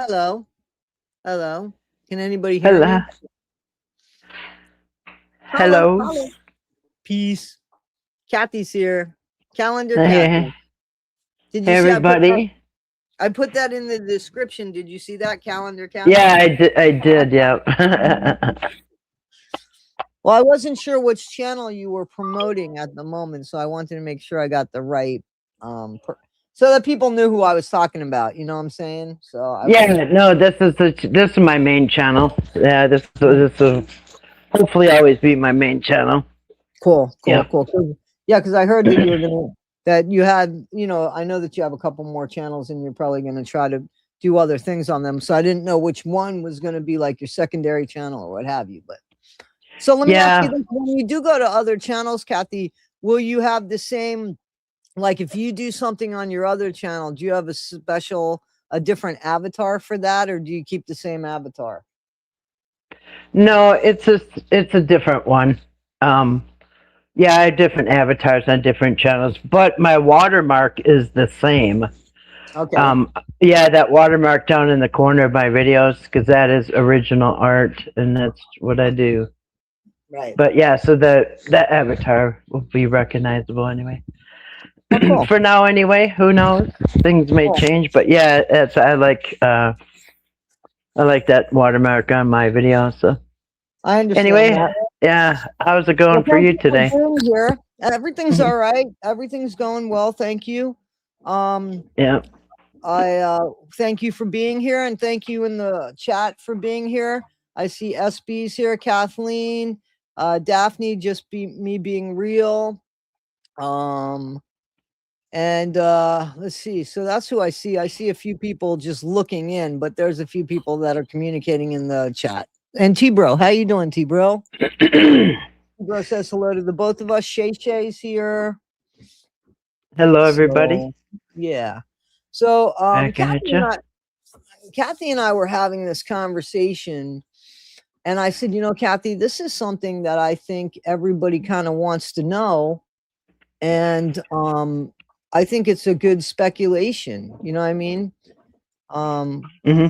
Hello. Hello. Can anybody hear Hello. me? Holla, Hello. holla. Peace. Kathy's here. Calendar Hey, Kathy. Did you see everybody. I put that in the description. Did you see that? Calendar Yeah, Kathy? I did, yeah. Well, I wasn't sure which channel you were promoting at the moment, so I wanted to make sure I got the right so that people knew who I was talking about, you know what I'm saying? So I Yeah, no, this is my main channel. Yeah, this will hopefully always be my main channel. Cool, cool, Yeah. cool. Yeah, because I heard that you were gonna that you had, I know that you have a couple more channels and you're probably gonna try to do other things on them. So I didn't know which one was gonna be like your secondary channel or what have you. But so let me ask you Yeah. this: when you do go to other channels, Kathy, will you have the same, like if you do something on your other channel, do you have a different avatar for that, or do you keep the same avatar? No, it's a different one. Um yeah, I have different avatars on different channels, but my watermark is the same. Okay, Um yeah, that watermark down in the corner of my videos, because that is original art and that's what I do. right. But yeah, so that avatar will be recognizable anyway. Oh, cool, For now, anyway. Who knows? Things may cool. change, but yeah, it's I like that watermark on my video. So I understand anyway, that. yeah, how's it Well, going for thank you you for today? being here. Everything's Mhm. all right. Everything's going well. Thank you. Um, Yeah, I thank you for being here, and thank you in the chat for being here. I see SB's here, Kathleen, Daphne, just be me being real. Um, and let's see. So that's who I see. I see a few people just looking in, but there's a few people that are communicating in the chat. And T Bro, how you doing, T Bro? Bro says hello to the both of us. Shay Shay's here. hello everybody. So yeah. So Back at you. Kathy and I were having this conversation, and I said, Kathy, this is something that I think everybody kind of wants to know. And I think it's a good speculation. You know what I mean? Um Hmm.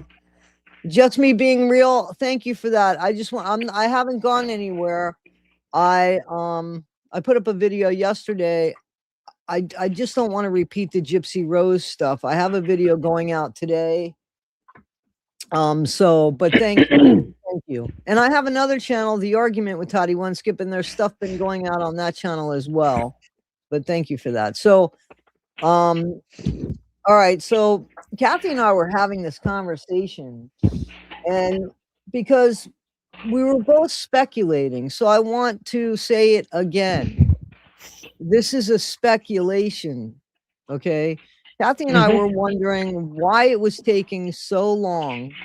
just me being real. Thank you for that. I haven't gone anywhere. I put up a video yesterday. I just don't want to repeat the Gypsy Rose stuff. I have a video going out today. But thank you. Thank you. And I have another channel, The Argument with Toddie One Skip, and there's stuff been going out on that channel as well. But thank you for that. So, um, all right. So Kathy and I were having this conversation, and because we were both speculating, so I want to say it again. This is a speculation. Okay. Kathy and I were Hmm. wondering why it was taking so long.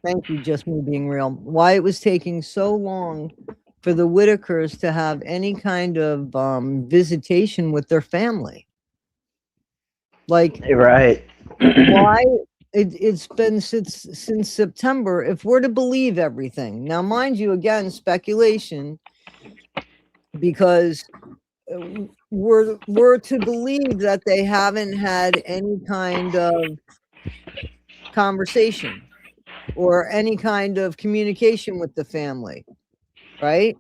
Thank you, just me being real. Why it was taking so long for the Whittakers to have any kind of visitation with their family. Like, Right. why it's been since September, if we're to believe everything. Now, mind you, again, speculation, because we're to believe that they haven't had any kind of conversation or any kind of communication with the family, right?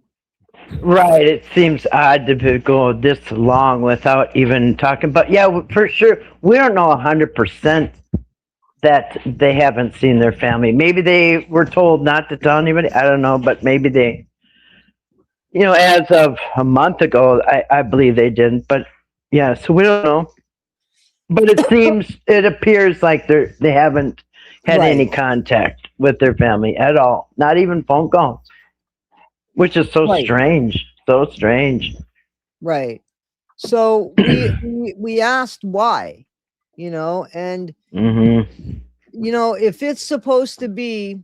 Right. It seems odd to go this long without even talking. But yeah, for sure, we don't know 100% that they haven't seen their family. Maybe they were told not to tell anybody. I don't know, but maybe they, as of a month ago, I believe they didn't. But yeah, so we don't know. But it appears like they haven't had Right, any contact with their family at all, not even phone calls, which is so right, strange, so strange. right. So we asked why, and Hmm. if it's supposed to be.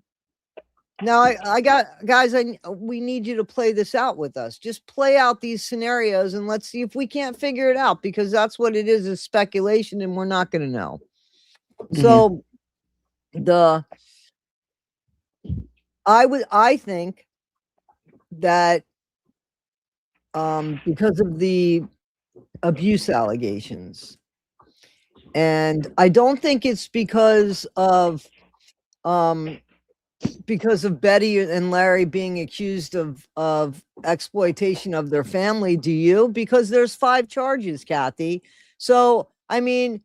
Now, I got guys. We need you to play this out with us. Just play out these scenarios and let's see if we can't figure it out, because that's what it is speculation, and we're not going to know. Hmm. So the I think that because of the abuse allegations, and I don't think it's because of because of Betty and Larry being accused of exploitation of their family. Do you? Because there's 5 charges, Kathy. So I mean,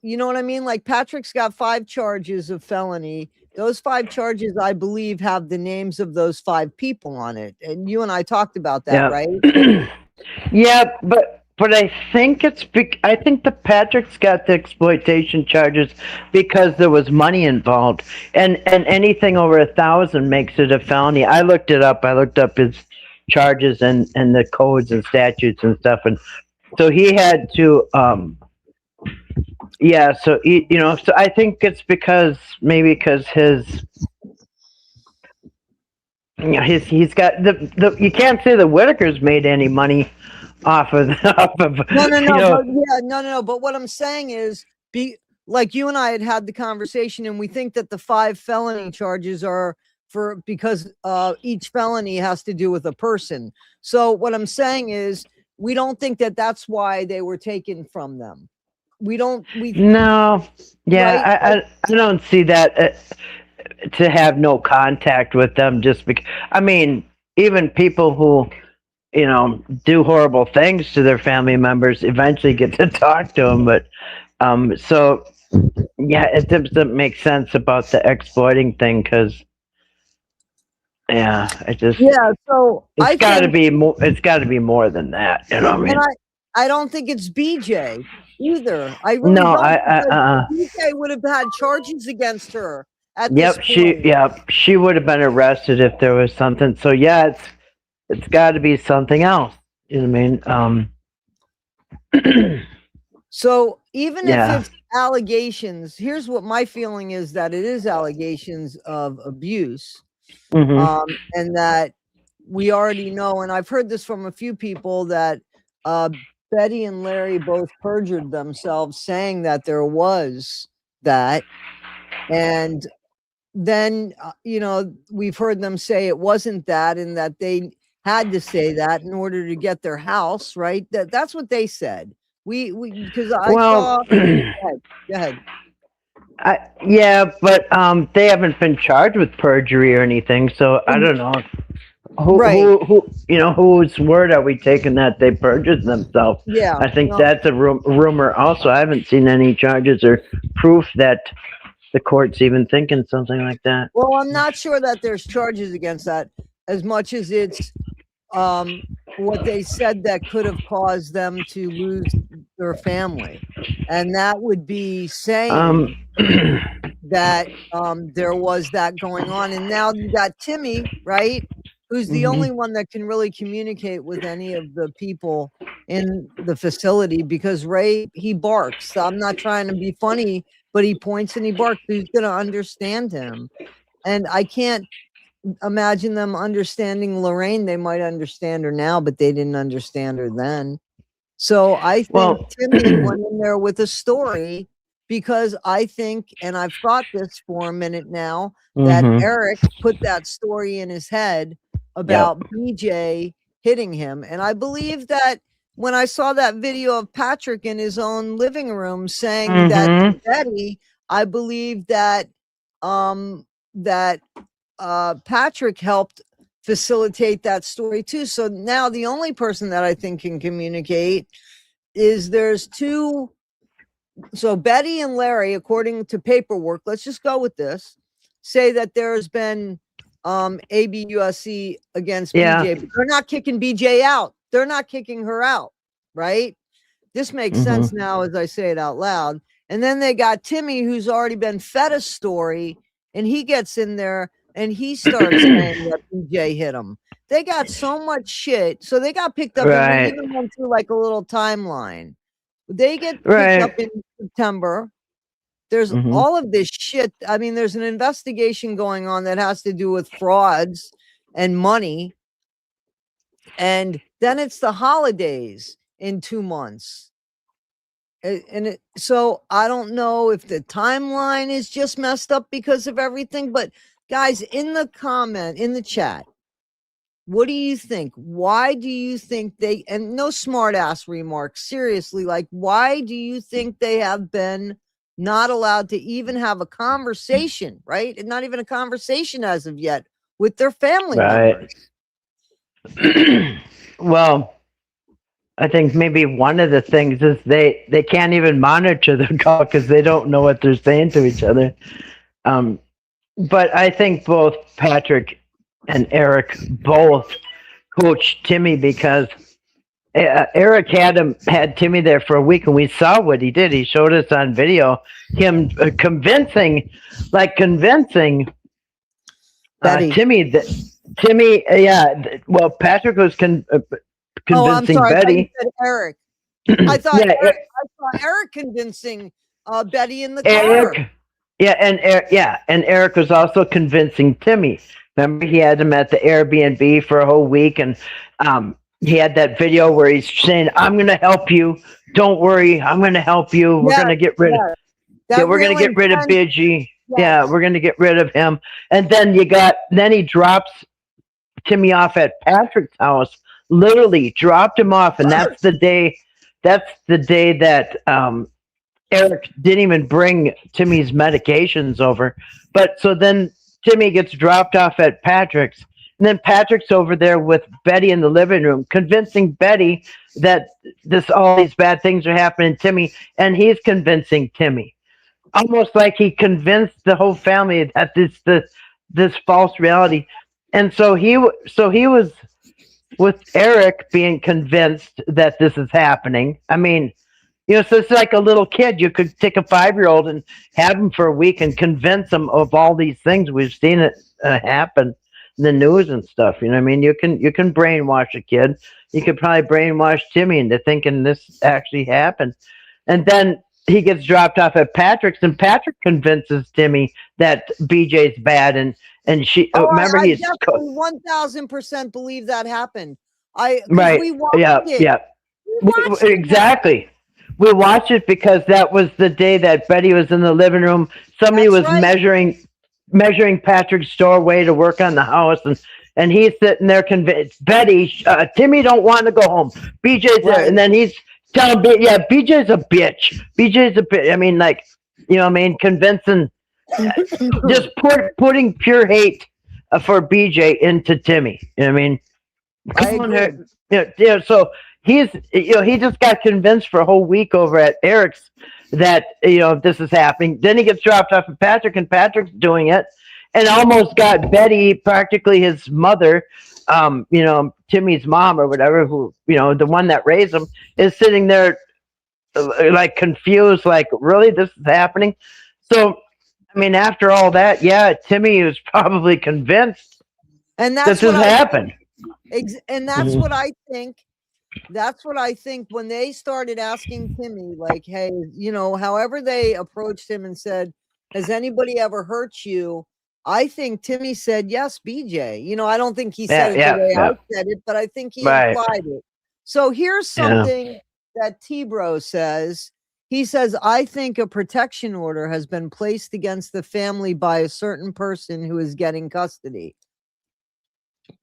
you know what I mean? Like Patrick's got 5 charges of felony. Those 5 charges, I believe, have the names of those 5 people on it. And you and I talked about that, right? Yeah, but I think I think the Patrick's got the exploitation charges because there was money involved, and anything over 1,000 makes it a felony. I looked it up. I looked up his charges and the codes and statutes and stuff, and so he had to yeah. So so I think it's because his he's got the you can't say the Whittakers made any money off of no. But what I'm saying is, like you and I had the conversation, and we think that the 5 felony charges are because each felony has to do with a person. So what I'm saying is, we don't think that that's why they were taken from them. No, yeah, right? I don't see that to have no contact with them just because. I mean, even people who do horrible things to their family members eventually get to talk to them. But so yeah, it doesn't make sense about the exploiting thing because so it's got to be more. It's got to be more than that. You know what I mean? And I don't think it's BJ either. I really no, don't. BJ would have had charges against her. She would have been arrested if there was something. So yeah, it's got to be something else. You know what I mean? So even if it's allegations, here's what my feeling is: that it is allegations of abuse, and that we already know. And I've heard this from a few people that Betty and Larry both perjured themselves, saying that there was that, and then we've heard them say it wasn't that, and that they had to say that in order to get their house, right? That's what they said. Because I saw. Go ahead. Yeah, but they haven't been charged with perjury or anything, so I don't know. Whose word are we taking that they perjured themselves? Yeah, I think that's a rumor. Also, I haven't seen any charges or proof that the court's even thinking something like that. Well, I'm not sure that there's charges against that, as much as it's what they said that could have caused them to lose their family, and that would be saying that there was that going on. And now you got Timmy, right, who's the only one that can really communicate with any of the people in the facility, because Ray, he barks. I'm not trying to be funny, but he points and he barks. Who's going to understand him? And I can't imagine them understanding Lorraine. They might understand her now, but they didn't understand her then. So I think Timmy went in there with a story, because I think, and I've thought this for a minute now, that Eric put that story in his head about BJ hitting him. And I believe that when I saw that video of Patrick in his own living room saying that to Betty, I believe that Patrick helped facilitate that story too. So now the only person that I think can communicate is there's 2. So Betty and Larry, according to paperwork, let's just go with this, say that there's been ABUSC against BJ, but they're not kicking BJ out. They're not kicking her out, right? This makes sense now as I say it out loud. And then they got Timmy, who's already been fed a story, and he gets in there and he starts saying that BJ hit him. They got so much shit. So they got picked up, and we even went through like a little timeline. They get picked up in September. There's all of this shit. I mean, there's an investigation going on that has to do with frauds and money. And then it's the holidays in 2 months. So I don't know if the timeline is just messed up because of everything, but guys, in the chat, what do you think? Why do you think and no smart ass remarks, seriously, like, why do you think they have been not allowed to even have a conversation, right? And not even a conversation as of yet with their family members. Well, I think maybe one of the things is they can't even monitor the call because they don't know what they're saying to each other. But I think both Patrick and Eric both coached Timmy because Eric had Timmy there for a week, and we saw what he did. He showed us on video him convincing Timmy that Timmy, well, Patrick was convincing Betty. I said Eric. I thought I saw Eric convincing Betty in the car. Eric, and Eric was also convincing Timmy. Remember, he had him at the Airbnb for a whole week, and he had that video where he's saying, "I'm going to help you. Don't worry, I'm going to help you. We're going to get rid of. We're going to get rid of Bidgie. Yes. Yeah, we're going to get rid of him." And then he drops Timmy off at Patrick's house. Literally dropped him off, and that's the day that Eric didn't even bring Timmy's medications over. But so then Timmy gets dropped off at Patrick's, and then Patrick's over there with Betty in the living room, convincing Betty that all these bad things are happening to Timmy, and he's convincing Timmy. Almost like he convinced the whole family that this false reality. And so he was with Eric being convinced that this is happening. I mean, so it's like a little kid. You could take a 5-year-old and have him for a week and convince him of all these things. We've seen it happen in the news and stuff. You know what I mean? You can brainwash a kid. You could probably brainwash Timmy into thinking this actually happened. And then he gets dropped off at Patrick's, and Patrick convinces Timmy that BJ's bad, and she remember I definitely 1,000% believe that happened. We watched it. Exactly. We watched it because that was the day that Betty was in the living room. Somebody was measuring Patrick's doorway to work on the house, and he's sitting there convinced Betty, Timmy don't want to go home. BJ's there, and then he's telling BJ's a bitch. BJ's a bitch. I mean, like, convincing, just putting pure hate for BJ into Timmy. You know what I mean? Come on here. So he just got convinced for a whole week over at Eric's that this is happening. Then he gets dropped off at Patrick, and Patrick's doing it, and almost got Betty, practically his mother, Timmy's mom or whatever, who the one that raised him, is sitting there like confused, like, really, this is happening? So I mean, after all that, Timmy was probably convinced and that's that this happened. And that's what I think. That's what I think when they started asking Timmy, like, hey, however they approached him and said, has anybody ever hurt you? I think Timmy said, yes, BJ. I don't think he said it the way I said it, but I think he implied it. So here's something that T-Bro says. He says, I think a protection order has been placed against the family by a certain person who is getting custody.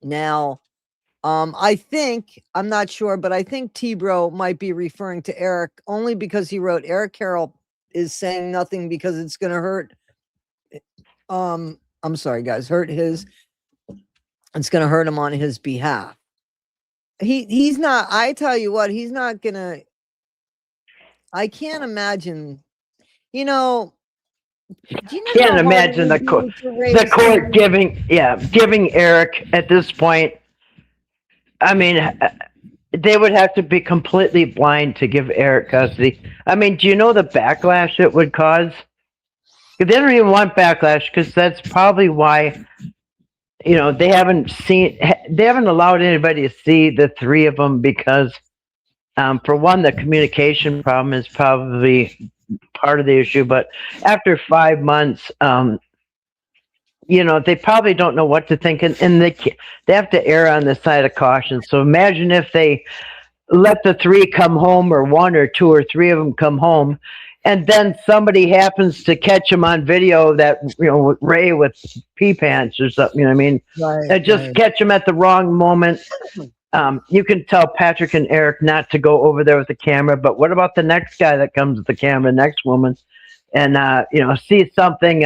Now, I think, I'm not sure, but I think T-Bro might be referring to Eric only because he wrote Eric Carroll is saying nothing because it's going to hurt. I'm sorry, guys, it's going to hurt him on his behalf. He's not, I tell you what, he's not going to, I can't imagine, can't imagine the court giving Eric at this point. I mean, they would have to be completely blind to give Eric custody. I mean, do you know the backlash it would cause? They don't even want backlash because that's probably why, they haven't allowed anybody to see the three of them because, for one, the communication problem is probably part of the issue. But after 5 months, they probably don't know what to think, and they have to err on the side of caution. So imagine if they let the three come home, or one or two or three of them come home, and then somebody happens to catch them on video that, Ray with pee pants or something, I mean? Right, catch them at the wrong moment. You can tell Patrick and Eric not to go over there with the camera, but what about the next guy that comes with the camera, next woman? and see something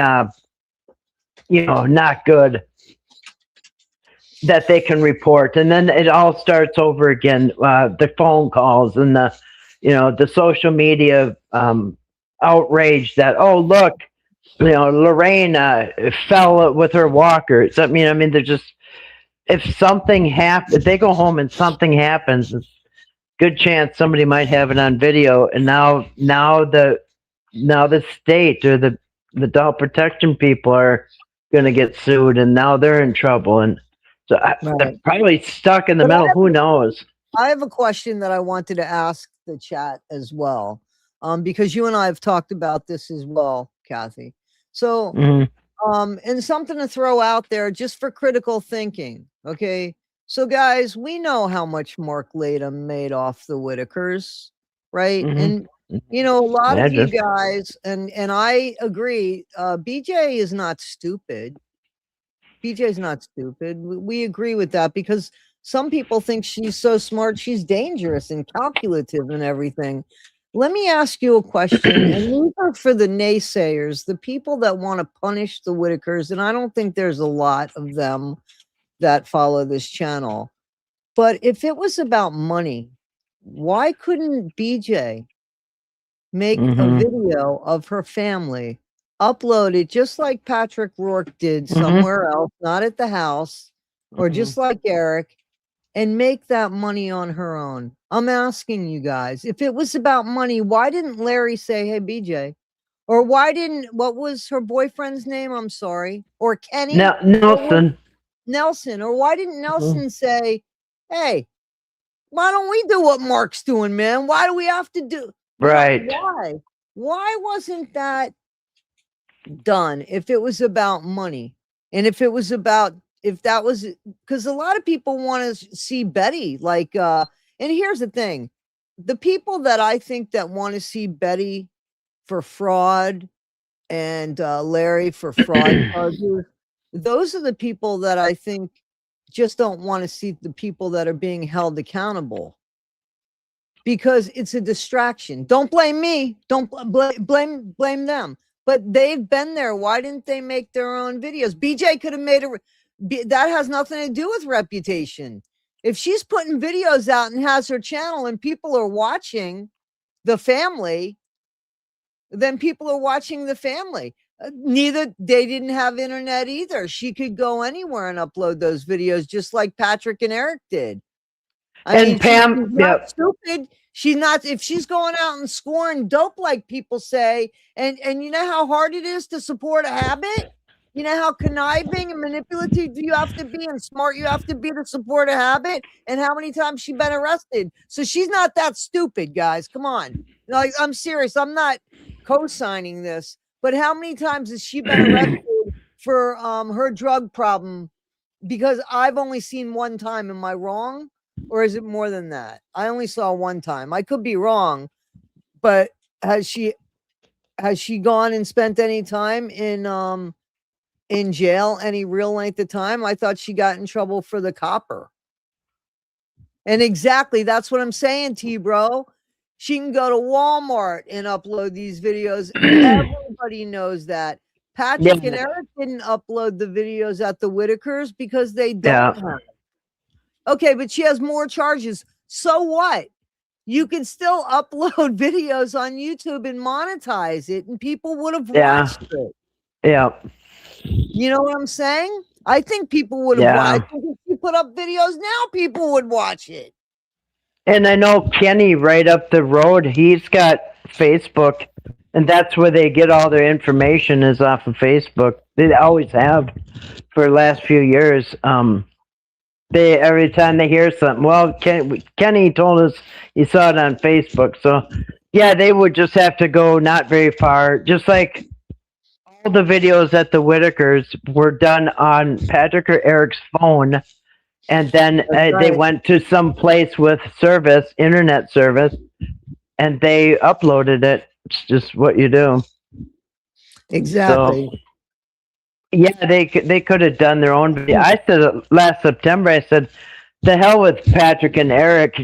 not good that they can report, and then it all starts over again. The phone calls and the social media outrage that, oh look, Lorraine fell with her walker. So, I mean, they're just, if something happens, if they go home and something happens, it's good chance somebody might have it on video. And now the state or the adult protection people are going to get sued, and now they're in trouble. And so they're probably stuck in the middle. Who knows? I have a question that I wanted to ask the chat as well, because you and I have talked about this as well, Kathy. So, and something to throw out there just for critical thinking. Okay. So guys, we know how much Mark Latham made off the Whittakers, right? And a lot of you guys, and I agree, BJ is not stupid. BJ's not stupid. We agree with that, because some people think she's so smart, she's dangerous and calculative and everything. Let me ask you a question, and these are for the naysayers, the people that want to punish the Whittakers, and I don't think there's a lot of them that follow this channel. But if it was about money, why couldn't BJ make a video of her family, upload it just like Patrick Rourke did somewhere else, not at the house, or just like Eric, and make that money on her own? I'm asking you guys, if it was about money, why didn't Larry say, hey, BJ? Or why didn't, what was her boyfriend's name? I'm sorry. Or Kenny? Nelson. Nelson. Or why didn't Nelson say, hey, why don't we do what Mark's doing, man? Why do we have to do? Right. Why? Why wasn't that done if it was about money? And if it was about, if that was, because a lot of people want to see Betty, like, and here's the thing, the people that I think that want to see Betty for fraud and Larry for fraud charges, those are the people that I think just don't want to see the people that are being held accountable, because it's a distraction. Don't blame me. Don't blame them. But they've been there. Why didn't they make their own videos? BJ could have made that has nothing to do with reputation. If she's putting videos out and has her channel and people are watching the family, then people are watching the family. They didn't have internet either. She could go anywhere and upload those videos just like Patrick and Eric did. I mean, Pam, she's not stupid. She's not, if she's going out and scoring dope like people say, and you know how hard it is to support a habit? You know how conniving and manipulative you have to be and smart you have to be to support a habit, and how many times she's been arrested. So she's not that stupid, guys. Come on. Like, I'm serious. I'm not co-signing this, but how many times has she been arrested for her drug problem? Because I've only seen one time. Am I wrong? Or is it more than that? I only saw one time. I could be wrong, but has she gone and spent any time in jail, any real length of time? I thought she got in trouble for the copper. And exactly, that's what I'm saying to you, bro. She can go to Walmart and upload these videos. Everybody knows that. Patrick and Eric didn't upload the videos at the Whittakers because they don't have. Okay, but she has more charges. So what? You can still upload videos on YouTube and monetize it, and people would have watched it. Yeah. You know what I'm saying? I think people would have watched. I think if you put up videos now, people would watch it. And I know Kenny right up the road, he's got Facebook, and that's where they get all their information, is off of Facebook. They always have for the last few years. They, every time they hear something, well, Kenny told us he saw it on Facebook. So, yeah, they would just have to go not very far. Just like all the videos at the Whittakers were done on Patrick or Eric's phone, and then they went to some place with service, internet service, and they uploaded it. It's just what you do. Exactly. So, yeah, they could have done their own video. I said it last September. I said, "The hell with Patrick and Eric."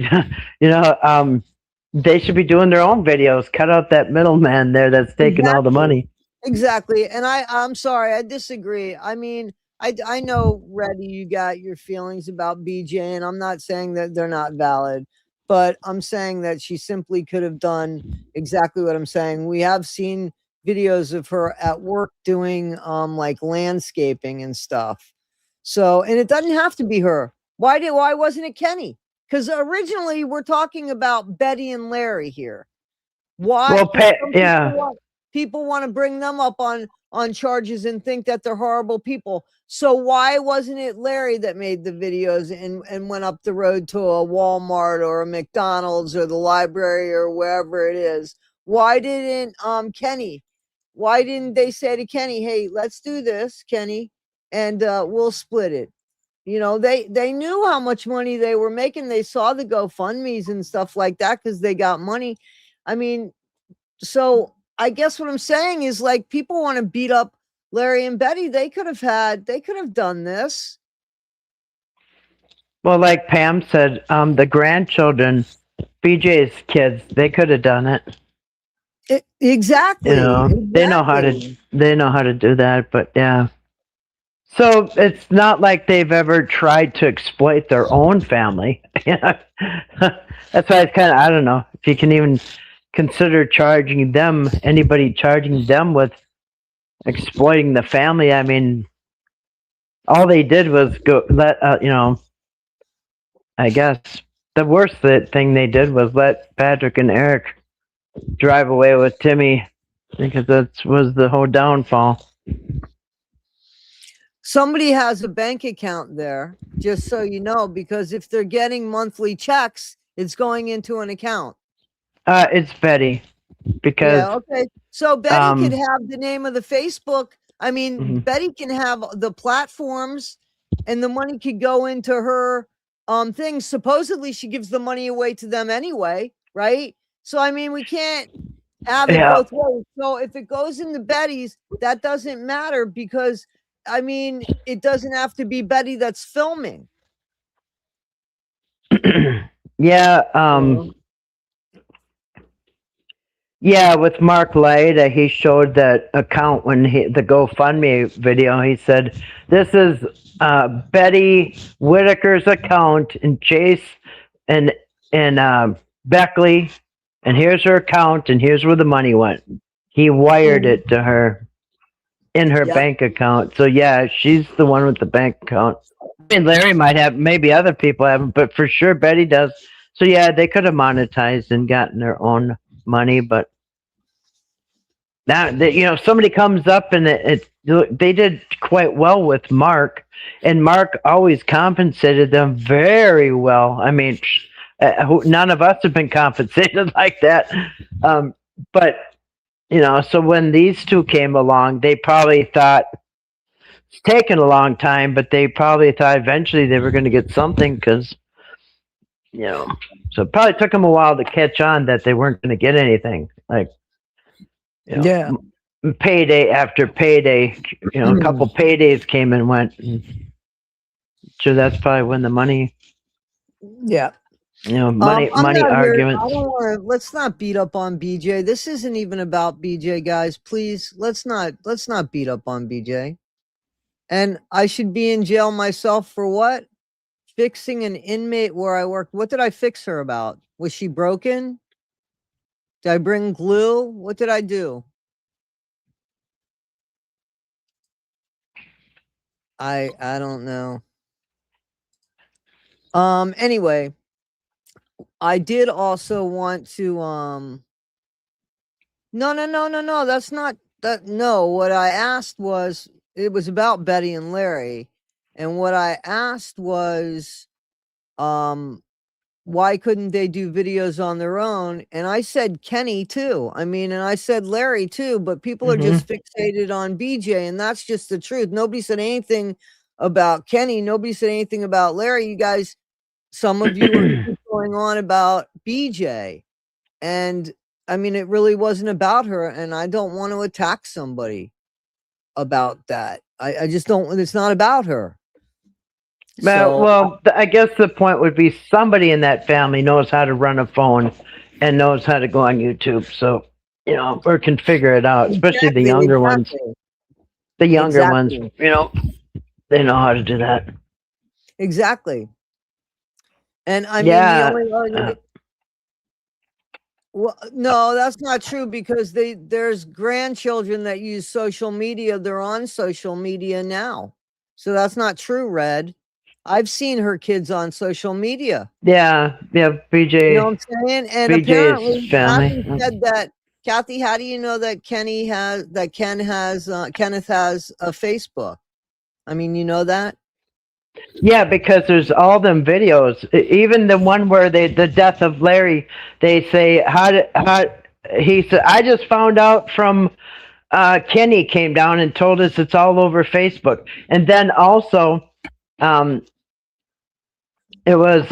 they should be doing their own videos. Cut out that middleman there that's taking all the money. Exactly. And I'm sorry, I disagree. I mean, I know, Reddy, you got your feelings about BJ, and I'm not saying that they're not valid, but I'm saying that she simply could have done exactly what I'm saying. We have seen videos of her at work doing like landscaping and stuff. So, and it doesn't have to be her. Why wasn't it Kenny? Because originally we're talking about Betty and Larry here. Why? Well, yeah. People want to bring them up on charges and think that they're horrible people. So why wasn't it Larry that made the videos and went up the road to a Walmart or a McDonald's or the library or wherever it is? Why didn't Kenny? Why didn't they say to Kenny, "Hey, let's do this, Kenny, and we'll split it"? You know, they knew how much money they were making. They saw the GoFundMe's and stuff like that because they got money. I mean, so I guess what I'm saying is, like, people want to beat up Larry and Betty. They could have done this. Well, like Pam said, the grandchildren, BJ's kids, they could have done it. Exactly. You know, exactly. they know how to do that, but yeah. So it's not like they've ever tried to exploit their own family. That's why it's kind of, I don't know if you can even consider anybody charging them with exploiting the family. I mean, all they did was I guess the worst thing they did was let Patrick and Eric drive away with Timmy, because that was the whole downfall. Somebody has a bank account there, just so you know, because if they're getting monthly checks, it's going into an account. It's Betty, because okay. So Betty could have the name of the Facebook. I mean, Mhm. Betty can have the platforms, and the money could go into her things. Supposedly, she gives the money away to them anyway, right? So I mean, we can't have it both ways. So if it goes into Betty's, that doesn't matter, because I mean, it doesn't have to be Betty that's filming. Yeah. Yeah, with Mark Light, he showed that account when the GoFundMe video. He said, "This is Betty Whittaker's account, and Chase and Beckley, and here's her account, and here's where the money went." He wired it to her in her bank account. So yeah, she's the one with the bank account. I mean, Larry might have, maybe other people haven't, but for sure Betty does. So yeah, they could have monetized and gotten their own money, but now if somebody comes up and they did quite well with Mark, and Mark always compensated them very well. I mean, none of us have been compensated like that. But so when these two came along, they probably thought it's taken a long time, but they probably thought eventually they were going to get something, because so it probably took them a while to catch on that they weren't going to get anything. Like, payday after payday, a couple paydays came and went. So that's probably when the money. Yeah. Money arguments. I don't want to. Let's not beat up on BJ. This isn't even about BJ, guys. Please, let's not beat up on BJ. And I should be in jail myself for what? Fixing an inmate where I worked. What did I fix her about? Was she broken? Did I bring glue? What did I do? I don't know. Anyway, I did also want to no, that's not that. No, what I asked was, it was about Betty and Larry, and what I asked was why couldn't they do videos on their own? And I said Kenny too. I mean, and I said Larry too, but people are just fixated on BJ, and that's just the truth. Nobody said anything about Kenny. Nobody said anything about Larry. You guys, some of you are going on about BJ. And I mean, it really wasn't about her, and I don't want to attack somebody about that. I just don't. It's not about her. Well, I guess the point would be somebody in that family knows how to run a phone and knows how to go on YouTube. So, or can figure it out, especially the Exactly, younger ones. exactly, The younger ones, exactly. they know how to do that. Exactly. And I mean, the Yeah. only argument. Well, no, that's not true because there's grandchildren that use social media. They're on social media now. So that's not true, Red. I've seen her kids on social media. Yeah. You BJ. know what I'm saying? And BJ's apparently family. Kathy said that. Kathy, how do you know that Kenneth has a Facebook? I mean, you know that? Yeah, because there's all them videos. Even the one where the death of Larry, they say he said, I just found out from Kenny came down and told us it's all over Facebook. And then also, it was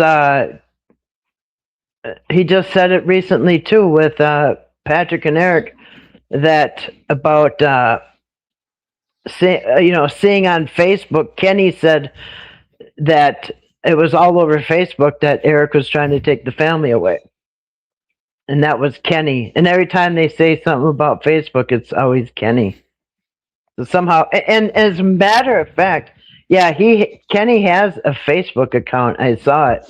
he just said it recently too with Patrick and Eric that about seeing on Facebook. Kenny said that it was all over Facebook that Eric was trying to take the family away. And that was Kenny. And every time they say something about Facebook, it's always Kenny. So somehow, and as a matter of fact, yeah, Kenny has a Facebook account. I saw it.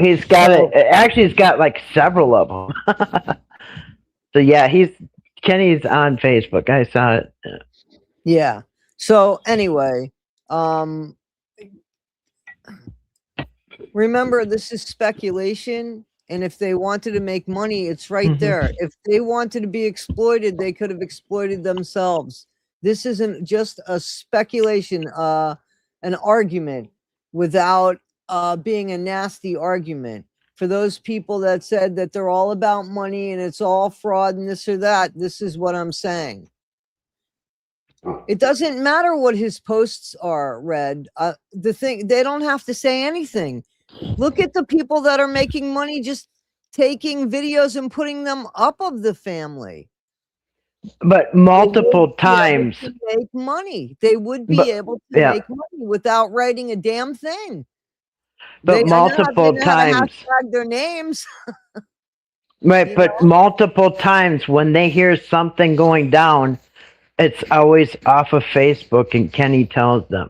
He's got it. Actually, he's got like several of them. So yeah, Kenny's on Facebook. I saw it. Yeah. So anyway, remember, this is speculation. And if they wanted to make money, it's right there. If they wanted to be exploited, they could have exploited themselves. This isn't just a speculation, an argument without being a nasty argument. For those people that said that they're all about money and it's all fraud and this or that, this is what I'm saying. It doesn't matter what his posts are, Red. The thing, they don't have to say anything. Look at the people that are making money just taking videos and putting them up of the family. But multiple times. Make money. They would be able to make money without writing a damn thing. But multiple times. Hashtag their names. Right, but multiple times when they hear something going down, it's always off of Facebook, and Kenny tells them,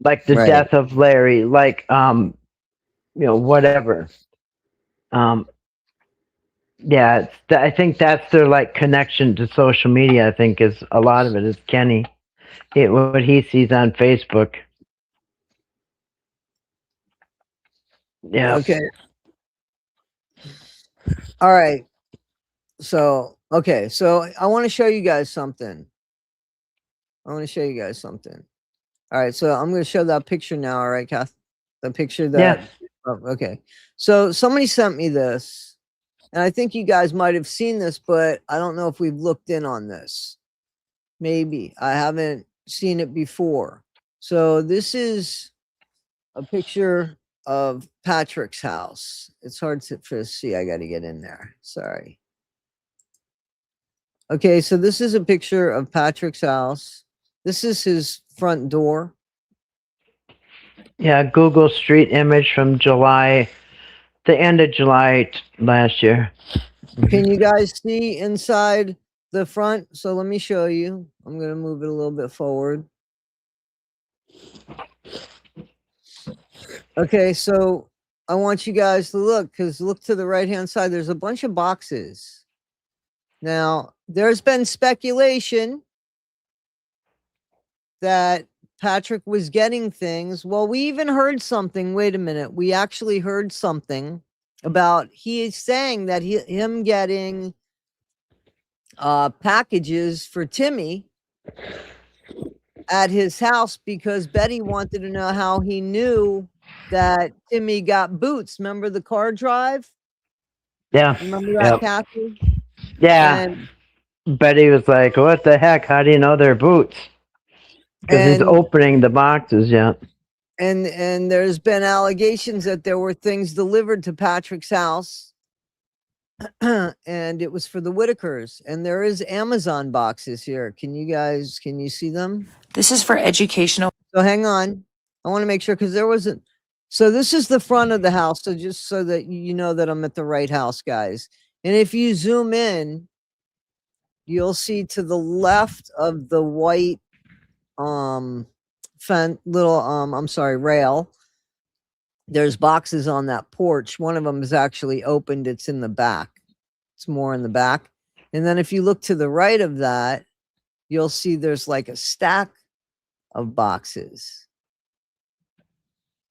like the death of Larry, like whatever. Yeah, I think that's their like connection to social media. I think is a lot of it is Kenny, what he sees on Facebook. Yeah. Okay. All right. So I want to show you guys something. All right, so I'm going to show that picture now. All right, Kath, the picture that. Yeah. Okay, so somebody sent me this, and I think you guys might have seen this, but I don't know if we've looked in on this. Maybe I haven't seen it before. So this is a picture of Patrick's house. It's hard to see. I got to get in there. Sorry. Okay, so this is a picture of Patrick's house. This is his front door. Yeah, Google Street image from July, the end of July last year. Can you guys see inside the front? So let me show you. I'm going to move it a little bit forward. Okay, so I want you guys to look, because look to the right-hand side. There's a bunch of boxes. Now, there's been speculation that Patrick was getting things. Well, we even heard something. Wait a minute. We actually heard something about he is saying that him getting packages for Timmy at his house because Betty wanted to know how he knew that Timmy got boots. Remember the car drive? Yeah. Remember that, Kathy? Yeah. And Betty was like, what the heck? How do you know they're boots? Because he's opening the boxes, yeah. And there's been allegations that there were things delivered to Patrick's house, and it was for the Whittakers. And there is Amazon boxes here. Can you see them? This is for educational. So hang on. I want to make sure, because there was So this is the front of the house. So just so that you know that I'm at the right house, guys. And if you zoom in, you'll see to the left of the white I'm sorry, rail, there's boxes on that porch. One of them is actually opened. It's in the back. It's more in the back. And then if you look to the right of that, you'll see there's like a stack of boxes.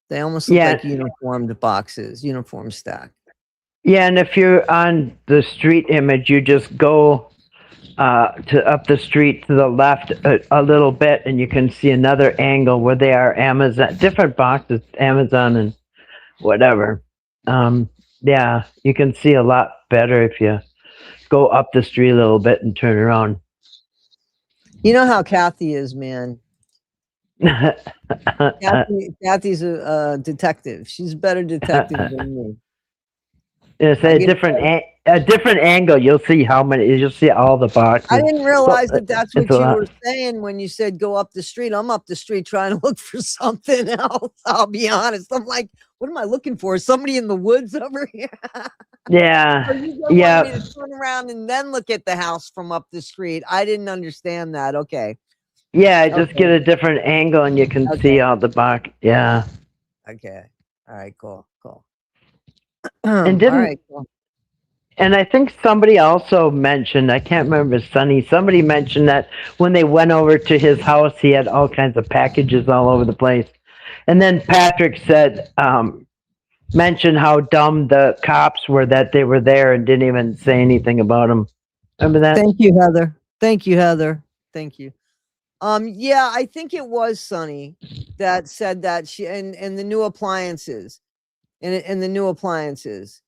They almost look like uniformed boxes, uniform stack. Yeah, and if you're on the street image, you just go to up the street to the left a little bit, and you can see another angle where they are Amazon, different boxes, Amazon and whatever. Yeah, you can see a lot better if you go up the street a little bit and turn around. You know how Kathy is, man. Kathy's a detective. She's a better detective than me. It's a different angle. You'll see how many. You'll see all the boxes. I didn't realize that that's what you were saying when you said go up the street. I'm up the street trying to look for something else. I'll be honest. I'm like, what am I looking for? Somebody in the woods over here? Yeah. So you don't want me to turn around and then look at the house from up the street. I didn't understand that. Okay. Yeah, just get a different angle and you can see all the box. Yeah. Okay. All right. Cool. And and I think somebody also mentioned, I can't remember, Sonny, somebody mentioned that when they went over to his house, he had all kinds of packages all over the place. And then Patrick said, mentioned how dumb the cops were that they were there and didn't even say anything about him. Remember that? Thank you, Heather. Thank you. Yeah, I think it was Sonny that said that she and the new appliances. And the new appliances.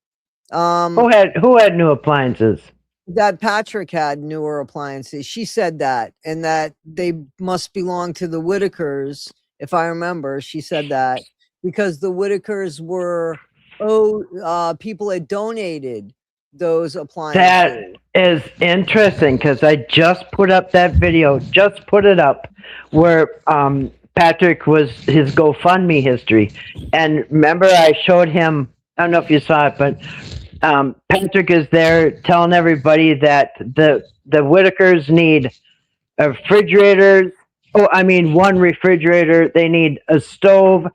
Who had new appliances? That Patrick had newer appliances. She said that, and that they must belong to the Whittakers, if I remember. She said that because the Whittakers were people had donated those appliances. That is interesting because I just put up that video, where Patrick was his GoFundMe history. And remember, I showed him, I don't know if you saw it, but Patrick is there telling everybody that the Whittakers need refrigerators. One refrigerator. They need a stove.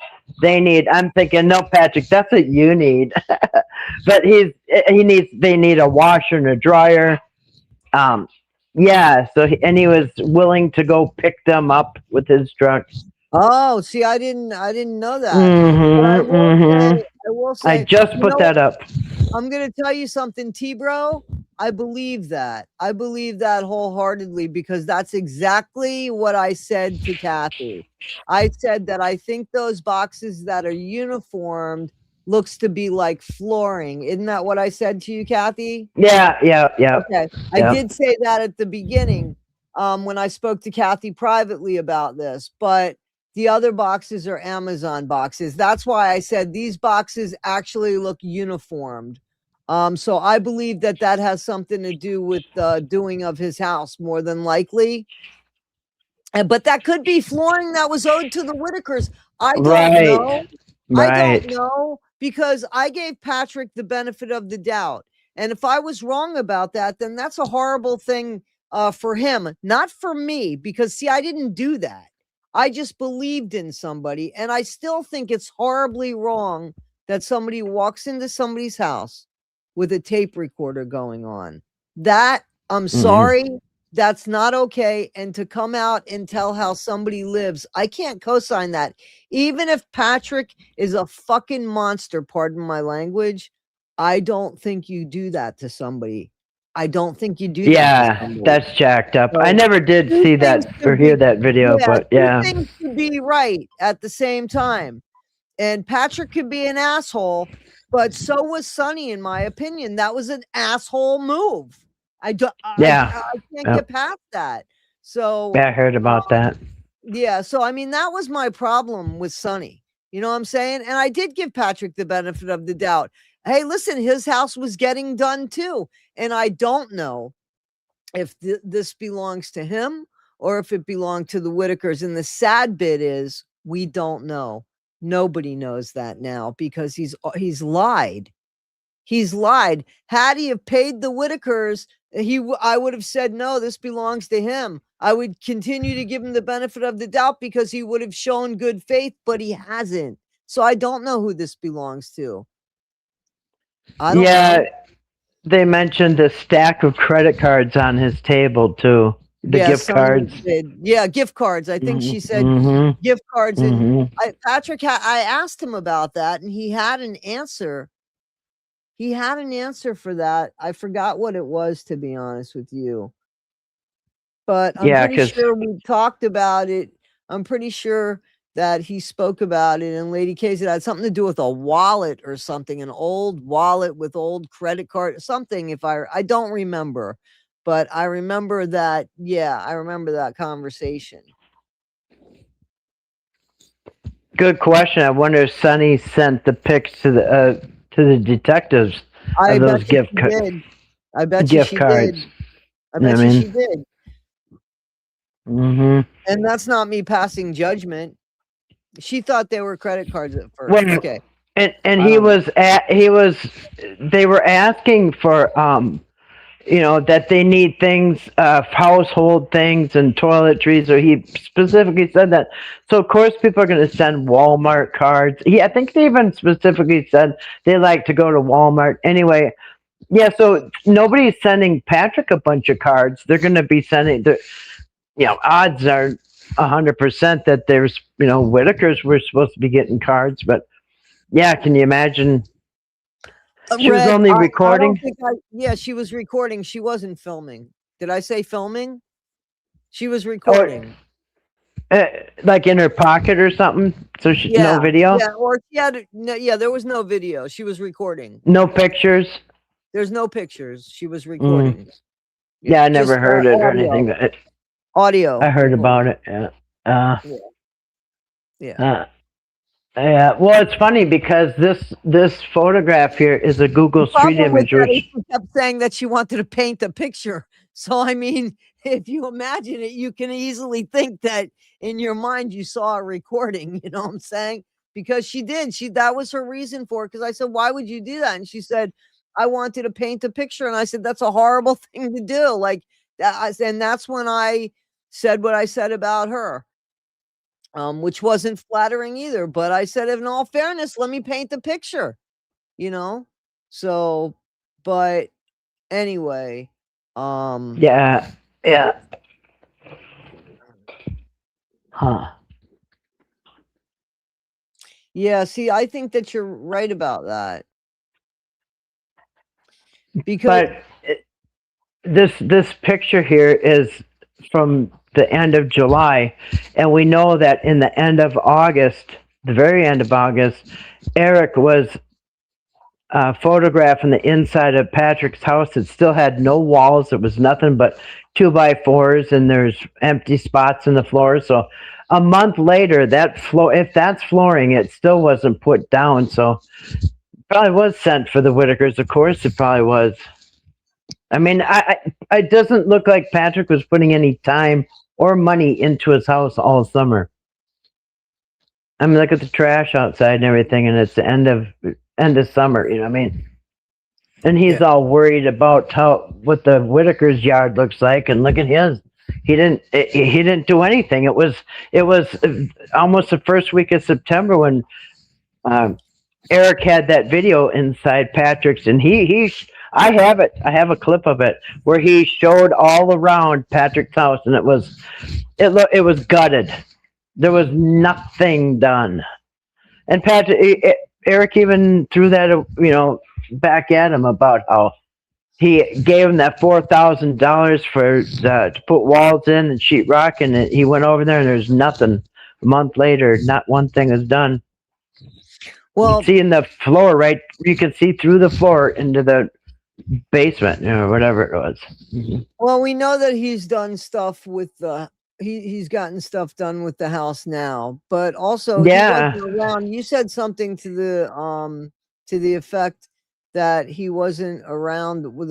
I'm thinking, no, Patrick, that's what you need. But they need a washer and a dryer. Yeah, he was willing to go pick them up with his truck. Oh, see, I didn't know that. I will say, I just put that up. I'm gonna tell you something, T-Bro. I believe that. I believe that wholeheartedly because that's exactly what I said to Kathy. I said that I think those boxes that are uniformed looks to be like flooring. Isn't that what I said to you, Kathy? Yeah. Okay. I did say that at the beginning when I spoke to Kathy privately about this, but the other boxes are Amazon boxes. That's why I said these boxes actually look uniformed. So I believe that has something to do with the doing of his house more than likely. But that could be flooring that was owed to the Whittakers. I don't know. Right. I don't know because I gave Patrick the benefit of the doubt. And if I was wrong about that, then that's a horrible thing for him, not for me, because see, I didn't do that. I just believed in somebody. And I still think it's horribly wrong that somebody walks into somebody's house with a tape recorder going on. That, I'm sorry, that's not okay. And to come out and tell how somebody lives, I can't co-sign that. Even if Patrick is a fucking monster, pardon my language, I don't think you do that to somebody. I don't think you do that. Yeah, that's jacked up. So I never did see that or hear that video, but yeah. Things to be right at the same time. And Patrick could be an asshole, but so was Sonny, in my opinion. That was an asshole move. I can't get past that. So yeah, I heard about that. Yeah, so I mean, that was my problem with Sonny. You know what I'm saying? And I did give Patrick the benefit of the doubt. Hey, listen, his house was getting done too. And I don't know if this belongs to him or if it belonged to the Whittakers. And the sad bit is we don't know. Nobody knows that now because he's lied. He's lied. Had he have paid the Whittakers, I would have said, no, this belongs to him. I would continue to give him the benefit of the doubt because he would have shown good faith, but he hasn't. So I don't know who this belongs to. I don't know. They mentioned a stack of credit cards on his table too. The gift cards. Yeah, gift cards. I think she said gift cards. And Patrick, I asked him about that, and he had an answer. He had an answer for that. I forgot what it was, to be honest with you. But I'm pretty sure we talked about it. I'm pretty sure that he spoke about it, and Lady K said it had something to do with a wallet or something, an old wallet with old credit card, something. If I don't remember, but I remember that. Yeah, I remember that conversation. Good question. I wonder if Sonny sent the pics to the detectives of those gift cards. I bet you she did. I bet you she did. And that's not me passing judgment. She thought they were credit cards at first. Well, okay. And they were asking for that they need things, household things and toiletries, or he specifically said that. So of course people are going to send Walmart cards. I think they even specifically said they like to go to Walmart anyway. Yeah, so nobody's sending Patrick a bunch of cards. They're going to be sending odds are 100% that there's, Whittakers were supposed to be getting cards, but yeah, can you imagine? She was only recording? Yeah, she was recording. She wasn't filming. Did I say filming? She was recording. Like in her pocket or something? So no video? Yeah, there was no video. She was recording. No pictures? There's no pictures. She was recording. Yeah, I never heard it or anything. Audio. I heard about it. Yeah. Well, it's funny because this photograph here is a Google Street image. She kept saying that she wanted to paint a picture. So I mean, if you imagine it, you can easily think that in your mind you saw a recording. You know what I'm saying? Because she did. That was her reason for it. Because I said, "Why would you do that?" And she said, "I wanted to paint a picture." And I said, "That's a horrible thing to do." Like that. And that's when I said what I said about her. Which wasn't flattering either, but I said, in all fairness, let me paint the picture, so, but anyway, yeah. Huh. Yeah, see, I think that you're right about that. Because this picture here is from the end of July, and we know that in the end of August, the very end of August, Eric was photographing the inside of Patrick's house. It still had no walls. It was nothing but 2x4s, and there's empty spots in the floor. So a month later, if that's flooring, it still wasn't put down. So probably was sent for the Whittakers. Of course, it probably was. I mean, it doesn't look like Patrick was putting any time or money into his house all summer. I mean, look at the trash outside and everything, and it's the end of summer. You know what I mean? And he's all worried about what the Whittaker's yard looks like, and look at his. He didn't do anything. It was almost the first week of September when Eric had that video inside Patrick's, and I have it. I have a clip of it where he showed all around Patrick's house, and it was gutted. There was nothing done. And Eric even threw that, back at him about how he gave him that $4,000 to put walls in and sheetrock, and he went over there and there's nothing. A month later, not one thing is done. Well, you see in the floor, right? You can see through the floor into the basement or whatever it was. Well, we know that he's done stuff with he's gotten stuff done with the house now, but also he wasn't around. You said something to the effect that he wasn't around with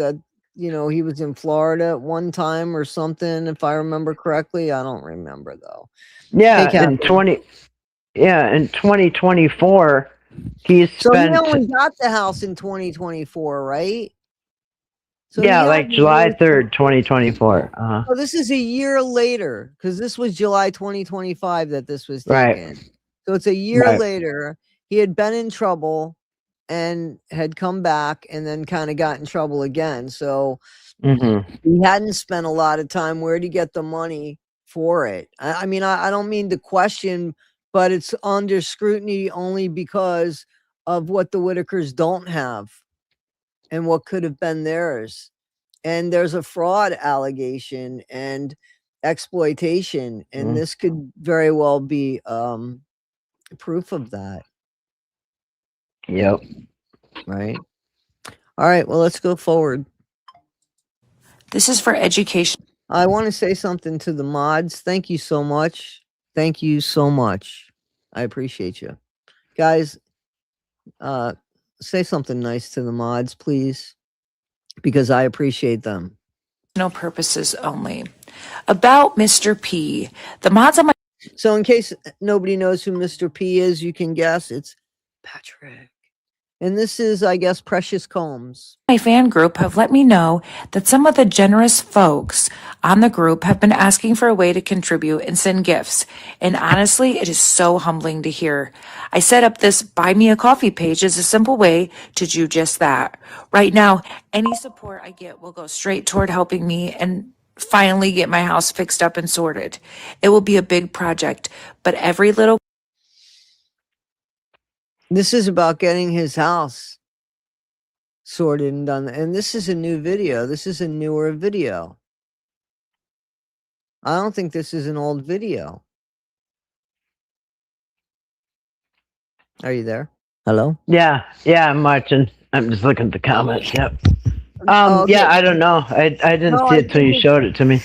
he was in Florida at one time or something, if I remember correctly. I don't remember though. Yeah, in Yeah, in 2024, he So he spent, only got the house in 2024, right? So he yeah, like hasn't July really. 3rd, 2024. Oh, this is a year later because this was July 2025 that this was Right, taken. So it's a year right. later. He had been in trouble and had come back and then kind of got in trouble again. So Hmm. he hadn't spent a lot of time. Where'd he get the money for it? I mean, I don't mean to question, but it's under scrutiny only because of what the Whittakers don't have and what could have been theirs. And there's a fraud allegation and exploitation, and this could very well be proof of that, Yep. right? All right, well, let's go forward. This is for education. I want to say something to the mods. Thank you so much. Thank you so much. I appreciate you. Guys, say something nice to the mods, please, because I appreciate them. No purposes only. About Mr. P. The mods on my So in case nobody knows who Mr. P is, you can guess it's Patrick. And this is, I guess, Precious Combs. fan group have let me know that some of the generous folks on the group have been asking for a way to contribute and send gifts. And honestly, it is so humbling to hear. I set up this Buy Me a Coffee page as a simple way to do just that. Right now, any support I get will go straight toward helping me and finally get my house fixed up and sorted. It will be a big project, but every little This is about getting his house sorted and done. And this is a new video. This is a newer video. I don't think this is an old video. Are you there? Hello? Yeah, I'm watching. I'm just looking at the comments. Yep. Oh, okay. Yeah, I don't know. I didn't No, see I it till think you showed it to me.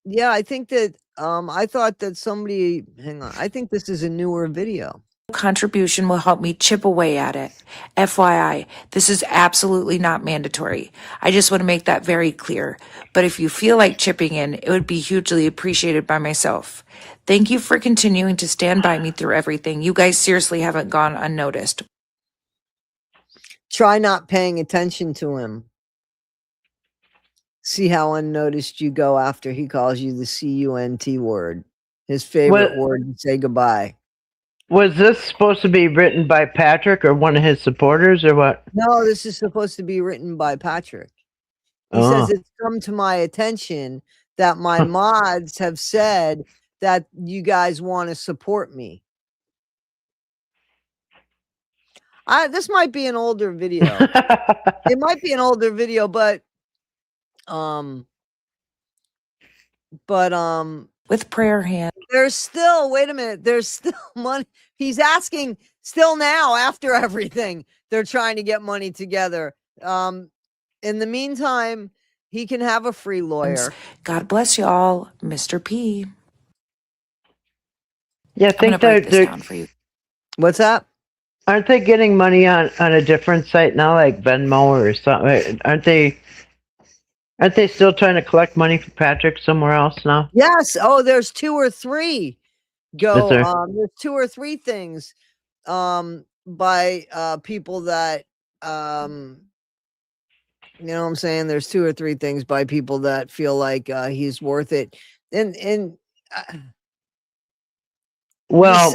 Yeah, I think that I thought that somebody hang on. I think this is a newer video. contribution will help me chip away at it. FYI, this is absolutely not mandatory. I just want to make that very clear. But if you feel like chipping in, it would be hugely appreciated by myself. Thank you for continuing to stand by me through everything. You guys seriously haven't gone unnoticed. Try not paying attention to him. See how unnoticed you go after he calls you the CUNT word, his favorite word to say goodbye. Was this supposed to be written by Patrick or one of his supporters or what? No, this is supposed to be written by Patrick. He Oh. says it's come to my attention that my mods have said that you guys want to support me. This might be an older video. It might be an older video, but with prayer hand. There's still, wait a minute, there's still money. He's asking still now after everything. They're trying to get money together. In the meantime, he can have a free lawyer. God bless y'all, Mr. P. Yeah, I I'm gonna think break this down for you. What's that? Aren't they getting money on a different site now, like Venmo or something? Aren't they still trying to collect money for Patrick somewhere else now? Yes. Oh, there's 2 or 3 go. Yes, There's 2 or 3 things by people that you know what I'm saying? There's 2 or 3 things by people that feel like he's worth it. And well,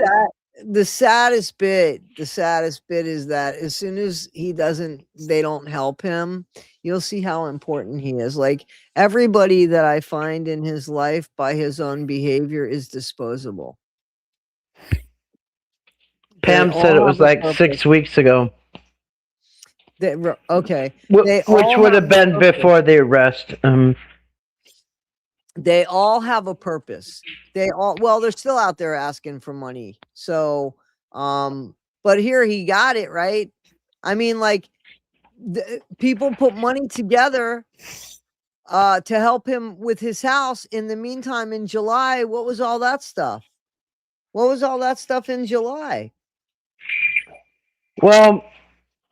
the saddest bit is that as soon as they don't help him, you'll see how important he is. Like everybody that I find in his life by his own behavior is disposable. Pam said it was like 6 weeks ago. Okay. Which would have been before the arrest. They all have a purpose. They're still out there asking for money. So, but here he got it, right? I mean, like people put money together to help him with his house. In the meantime, in July, what was all that stuff? What was all that stuff in July? Well,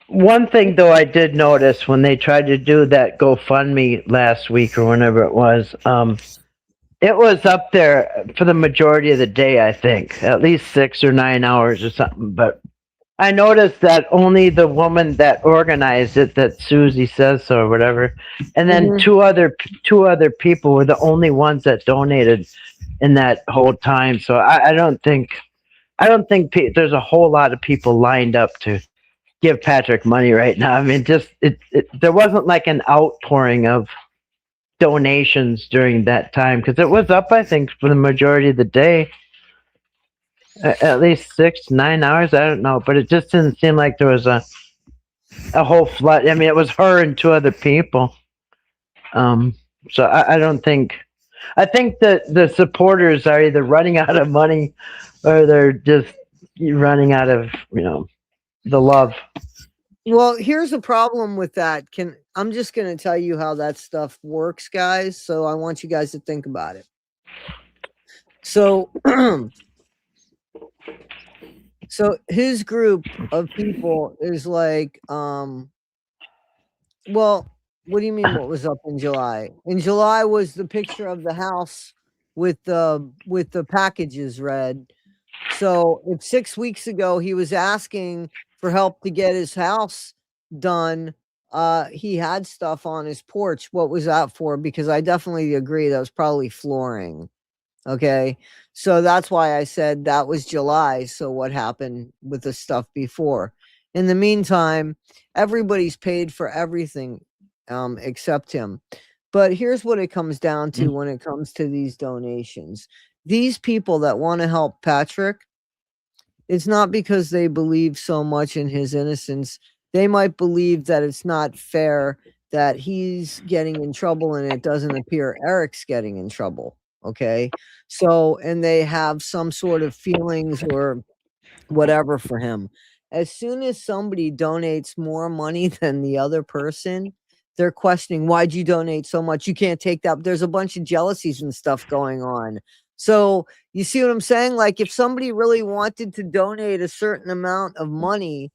one thing though I did notice when they tried to do that GoFundMe last week or whenever it was, It was up there for the majority of the day, I think, at least 6 or 9 hours or something. But I noticed that only the woman that organized it, that Susie says so or whatever, and then Mhm. two other people were the only ones that donated in that whole time. So I don't think there's a whole lot of people lined up to give Patrick money right now. I mean, just there wasn't like an outpouring of donations during that time because it was up, I think, for the majority of the day, at least 6 9 hours. I don't know, but it just didn't seem like there was a whole flood. I mean, it was her and two other people. So I don't think. I think that the supporters are either running out of money or they're just running out of the love. Well, here's the problem with that. I'm just going to tell you how that stuff works, guys. So I want you guys to think about it. So, so his group of people is like, well, what do you mean? What was up in July? In July was the picture of the house with the packages read. So if 6 weeks ago he was asking for help to get his house done, he had stuff on his porch. What was that for? Because I definitely agree that was probably flooring. Okay. So that's why I said that was July. So what happened with the stuff before? In the meantime, everybody's paid for everything except him. But here's what it comes down to when it comes to these donations. These people that want to help Patrick, it's not because they believe so much in his innocence. They might believe that it's not fair that he's getting in trouble and it doesn't appear Eric's getting in trouble. Okay. So, and they have some sort of feelings or whatever for him. As soon as somebody donates more money than the other person, they're questioning, why'd you donate so much? You can't take that. There's a bunch of jealousies and stuff going on. So you see what I'm saying? Like if somebody really wanted to donate a certain amount of money,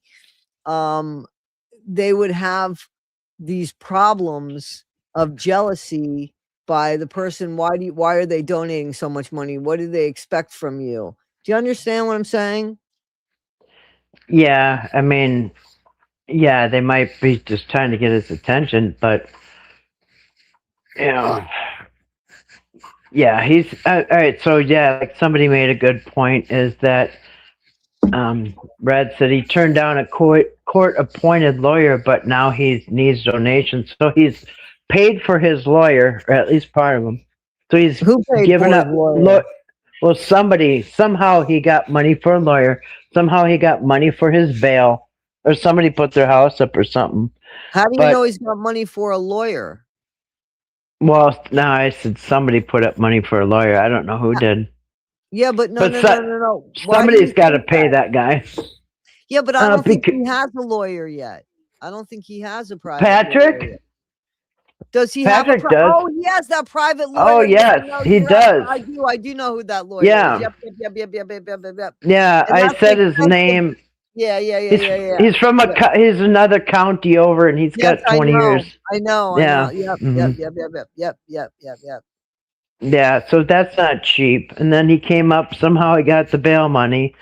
they would have these problems of jealousy by the person. Why are they donating so much money? What do they expect from you? Do you understand what I'm saying? Yeah, I mean, yeah, they might be just trying to get his attention, but you know, yeah, he's all right. So yeah, like somebody made a good point is that Brad said he turned down a court appointed lawyer, but now he needs donations. So he's paid for his lawyer, or at least part of him. So he's Who paid given for his up. lawyer? Well, somehow he got money for a lawyer. Somehow he got money for his bail, or somebody put their house up or something. How do you But know he's got money for a lawyer? well, now I said somebody put up money for a lawyer. I don't know who did. Yeah, but no, But no, no, no, no. Why do you somebody's got to think pay that? that guy. Yeah, but I don't think Because he has a lawyer yet. I don't think he has a private lawyer Patrick, yet. Does he have a Patrick does. Oh, he has that private Oh lawyer. Yeah, yes, no, he you're right. does. I do know who that lawyer is. Yeah, Yep, yep, yep, yep, yep, yep, yep, yep, yep. yeah. And I that's said the his name. yeah, yeah, yeah, He's yeah, yeah. he's from Yeah. he's another county over, and he's Yes, got 20 years. I know. Yeah. Yep, hmm yep, yep, yep, yep, yep, yep, yep, yep. Yeah, so that's not cheap. And then he came up somehow he got the bail money,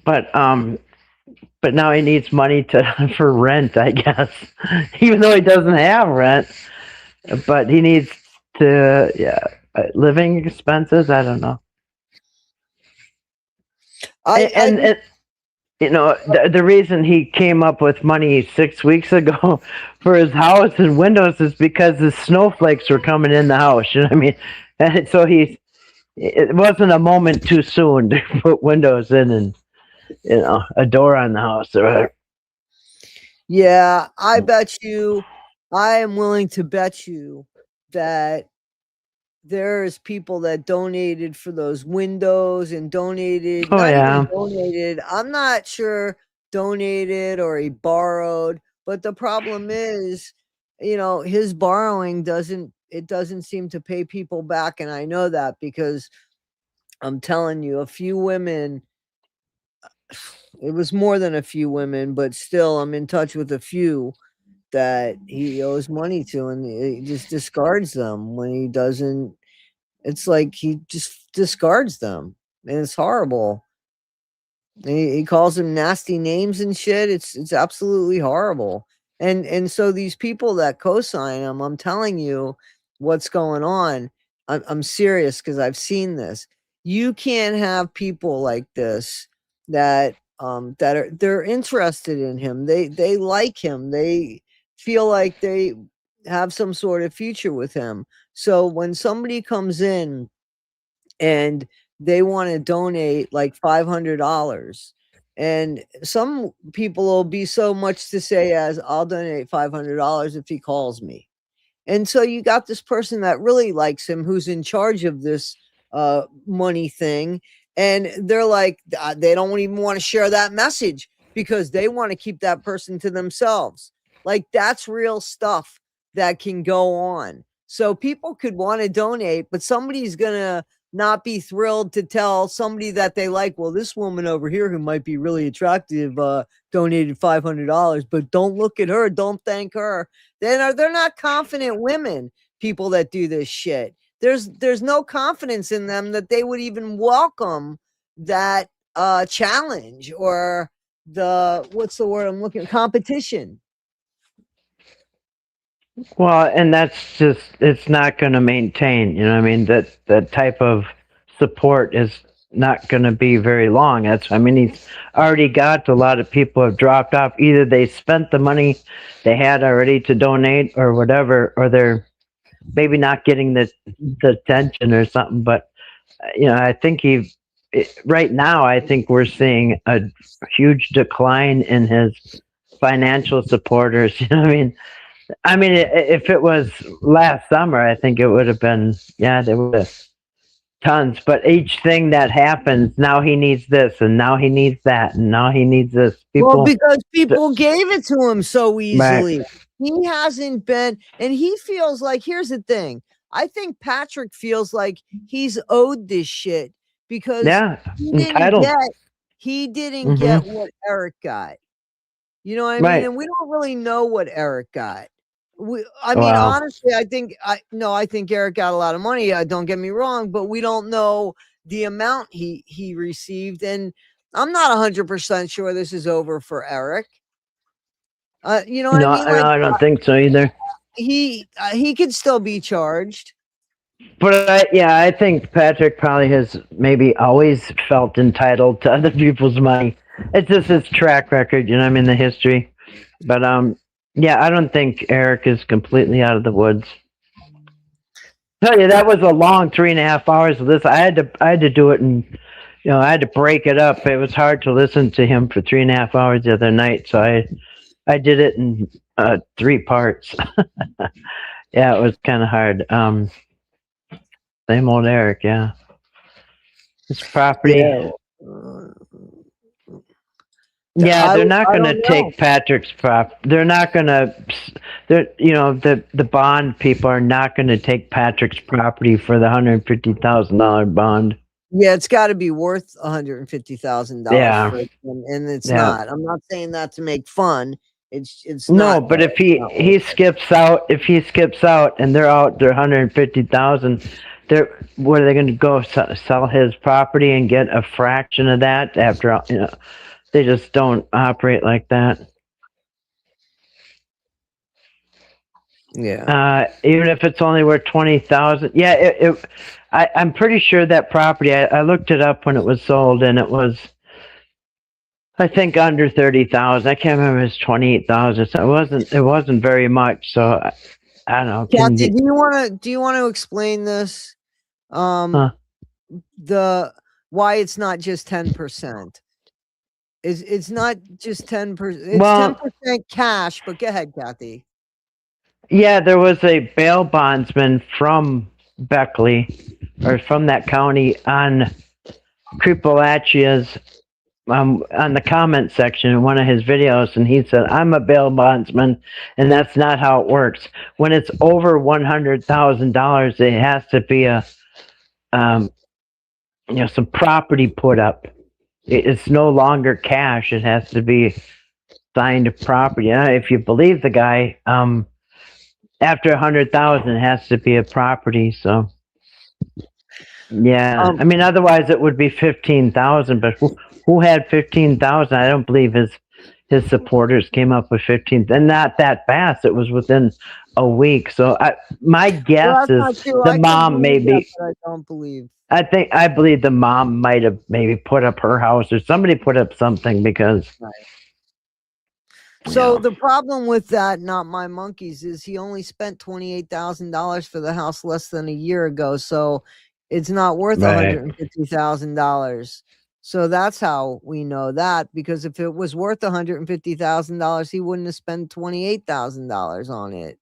but now he needs money for rent, I guess. Even though he doesn't have rent, but he needs living expenses. I don't know. And the reason he came up with money 6 weeks ago for his house and windows is because the snowflakes were coming in the house. You know what I mean? And so it wasn't a moment too soon to put windows in and a door on the house or whatever. Yeah, I am willing to bet you that there's people that donated for those windows and donated, Oh not yeah. even donated. I'm not sure donated or he borrowed, but the problem is, his borrowing doesn't seem to pay people back. And I know that because I'm telling you, a few women, it was more than a few women, but still I'm in touch with a few that he owes money to, and he just discards them when he doesn't It's like he just discards them, and it's horrible. And he calls them nasty names and shit. It's absolutely horrible. And so these people that co-sign him, I'm telling you what's going on. I'm serious because I've seen this. You can't have people like this that are they're interested in him. They like him. They feel like they have some sort of future with him. So when somebody comes in and they want to donate like $500, and some people will be so much to say as, I'll donate $500 if he calls me. And so you got this person that really likes him, who's in charge of this money thing, and they're like, they don't even want to share that message because they want to keep that person to themselves. Like, that's real stuff that can go on. So people could want to donate, but somebody's gonna not be thrilled to tell somebody that they like, well, this woman over here who might be really attractive donated $500, but don't look at her, don't thank her. They're not confident women, people that do this shit. There's no confidence in them that they would even welcome that challenge or the, what's the word I'm looking, competition. Well, and that's just, it's not going to maintain, you know what I mean? That type of support is not going to be very long. That's, I mean, he's already got a lot of people have dropped off. Either they spent the money they had already to donate or whatever, or they're maybe not getting the attention or something. But, you know, I think right now, I think we're seeing a huge decline in his financial supporters. You know what I mean? I mean, if it was last summer, I think it would have been, yeah, there would have tons. But each thing that happens, now he needs this, and now he needs that, and now he needs this. Well, because people gave it to him so easily. Right. He hasn't been, and he feels like, here's the thing. I think Patrick feels like he's owed this shit because Yeah, he didn't entitled. get, he didn't get what Eric got. You know what I mean? Right. And we don't really know what Eric got. I mean, Wow. honestly, I think Eric got a lot of money. Don't get me wrong, but we don't know the amount he received, and I'm not 100% sure this is over for Eric. You know what I No, mean? no, Like, I don't think so either. he could still be charged. But I think Patrick probably has maybe always felt entitled to other people's money. It's just his track record, you know what I mean, the history. But yeah, I don't think Eric is completely out of the woods. Tell you, that was a long 3.5 hours of this. I had to do it, and you know, I had to break it up. It was hard to listen to him for 3.5 hours the other night, so I did it in 3 parts. Yeah, it was kind of hard. Same old Eric, yeah. His property. Yeah. Yeah, they're not going to take Patrick's prop. They're not going to. You know, the bond people are not going to take Patrick's property for the $150,000 bond. Yeah, it's got to be worth $150,000. Yeah, and it's not. I'm not saying that to make fun. It's no, not. but if he skips out, and they're out their $150,000, what are they going to go sell his property and get a fraction of that after? You know, they just don't operate like that. Yeah. Even if it's only worth 20,000. Yeah, I'm pretty sure that property. I looked it up when it was sold, and it was, I think, under 30,000. I can't remember. It's 28,000. So it wasn't very much. So I don't know. Kathy, do you want to explain this? The why it's not just 10%. It's not just 10%. It's 10% cash. But go ahead, Kathy. Yeah, there was a bail bondsman from Beckley, or from that county, on Creepalachia's on the comment section in one of his videos, and he said, "I'm a bail bondsman, and that's not how it works. When it's over $100,000, it has to be some property put up. It's no longer cash. It has to be signed property. If you believe the guy, after 100,000, it has to be a property. So Yeah, I mean, otherwise it would be 15,000. But who had 15,000? I don't believe his supporters came up with 15, and not that fast. It was within a week. So my Well, guess that's not is true. the I could mom believe that, maybe. but I don't believe. I believe the mom might have maybe put up her house, or somebody put up something because. Right. So Yeah. the problem with that, not my monkeys, is he only spent $28,000 for the house less than a year ago. So it's not worth Right. $150,000. So that's how we know that, because if it was worth $150,000, he wouldn't have spent $28,000 on it.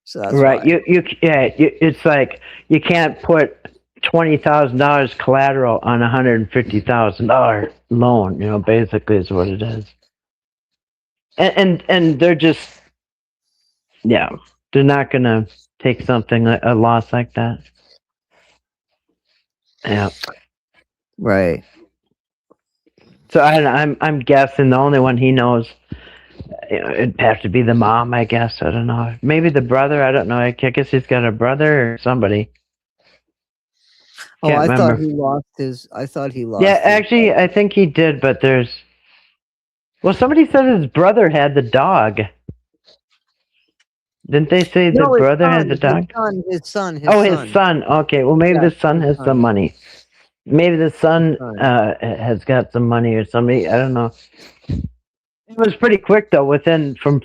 So that's Right. why. It's like you can't put $20,000 collateral on a $150,000 loan. Basically is what it is. And they're just, yeah, they're not gonna take something a loss like that. Yeah. Right. So I'm guessing the only one he knows, it'd have to be the mom. I guess I don't know. Maybe the brother. I don't know. I guess he's got a brother or somebody. Oh, Can't I remember. thought he lost his. I thought he lost. Yeah, his. actually, I think he did. But well, somebody said his brother had the dog. Didn't they say the brother had the dog? His son. Oh, his son. Okay, well, maybe the son has some money. Maybe the son has got some money or somebody. I don't know. It was pretty quick though. From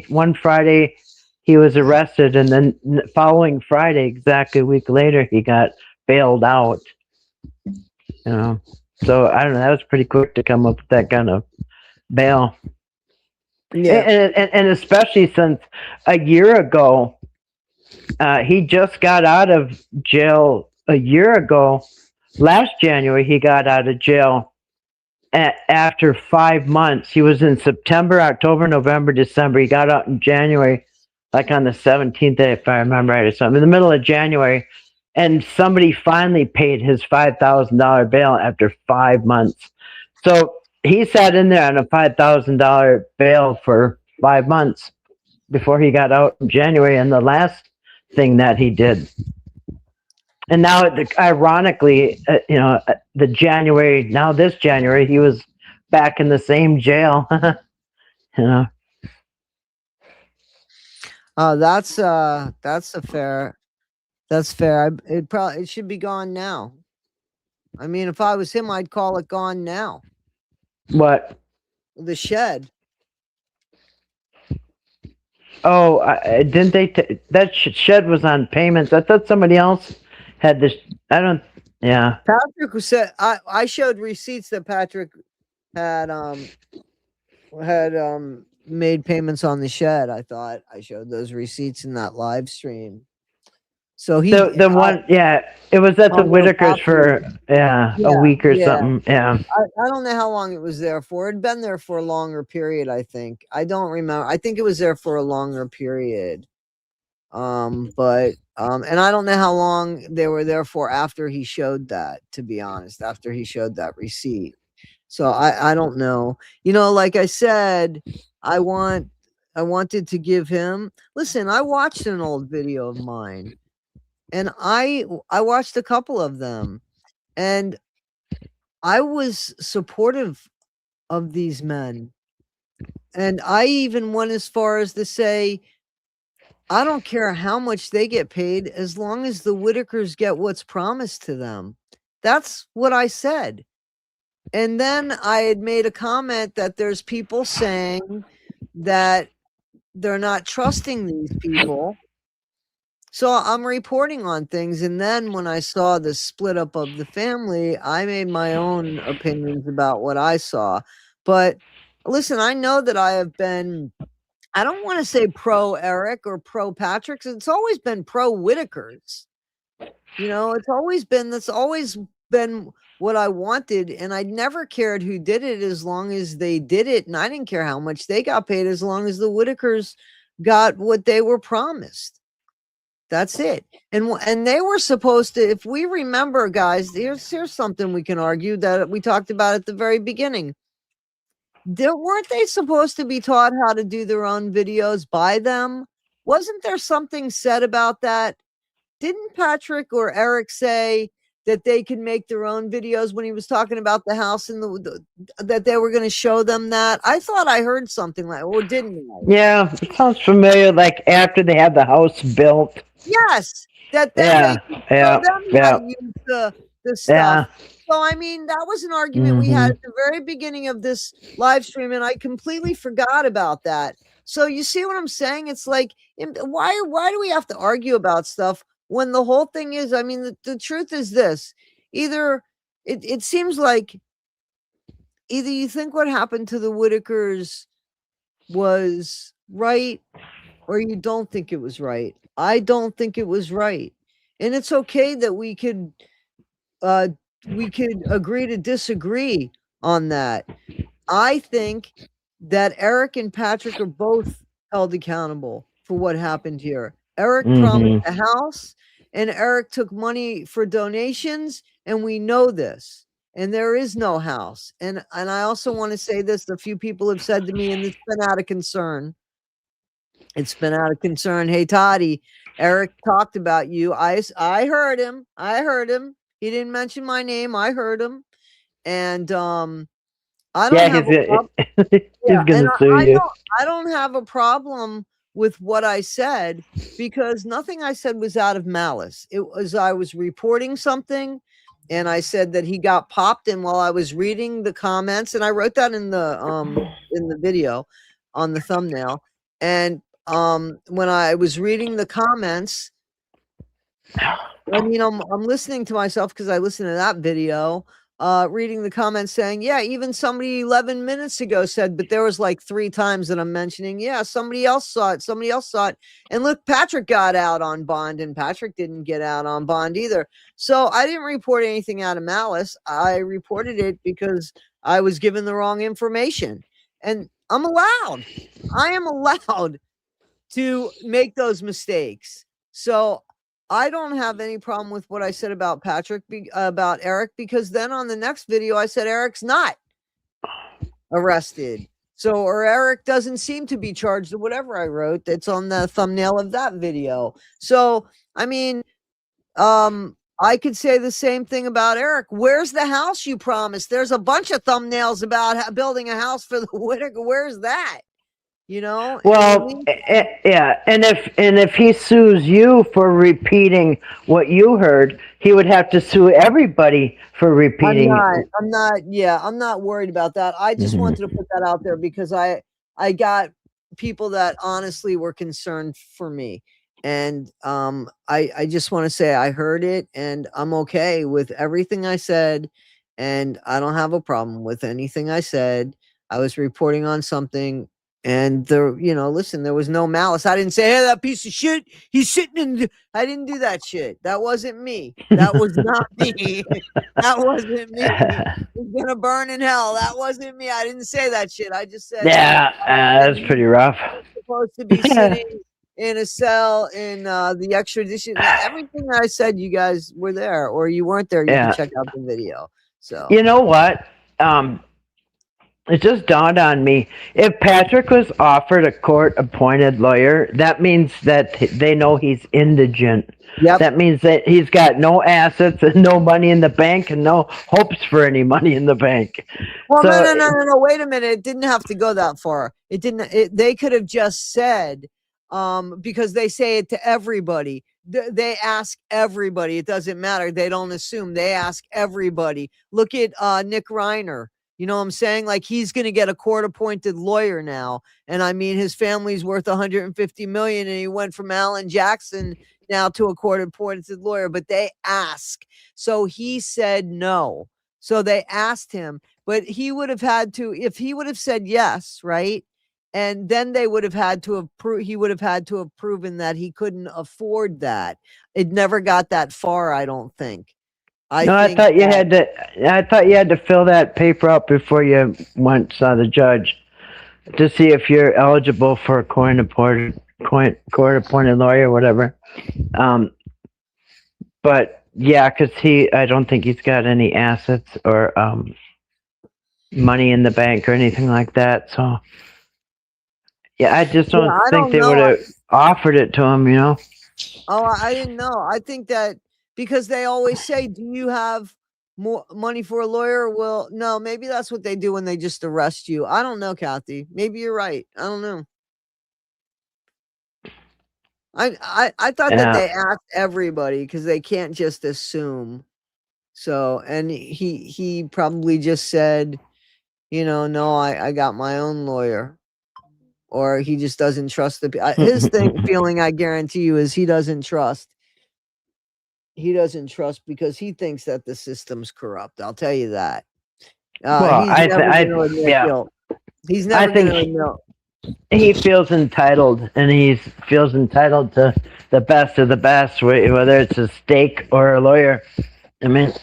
one Friday, he was arrested, and then following Friday, exactly a week later, he got bailed out. So I don't know. That was pretty quick to come up with that kind of bail. Yeah. And especially since a year ago, he just got out of jail a year ago. Last January, he got out of jail after 5 months. He was in September, October, November, December. He got out in January, like on the 17th, if I remember right, or something, in the middle of January. And somebody finally paid his $5,000 bail after 5 months. So he sat in there on a $5,000 bail for 5 months before he got out in January. And the last thing that he did. And now, ironically, this January, he was back in the same jail. That's fair. That's fair. It should be gone now. I mean, if I was him, I'd call it gone now. What? The shed. Oh, didn't they? That shed was on payments. I thought somebody else had this. I don't. Yeah. Patrick said I showed receipts that Patrick had made payments on the shed. I thought I showed those receipts in that live stream. So the one, it was at the Whittakers for a week or something. Yeah. I don't know how long it was there for. It'd been there for a longer period, I think. I don't remember. I think it was there for a longer period. But and I don't know how long they were there for after he showed that, to be honest, after he showed that receipt. So I don't know. Like I said, I wanted to give him. Listen, I watched an old video of mine. And I watched a couple of them, and I was supportive of these men. And I even went as far as to say, I don't care how much they get paid as long as the Whittakers get what's promised to them. That's what I said. And then I had made a comment that there's people saying that they're not trusting these people. So I'm reporting on things. And then when I saw the split up of the family, I made my own opinions about what I saw. But listen, I know that I have been, I don't want to say pro Eric or pro Patrick. It's always been pro Whittakers. That's always been what I wanted. And I never cared who did it as long as they did it. And I didn't care how much they got paid as long as the Whittakers got what they were promised. That's it. And they were supposed to, if we remember, guys, here's something we can argue that we talked about at the very beginning. Weren't they supposed to be taught how to do their own videos by them? Wasn't there something said about that? Didn't Patrick or Eric say that they could make their own videos when he was talking about the house and that they were going to show them that? I thought I heard something like, or didn't I? Yeah, it sounds familiar. Like after they had the house built. Yes, that then Yeah, they could show yeah, them how yeah, to use the yeah. stuff. So I mean, that was an argument we had at the very beginning of this live stream, and I completely forgot about that. So you see what I'm saying? It's like, why do we have to argue about stuff when the whole thing is? I mean, the truth is this: either it seems like either you think what happened to the Whittakers was right, or you don't think it was right. I don't think it was right. And it's okay that we could agree to disagree on that. I think that Eric and Patrick are both held accountable for what happened here. Eric promised a house, and Eric took money for donations, and we know this. And there is no house. And I also want to say this: a few people have said to me, and it's been out of concern. It's been out of concern. Hey, Toddie, Eric talked about you. I heard him. I heard him. He didn't mention my name. I heard him. And I don't have a problem. He's gonna sue you. I don't have a problem with what I said, because nothing I said was out of malice. It was, I was reporting something, and I said that he got popped, and while I was reading the comments, and I wrote that in the video on the thumbnail, and when I was reading the comments, I mean, I'm listening to myself because I listened to that video, reading the comments saying, yeah, even somebody 11 minutes ago said, but there was like 3 times that I'm mentioning, yeah, somebody else saw it. Somebody else saw it. And look, Patrick got out on bond, and Patrick didn't get out on bond either. So I didn't report anything out of malice. I reported it because I was given the wrong information. And I am allowed to make those mistakes. So I don't have any problem with what I said about about Eric, because then on the next video, I said Eric's not arrested. So, or Eric doesn't seem to be charged, or whatever I wrote that's on the thumbnail of that video. So, I mean, I could say the same thing about Eric. Where's the house you promised? There's a bunch of thumbnails about building a house for the Whittaker. Where's that? You know? Well, yeah, and if he sues you for repeating what you heard, he would have to sue everybody for repeating. I'm not worried about that. I just wanted to put that out there because I got people that honestly were concerned for me. And I just want to say I heard it, and I'm okay with everything I said, and I don't have a problem with anything I said. I was reporting on something. And listen, there was no malice. I didn't say, hey, that piece of shit, he's sitting in. I didn't do that shit. That wasn't me. That was not me. That wasn't me. He's gonna burn in hell. That wasn't me. I didn't say that shit. I just said, yeah, that's pretty rough. Supposed to be sitting in a cell in the extradition. Everything that I said, you guys were there, or you weren't there. You can check out the video. So you know what? It just dawned on me. If Patrick was offered a court-appointed lawyer, that means that they know he's indigent. Yep. That means that he's got no assets and no money in the bank and no hopes for any money in the bank. Well, so, no. Wait a minute. It didn't have to go that far. It didn't. They could have just said, because they say it to everybody. They ask everybody. It doesn't matter. They don't assume. They ask everybody. Look at Nick Reiner. You know what I'm saying? Like, he's going to get a court-appointed lawyer now. And I mean, his family's worth $150 million, and he went from Alan Jackson now to a court-appointed lawyer. But they ask. So he said no. So they asked him. But he would have had to, if he would have said yes, right? And then they would have had to have he would have had to have proven that he couldn't afford that. It never got that far, I don't think. I thought you had to fill that paper out before you went saw the judge to see if you're eligible for a court-appointed lawyer or whatever. But yeah, because I don't think he's got any assets or money in the bank or anything like that. So yeah, I just don't think they would have offered it to him. You know? Oh, I didn't know. I think that because they always say, do you have more money for a lawyer? Well, no, maybe that's what they do when they just arrest you. I don't know, Kathy. Maybe you're right. I don't know. I thought that they asked everybody because they can't just assume. So, and he probably just said, no, I got my own lawyer, or he just doesn't trust his feeling. I guarantee you is he doesn't trust. He doesn't trust because he thinks that the system's corrupt. I'll tell you that. Well, He's never going to admit guilt. He's never going to admit. He feels entitled, and he feels entitled to the best of the best, whether it's a steak or a lawyer. I mean,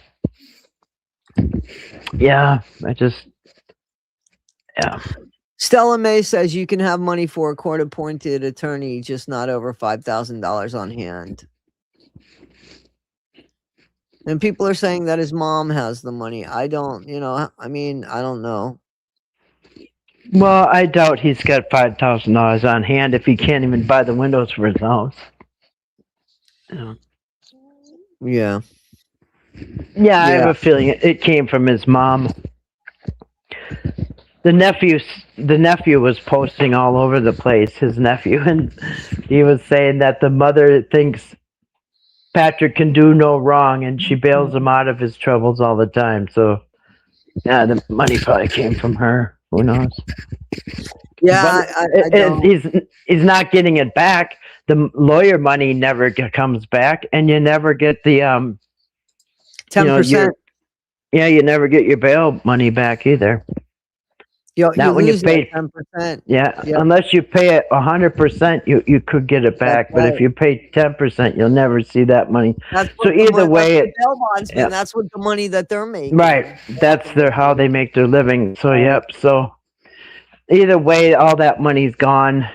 yeah. Stella May says you can have money for a court-appointed attorney, just not over $5,000 on hand. And people are saying that his mom has the money. I don't, I don't know. Well, I doubt he's got $5,000 on hand if he can't even buy the windows for his house. Yeah. Yeah, I have a feeling it came from his mom. The nephew was posting all over the place, his nephew, and he was saying that the mother thinks Patrick can do no wrong, and she bails him out of his troubles all the time. So, yeah, the money probably came from her. Who knows? Yeah, he's not getting it back. The lawyer money never comes back, and you never get the 10%. You never get your bail money back either. Not when you pay 10%. Yeah, unless you pay it 100%, you could get it back. But if you pay 10%, you'll never see that money. So either way, that's what the money that they're making. Right, that's how they make their living. So so either way, all that money's gone.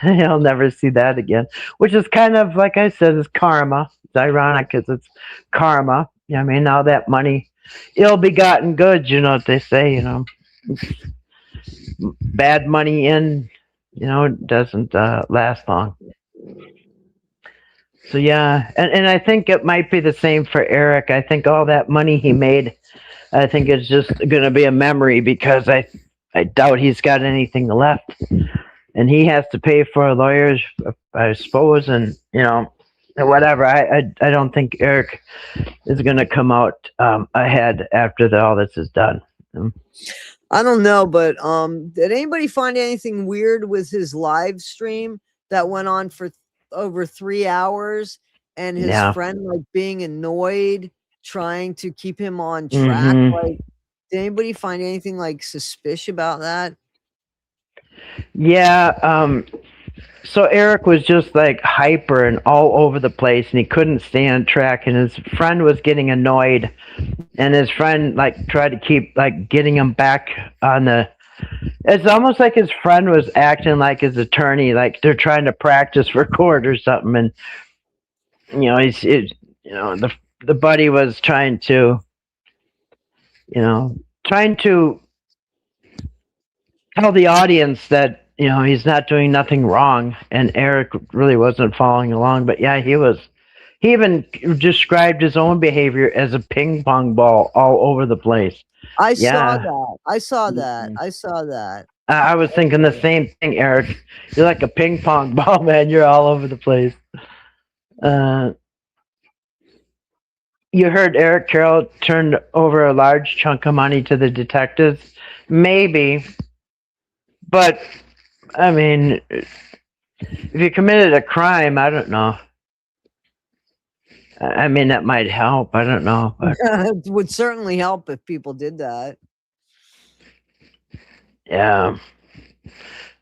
You'll never see that again. Which is kind of like I said, it's karma. It's ironic because it's karma. I mean, all that money, ill-begotten goods. You know what they say. Bad money in, doesn't last long. So yeah, and I think it might be the same for Eric. I think all that money he made, I think it's just going to be a memory because I doubt he's got anything left, and he has to pay for lawyers, I suppose, and whatever. I don't think Eric is going to come out ahead after all this is done. I don't know, but did anybody find anything weird with his live stream that went on for over 3 hours, and his friend being annoyed, trying to keep him on track? Like, did anybody find anything suspicious about that? Yeah. So Eric was just hyper and all over the place, and he couldn't stay on track, and his friend was getting annoyed, and his friend tried to keep getting him back on it's almost like his friend was acting like his attorney, like they're trying to practice for court or something. And the buddy was trying to tell the audience that he's not doing nothing wrong, and Eric really wasn't following along. But yeah, he even described his own behavior as a ping pong ball all over the place. I saw that. I was thinking the same thing, Eric. You're like a ping pong ball, man. You're all over the place. You heard Eric Carroll turned over a large chunk of money to the detectives? Maybe. But, I mean, if you committed a crime, I don't know. I mean, that might help. I don't know. But it would certainly help if people did that. Yeah.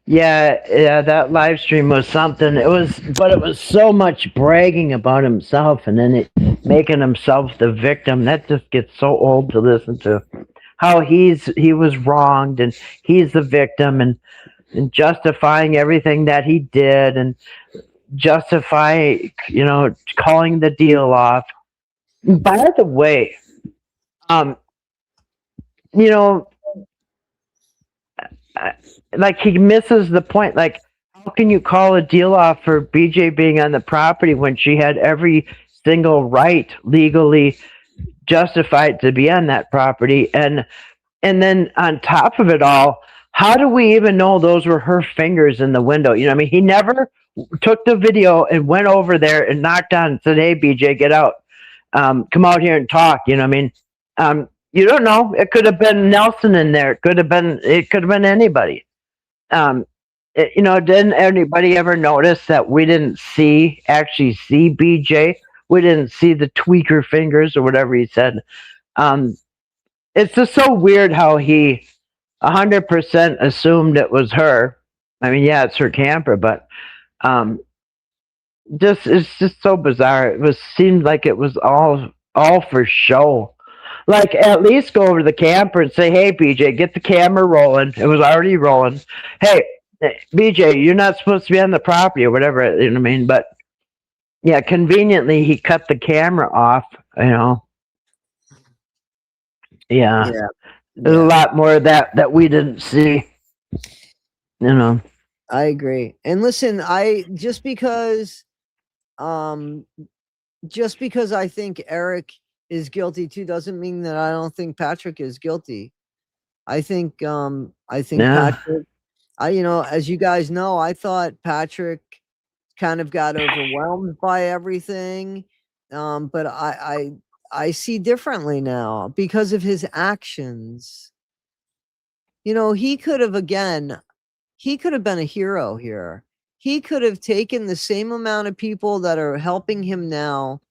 Yeah, that live stream was something. It was so much bragging about himself, and then making himself the victim. That just gets so old to listen to. How he was wronged, and he's the victim, and justifying everything that he did, and calling the deal off. By the way, he misses the point. How can you call a deal off for BJ being on the property when she had every single right legally justified to be on that property. And then on top of it all, how do we even know those were her fingers in the window? You know what I mean? He never took the video and went over there and knocked on and said, "Hey, BJ, get out. Come out here and talk." You know what I mean? You don't know. It could have been Nelson in there. It could have been anybody. Didn't anybody ever notice that we didn't actually see BJ? We didn't see the tweaker fingers or whatever he said. It's just so weird how he 100% assumed it was her. I mean, yeah, it's her camper, but it's just so bizarre. Seemed like it was all for show. Like, at least go over to the camper and say, "Hey, BJ, get the camera rolling." It was already rolling. "Hey, BJ, you're not supposed to be on the property," or whatever. You know what I mean? But yeah, conveniently he cut the camera off. Yeah. There's a lot more of that we didn't see. I agree. And listen, just because I think Eric is guilty too doesn't mean that I don't think Patrick is guilty. I think Patrick, as you guys know, I thought Patrick kind of got overwhelmed by everything. But I see differently now because of his actions. He could have been a hero here. He could have taken the same amount of people that are helping him now,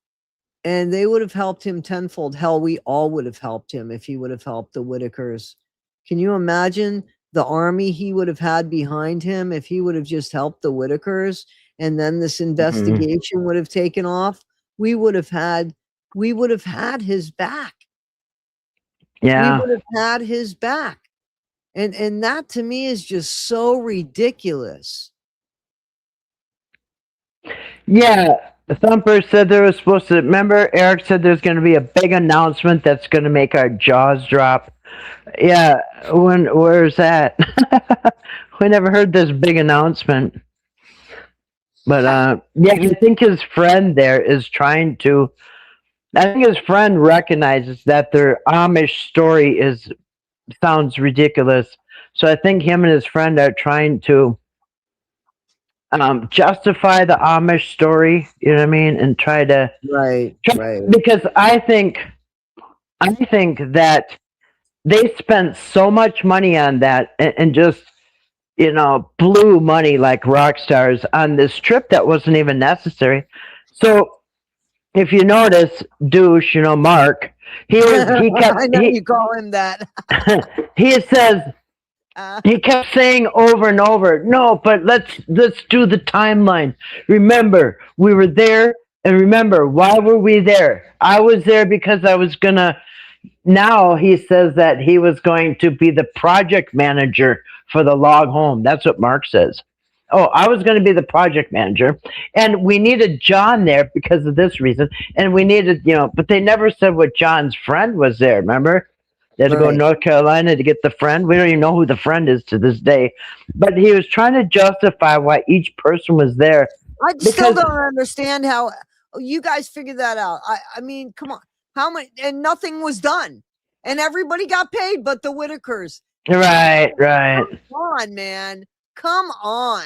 and they would have helped him tenfold. Hell, we all would have helped him if he would have helped the Whittakers. Can you imagine the army he would have had behind him if he would have just helped the Whittakers, and then this investigation would have taken off? We would have had his back. Yeah. We would have had his back. And that to me is just so ridiculous. Yeah. Thumper said there was supposed to, remember, Eric said there's going to be a big announcement that's going to make our jaws drop. Yeah. Where's that? We never heard this big announcement. But yeah, I think his friend there is trying to, I think his friend recognizes that their Amish story sounds ridiculous. So I think him and his friend are trying to justify the Amish story, you know what I mean? And try to right. Because I think that they spent so much money on that and just, blew money like rock stars on this trip that wasn't even necessary. So if you notice, douche, Mark, he kept. I know you call him that. He says he kept saying over and over, "No, but let's do the timeline. Remember, we were there, and remember, why were we there? I was there because I was gonna." Now he says that he was going to be the project manager for the log home. That's what Mark says. Oh, I was going to be the project manager, and we needed John there because of this reason. And we needed, but they never said what John's friend was there. Remember? They had to go to North Carolina to get the friend. We don't even know who the friend is to this day. But he was trying to justify why each person was there. I still don't understand how you guys figured that out. I mean, come on. How much? And nothing was done. And everybody got paid but the Whittakers. Right. Come on, man. Come on.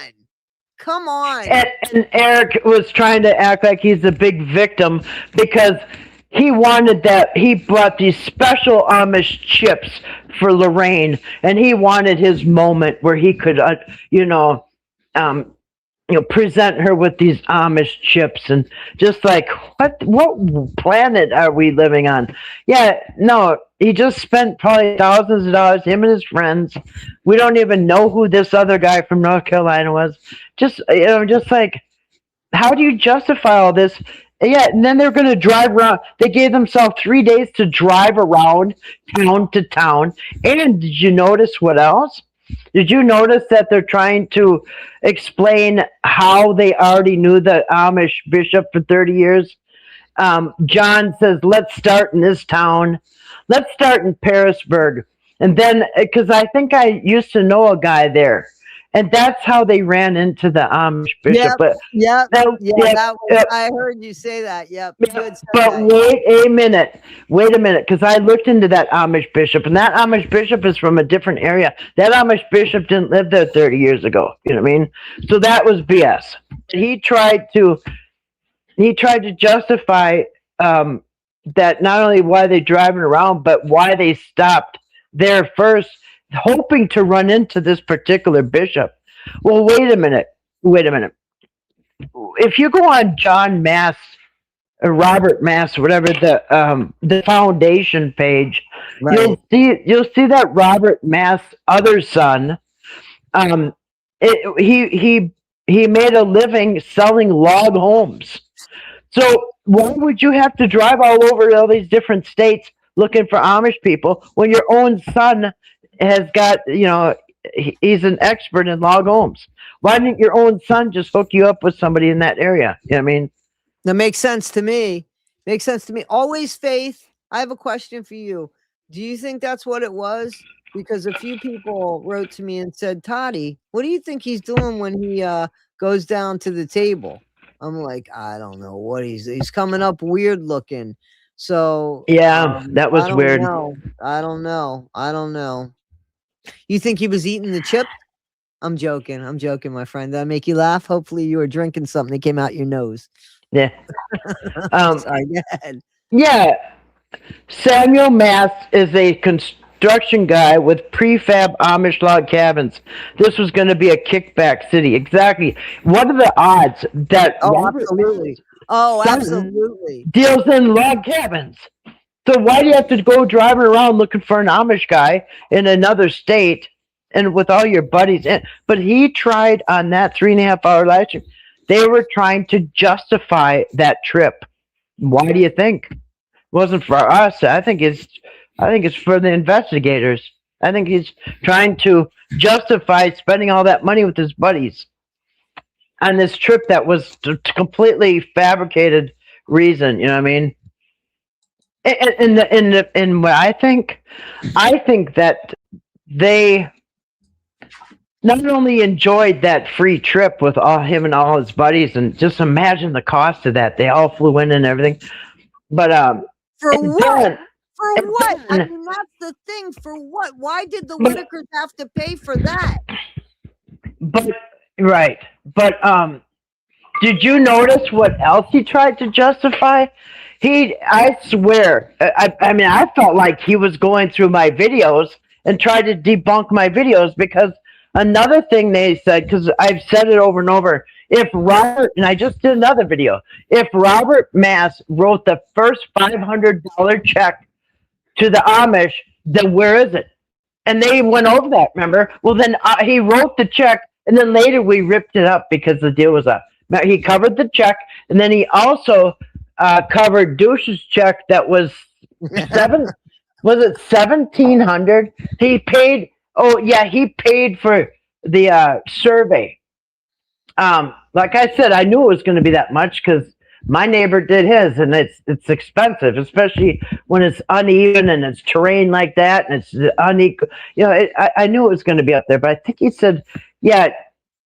And Eric was trying to act like he's a big victim because he wanted that. He brought these special Amish chips for Lorraine, and he wanted his moment where he could, present her with these Amish chips, and just like, what planet are we living on? Yeah, no, he just spent probably thousands of dollars, him and his friends. We don't even know who this other guy from North Carolina was. Just like, how do you justify all this? Yeah, and then they're going to drive around. They gave themselves 3 days to drive around town to town. And did you notice what else? Did you notice that they're trying to explain how they already knew the Amish bishop for 30 years? John says, let's start in this town. Let's start in Parisburg. And then, because I think I used to know a guy there. And that's how they ran into the Amish bishop. Yep, But yep, that, yeah, yeah, that was, I heard you say that. Yep, you had said but that. wait a minute, because I looked into that Amish bishop, and that Amish bishop is from a different area. That Amish bishop didn't live there 30 years ago. You know what I mean? So that was BS. He tried to justify that not only why they driving around, but why they stopped there first, hoping to run into this particular bishop. Well, wait a minute. If you go on John Mass, Robert Mass, whatever the foundation page, Right. you'll see that Robert Mass other son. Um, he made a living selling log homes. So why would you have to drive all over all these different states looking for Amish people when your own son has got, he's an expert in log homes? Why didn't your own son just hook you up with somebody in that area? You know what I mean? That makes sense to me. Makes sense to me. Always faith. I have a question for you. Do you think that's what it was? Because a few people wrote to me and said, Toddie, what do you think he's doing when he goes down to the table? I'm like, I don't know what he's coming up weird looking. So Yeah, that was I don't weird. know. I don't know. You think he was eating the chip? I'm joking, my friend. Did that make you laugh? Hopefully you were drinking something that came out your nose. Yeah. Sorry, go ahead. Yeah. Samuel Mass is a construction guy with prefab Amish log cabins. This was going to be a kickback city. Exactly. What are the odds that Absolutely. Absolutely. deals in log cabins? So why do you have to go driving around looking for an Amish guy in another state and with all your buddies? But he tried on that 3.5 hour live stream. They were trying to justify that trip. Why do you think? It wasn't for us. I think it's for the investigators. I think he's trying to justify spending all that money with his buddies on this trip that was completely fabricated reason. You know what I mean? In what I think that they not only enjoyed that free trip with him and all his buddies, and just imagine the cost of that. They all flew in and everything, but For what? For and what? I then- mean, that's the thing. For what? Why did the Whittakers have to pay for that? but right, but did you notice what else he tried to justify? I swear, I mean, I felt like he was going through my videos and tried to debunk my videos, because another thing they said, because I've said it over and over, and I just did another video, if Robert Mass wrote the first $500 check to the Amish, then where is it? And they went over that, remember? Well, then he wrote the check, and then later we ripped it up because the deal was up. Now, he covered the check, and then he also covered Douche's check that was $1,700? He paid. Oh yeah, he paid for the survey. Like I said, I knew it was going to be that much because my neighbor did his, and it's expensive, especially when it's uneven and it's terrain like that, and it's unequal. I knew it was going to be up there, but I think he said, yeah,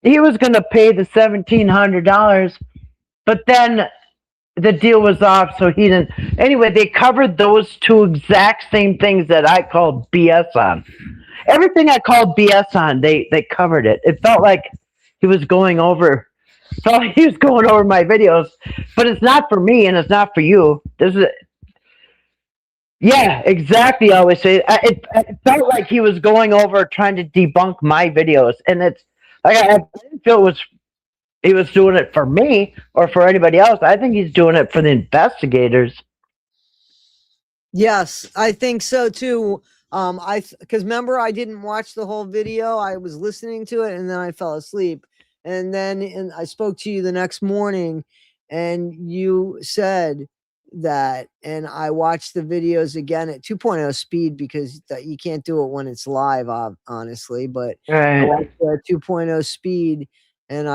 he was going to pay the $1,700, but then the deal was off, so he didn't. Anyway, they covered those two exact same things that I called BS on. Everything I called BS on, they covered it. It felt like he was going over. So he was going over my videos, but it's not for me and it's not for you. Yeah, exactly. I always say it felt like he was going over trying to debunk my videos, and it's like I didn't feel he was doing it for me or for anybody else. I think he's doing it for the investigators. Yes, I think so too. Because remember, I didn't watch the whole video. I was listening to it and then I fell asleep. And then I spoke to you the next morning, and you said that, and I watched the videos again at 2.0 speed because you can't do it when it's live, honestly. But I Right. watched it at 2.0 speed, and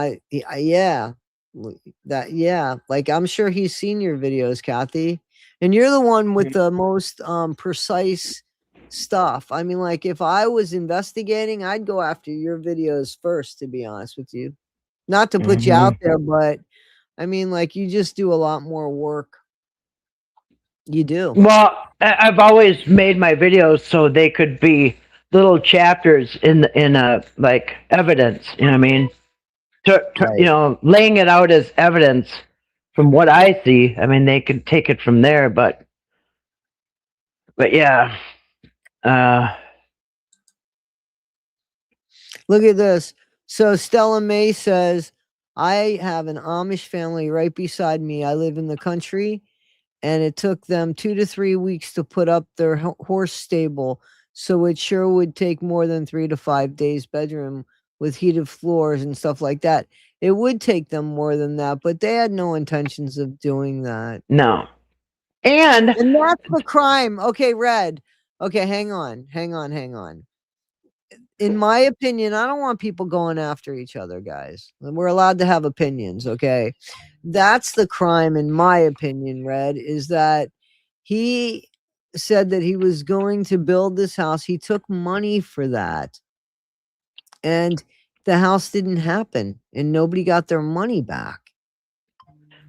like I'm sure he's seen your videos, Kathy, and you're the one with the most precise stuff. I mean, like, if I was investigating, I'd go after your videos first, to be honest with you. Not to put you out there, but I mean, like, you just do a lot more work. You do. Well, I've always made my videos so they could be little chapters in like evidence. You know what I mean? Right. Laying it out as evidence from what I see. I mean, they could take it from there, but yeah. Look at this. So Stella May says, I have an Amish family right beside me. I live in the country, and it took them 2 to 3 weeks to put up their horse stable. So it sure would take more than 3 to 5 days bedroom with heated floors and stuff like that. It would take them more than that, but they had no intentions of doing that. No. And that's the crime. Okay, Red. Okay, hang on. In my opinion, I don't want people going after each other, guys. We're allowed to have opinions, okay? That's the crime, in my opinion, Red, is that he said that he was going to build this house. He took money for that. And the house didn't happen, and nobody got their money back.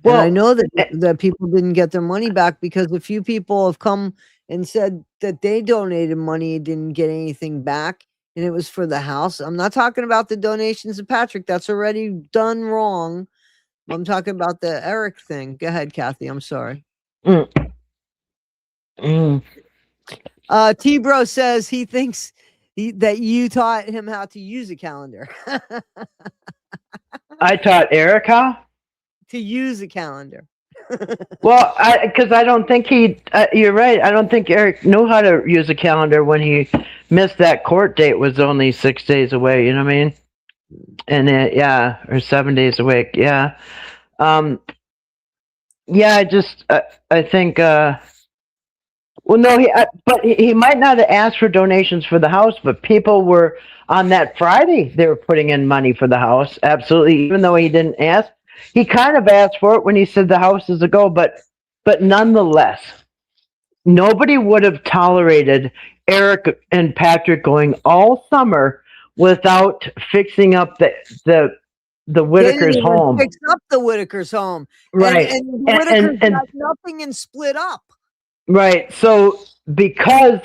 Well, and I know that people didn't get their money back because a few people have come and said that they donated money and didn't get anything back, and it was for the house. I'm not talking about the donations to Patrick. That's already done wrong. I'm talking about the Eric thing. Go ahead, Kathy. I'm sorry. T-Bro says he thinks that you taught him how to use a calendar. I taught Eric how to use a calendar. Well, because I don't think you're right. I don't think Eric knew how to use a calendar when he missed that court date was only 6 days away. You know what I mean? And or 7 days away. Yeah. I think, well, no, but he might not have asked for donations for the house, but people were on that Friday, they were putting in money for the house. Absolutely. Even though he didn't ask, he kind of asked for it when he said the house is a go, but nonetheless, nobody would have tolerated Eric and Patrick going all summer without fixing up the Whittaker's home. Fix up the Whittaker's home. Right. And Whittaker's got nothing and split up. Right. So because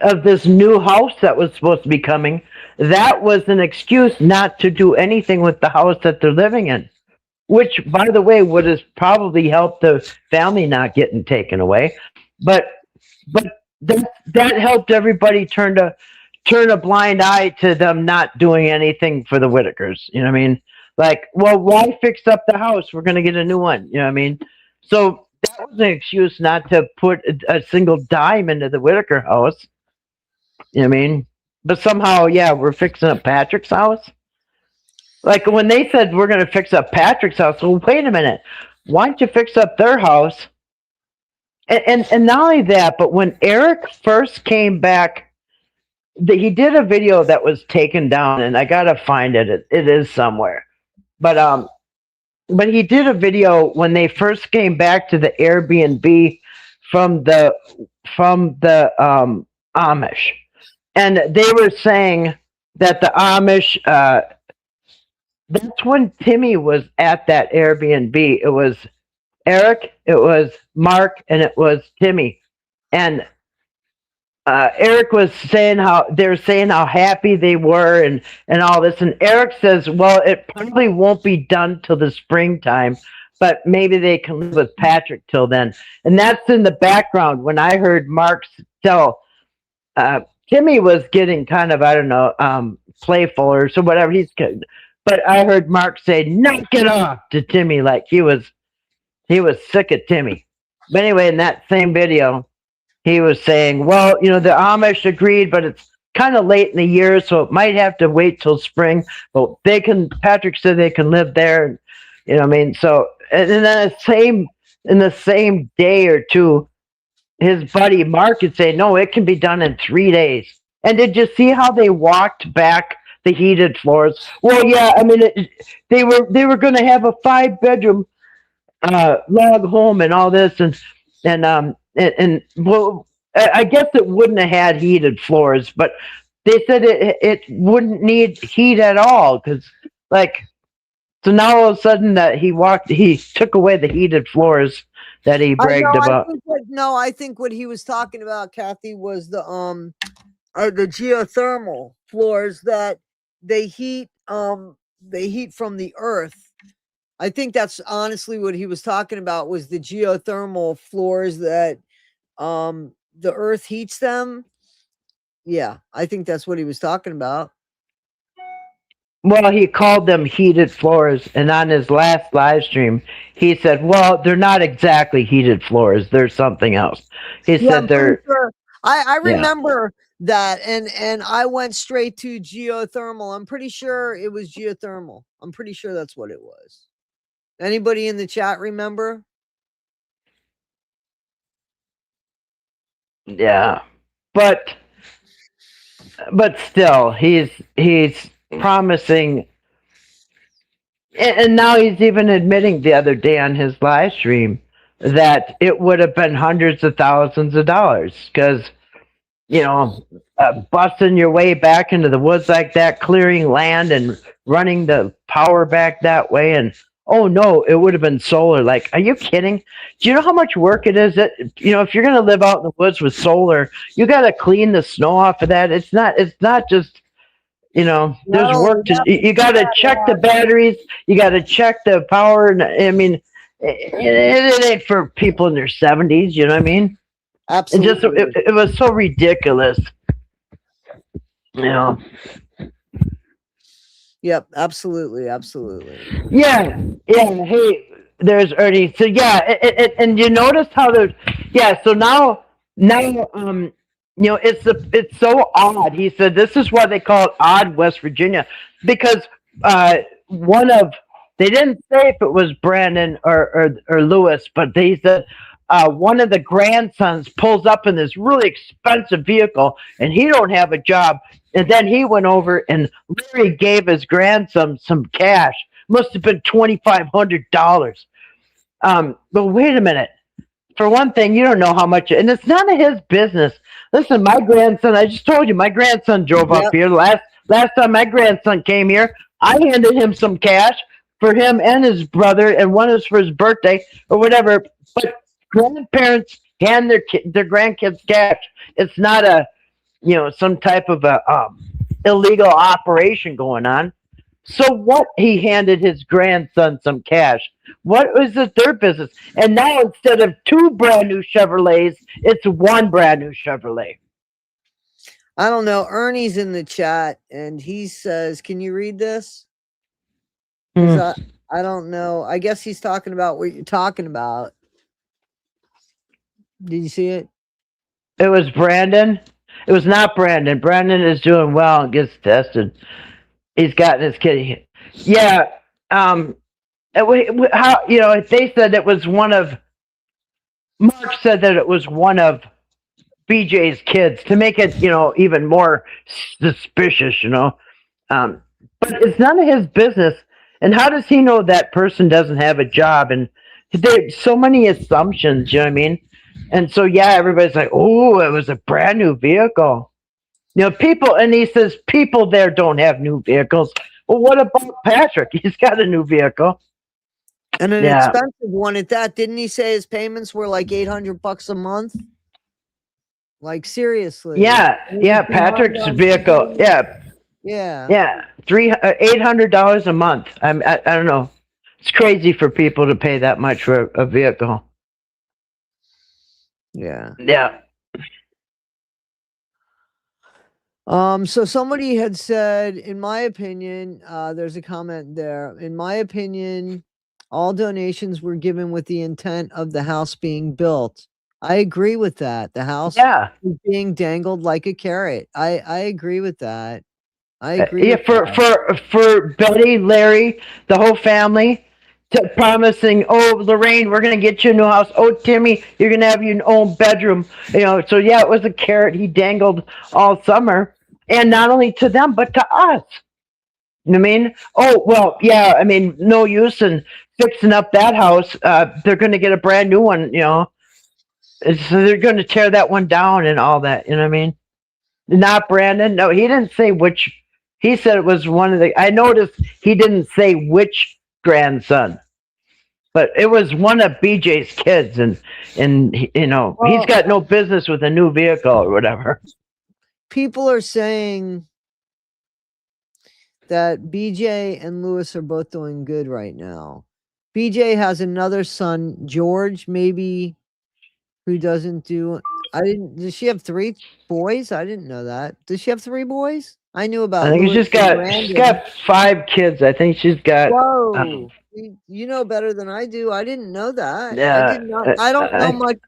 of this new house that was supposed to be coming, that was an excuse not to do anything with the house that they're living in, which, by the way, would have probably helped the family not getting taken away. But that helped everybody turn a blind eye to them not doing anything for the Whittakers. You know what I mean? Like, well, why fix up the house? We're going to get a new one. You know what I mean? So that was an excuse not to put a single dime into the Whittaker house. You know what I mean? But somehow, we're fixing up Patrick's house. Like when they said we're going to fix up Patrick's house, well, wait a minute. Why don't you fix up their house? And not only that, but when Eric first came back, he did a video that was taken down, and I got to find it. It is somewhere. But he did a video when they first came back to the Airbnb from the Amish, and they were saying that the Amish. That's when Timmy was at that Airbnb. It was Eric, it was Mark, and it was Timmy, and Eric was saying how happy they were and all this. And Eric says, well, it probably won't be done till the springtime, but maybe they can live with Patrick till then. And that's in the background when I heard Mark tell, Timmy was getting kind of, I don't know, playful or so whatever he's getting. But I heard Mark say, knock it off to Timmy, like he was sick of Timmy. But anyway, in that same video, he was saying, well, the Amish agreed, but it's kind of late in the year, so it might have to wait till spring. But Patrick said they can live there. You know what I mean? So, and then in the same day or two, his buddy Mark would say, no, it can be done in 3 days. And did you see how they walked back the heated floors? Well, yeah, I mean, they were going to have a 5-bedroom log home and all this, and well, I guess it wouldn't have had heated floors, but they said it wouldn't need heat at all because, like, so now all of a sudden that he took away the heated floors that he I know. bragged about. I think what he was talking about, Kathy, was the geothermal floors that they heat from the earth. I think that's honestly what he was talking about, was the geothermal floors that the earth heats them. Yeah, I think that's what he was talking about. Well, he called them heated floors, and on his last live stream, he said, "Well, they're not exactly heated floors. They're something else." He Yeah, said I'm pretty they're sure. I yeah. remember that, and I went straight to geothermal. I'm pretty sure it was geothermal. I'm pretty sure that's what it was. Anybody in the chat remember? Yeah, but still, he's promising, and now he's even admitting the other day on his live stream that it would have been hundreds of thousands of dollars because busting your way back into the woods like that, clearing land and running the power back that way, and oh no, it would have been solar. Like, are you kidding? Do you know how much work it is? That if you're going to live out in the woods with solar, you got to clean the snow off of that. It's not just there's work to. You got to check the batteries. You got to check the power. And I mean, it ain't for people in their 70s. You know what I mean? Absolutely. It was so ridiculous. Yep, absolutely. Yeah. Hey, there's Ernie. So yeah, and you notice how there's So now it's so odd. He said this is why they call it odd West Virginia, because one of they didn't say if it was Brandon or Lewis, but they said one of the grandsons pulls up in this really expensive vehicle, and he don't have a job. And then he went over and Larry gave his grandson some cash. Must have been $2,500. But wait a minute. For one thing, you don't know how much, and it's none of his business. Listen, my grandson, I just told you, my grandson drove up here. Last time my grandson came here, I handed him some cash for him and his brother, and one is for his birthday or whatever. But grandparents hand their grandkids cash. It's not a some type of a illegal operation going on. So what? He handed his grandson some cash. What was it their business? And now instead of 2 brand new Chevrolets, it's 1 brand new Chevrolet. I don't know. Ernie's in the chat and he says, "Can you read this?" I don't know. I guess he's talking about what you're talking about. Did you see it? It was Brandon. It was not Brandon. Brandon is doing well and gets tested. He's gotten his kid. Yeah. How they said it was one of. Mark said that it was one of BJ's kids to make it even more suspicious. But it's none of his business. And how does he know that person doesn't have a job? And there's so many assumptions. You know what I mean? And so, everybody's like, "Oh, it was a brand new vehicle." People, and he says people there don't have new vehicles. Well, what about Patrick? He's got a new vehicle. And an expensive one at that. Didn't he say his payments were like $800 a month? Like, seriously. Yeah, Patrick's vehicle. Yeah. $800 a month. I don't know. It's crazy for people to pay that much for a vehicle. Yeah. So somebody had said, in my opinion, there's a comment there. In my opinion, all donations were given with the intent of the house being built. I agree with that. The house is being dangled like a carrot. I agree with that. I agree. For Betty, Larry, the whole family, promising, "Oh, Lorraine, we're going to get you a new house. Oh, Timmy, you're going to have your own bedroom." So it was a carrot he dangled all summer. And not only to them, but to us. You know what I mean? Oh, well, I mean, no use in fixing up that house. They're going to get a brand new one, So they're going to tear that one down and all that. You know what I mean? Not Brandon. No, he didn't say which. He said it was one of the. I noticed he didn't say which grandson, but it was one of BJ's kids, and you know he's got no business with a new vehicle or whatever. People are saying that BJ and Lewis are both doing good right now. BJ has another son, George, maybe, who doesn't do. Does she have 3 boys? I didn't know that. Does she have 3 boys? I knew about. I think Lewis she's got 5 kids. I think she's got. Whoa, you know better than I do. I didn't know that. Yeah, I did not. I don't know much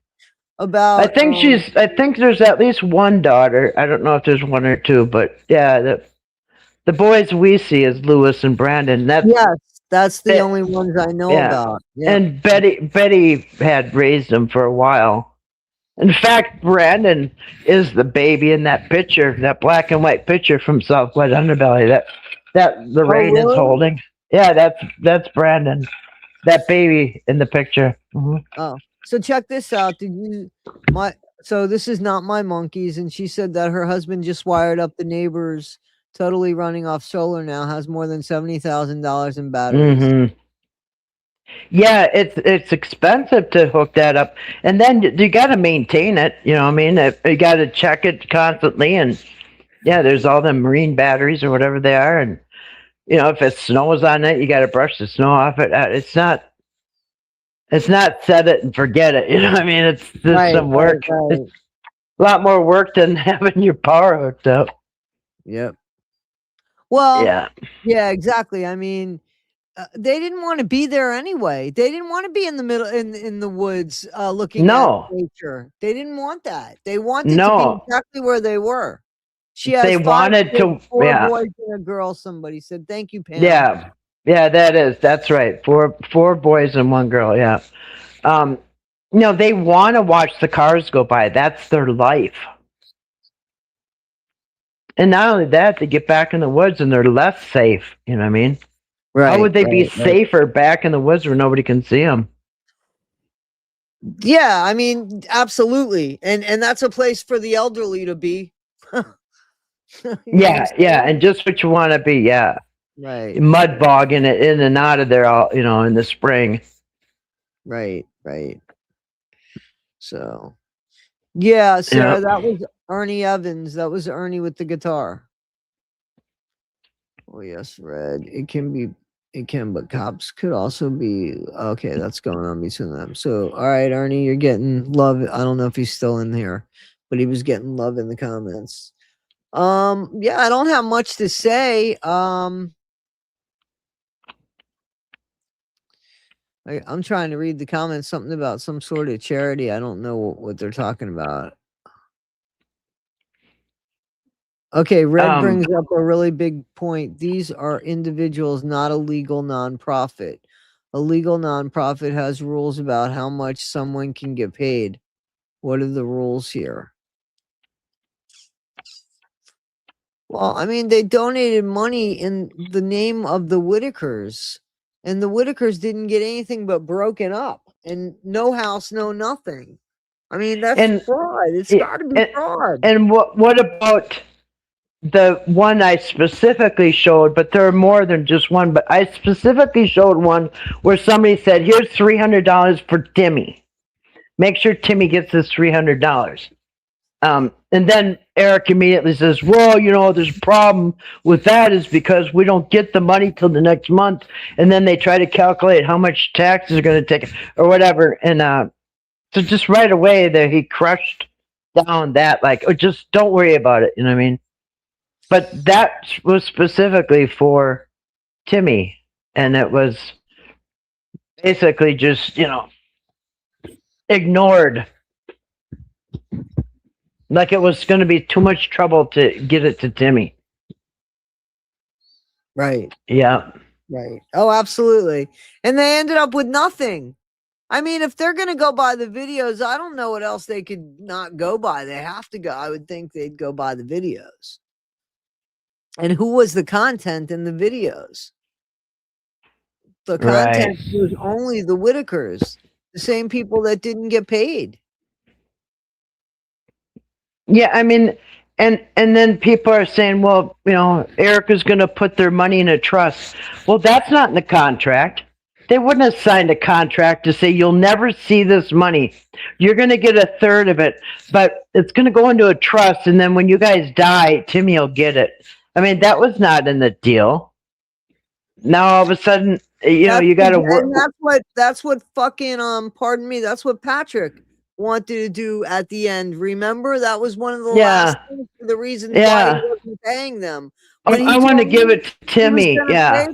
about. I think I think there's at least one daughter. I don't know if there's 1 or 2, but yeah, the boys we see is Lewis and Brandon. That's the only ones I know about. Yeah. And Betty had raised them for a while. In fact, Brandon is the baby in that picture, that black and white picture from Southwest Underbelly that Lorraine is holding. Yeah, that's Brandon, that baby in the picture. Mm-hmm. Oh, so check this out. So this is not my monkeys, and she said that her husband just wired up the neighbors, totally running off solar now, has more than $70,000 in batteries. Mm-hmm. Yeah, it's expensive to hook that up, and then you got to maintain it. You know what I mean? You got to check it constantly, and yeah, there's all the marine batteries or whatever they are, and you know if it snows on it, you got to brush the snow off it. It's not set it and forget it. You know what I mean? It's just some work. Right. It's a lot more work than having your power hooked up. Yep. Well, yeah, exactly. I mean. They didn't want to be there anyway. They didn't want to be in the middle in the woods looking at nature. They didn't want that. They wanted to be exactly where they were. She has they wanted to 4 boys and a girl. Somebody said, "Thank you, Pam." Yeah, that's right. 4 boys and 1 girl. Yeah. No, they want to watch the cars go by. That's their life. And not only that, they get back in the woods and they're less safe. You know what I mean? Right, how would they be safer back in the woods where nobody can see them? Yeah, I mean, absolutely, and that's a place for the elderly to be. yeah, and just what you want to be. Yeah, right. Mud bogging it in and out of there, all in the spring. Right. So, yeah, Sarah, that was Ernie Evans. That was Ernie with the guitar. Oh yes, Red. It can, but cops could also be okay. That's going on between them. So, all right, Ernie, you're getting love. I don't know if he's still in here, but he was getting love in the comments. Yeah, I don't have much to say. I'm trying to read the comments. Something about some sort of charity. I don't know what they're talking about. Okay, Red brings up a really big point. These are individuals, not a legal nonprofit. A legal nonprofit has rules about how much someone can get paid. What are the rules here? Well, I mean, they donated money in the name of the Whittakers, and the Whittakers didn't get anything but broken up, and no house, no nothing. I mean, that's fraud. It's got to be fraud. And what about the one I specifically showed, but there are more than just one, but I specifically showed one where somebody said, here's $300 for Timmy. Make sure Timmy gets this $300. And then Eric immediately says, well, there's a problem with that is because we don't get the money till the next month. And then they try to calculate how much taxes are going to take or whatever. And so just right away there, he crushed down that, like, oh, just don't worry about it. You know what I mean? But that was specifically for Timmy, and it was basically just, ignored. Like it was going to be too much trouble to get it to Timmy. Right. Yeah. Right. Oh, absolutely. And they ended up with nothing. I mean, if they're going to go by the videos, I don't know what else they could not go by. They have to go. I would think they'd go by the videos. And who was the content in the videos? The content was only the Whittakers, the same people that didn't get paid. Yeah, I mean, and then people are saying, well, Erica's going to put their money in a trust. Well, that's not in the contract. They wouldn't have signed a contract to say you'll never see this money. You're going to get a third of it, but it's going to go into a trust, and then when you guys die, Timmy will get it. I mean, that was not in the deal. Now all of a sudden, you got to work. And that's what fucking pardon me, that's what Patrick wanted to do at the end. Remember, that was one of the last things, the reason why he wasn't paying them. When I want to give it to Timmy. Yeah.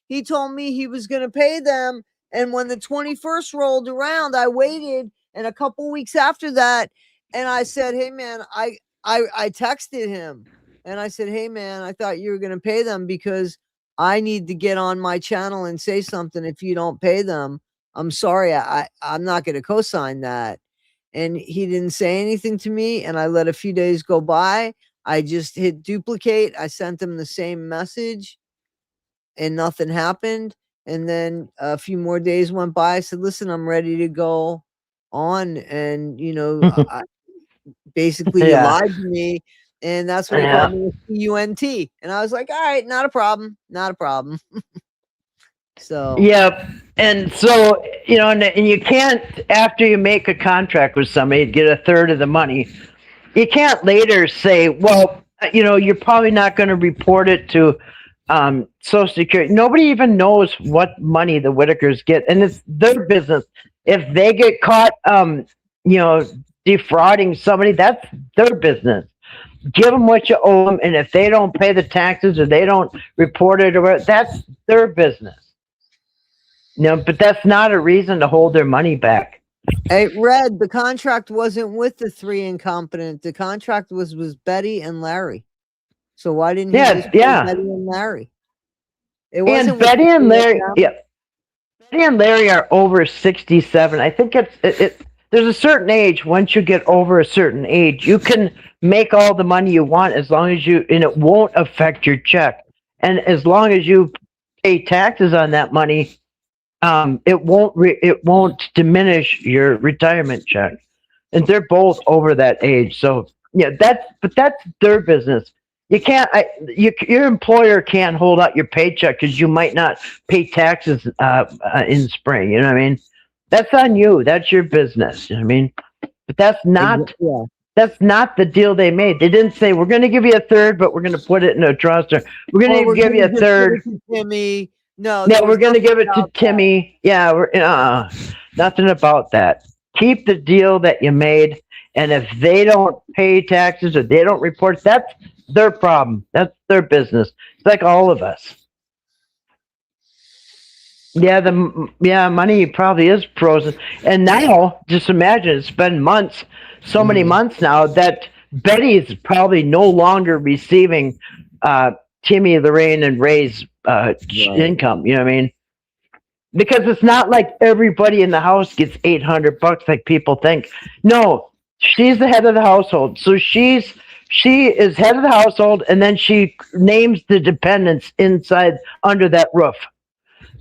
He told me he was going to pay them, and when the 21st rolled around, I waited, and a couple weeks after that, and I said, "Hey man, I texted him, and I said, "Hey man, I thought you were going to pay them because I need to get on my channel and say something. If you don't pay them, I'm sorry. I'm not going to co-sign that." And he didn't say anything to me. And I let a few days go by. I just hit duplicate. I sent him the same message and nothing happened. And then a few more days went by. I said, "Listen, I'm ready to go on." And, basically you lied to me. And that's when he called me a C-U-N-T. And I was like, all right, not a problem. Not a problem. So. Yep. And so, and you can't, after you make a contract with somebody, get a third of the money. You can't later say, well, you're probably not going to report it to Social Security. Nobody even knows what money the Whittakers get. And it's their business. If they get caught, defrauding somebody, that's their business. Give them what you owe them, and if they don't pay the taxes or they don't report it, or whatever, that's their business. But that's not a reason to hold their money back. Hey, Red, the contract wasn't with the three incompetent. The contract was Betty and Larry. So why didn't he just pay Betty and Larry? It wasn't. And Betty and Larry, Betty and Larry are over 67. I think it's there's a certain age. Once you get over a certain age, you can make all the money you want as long as and it won't affect your check. And as long as you pay taxes on that money, it won't diminish your retirement check. And they're both over that age. So that's their business. You can't. Your employer can't hold out your paycheck because you might not pay taxes in spring. You know what I mean? That's on you. That's your business. You know what I mean? But that's not. Yeah. That's not the deal they made. They didn't say we're going to give you a third, but we're going to put it in a trust, or we're going to give you a third. Timmy, no. Yeah, we're going to give it to Timmy. Yeah, we're nothing about that. Keep the deal that you made, and if they don't pay taxes or they don't report, that's their problem. That's their business. It's like all of us. Yeah, money probably is frozen. And now, just imagine, it's been months, so many months now, that Betty is probably no longer receiving Timmy, Lorraine, and Ray's income. You know what I mean? Because it's not like everybody in the house gets $800 like people think. No, she's the head of the household. So she is head of the household, and then she names the dependents inside under that roof.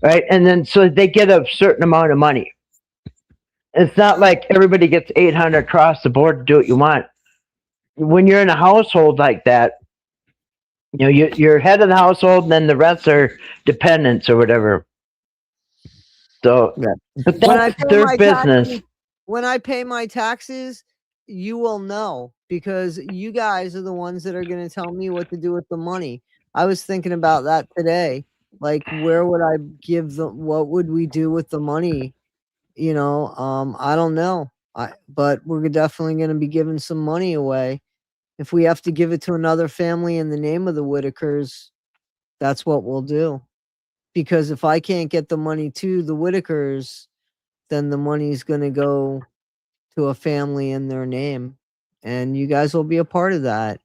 Right. And then so they get a certain amount of money. It's not like everybody gets 800 across the board to do what you want. When you're in a household like that, you're head of the household, and then the rest are dependents or whatever. So, but that's their business. When I pay my taxes, you will know, because you guys are the ones that are going to tell me what to do with the money. I was thinking about that today. Like, where would I give what would we do with the money? I don't know. But we're definitely going to be giving some money away. If we have to give it to another family in the name of the Whittakers, that's what we'll do. Because if I can't get the money to the Whittakers, then the money's going to go to a family in their name. And you guys will be a part of that.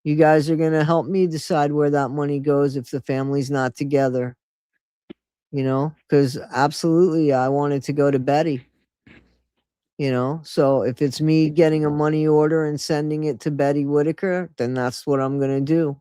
You guys are going to help me decide where that money goes if the family's not together. Because absolutely I want it to go to Betty. So if it's me getting a money order and sending it to Betty Whittaker, then that's what I'm going to do.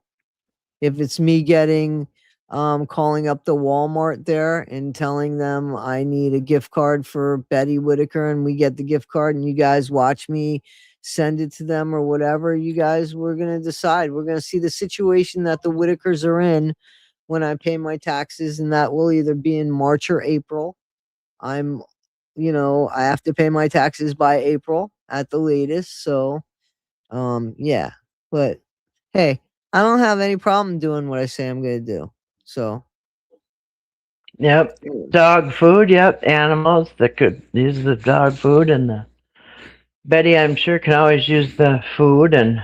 If it's me getting, calling up the Walmart there and telling them I need a gift card for Betty Whittaker, and we get the gift card, and you guys watch me send it to them or whatever. You guys, we're going to decide. We're going to see the situation that the Whittakers are in when I pay my taxes, and that will either be in March or April. I have to pay my taxes by April at the latest. So, yeah, but hey, I don't have any problem doing what I say I'm going to do. So, yep, dog food. Yep, animals that could use the dog food, and Betty, I'm sure, can always use the food, and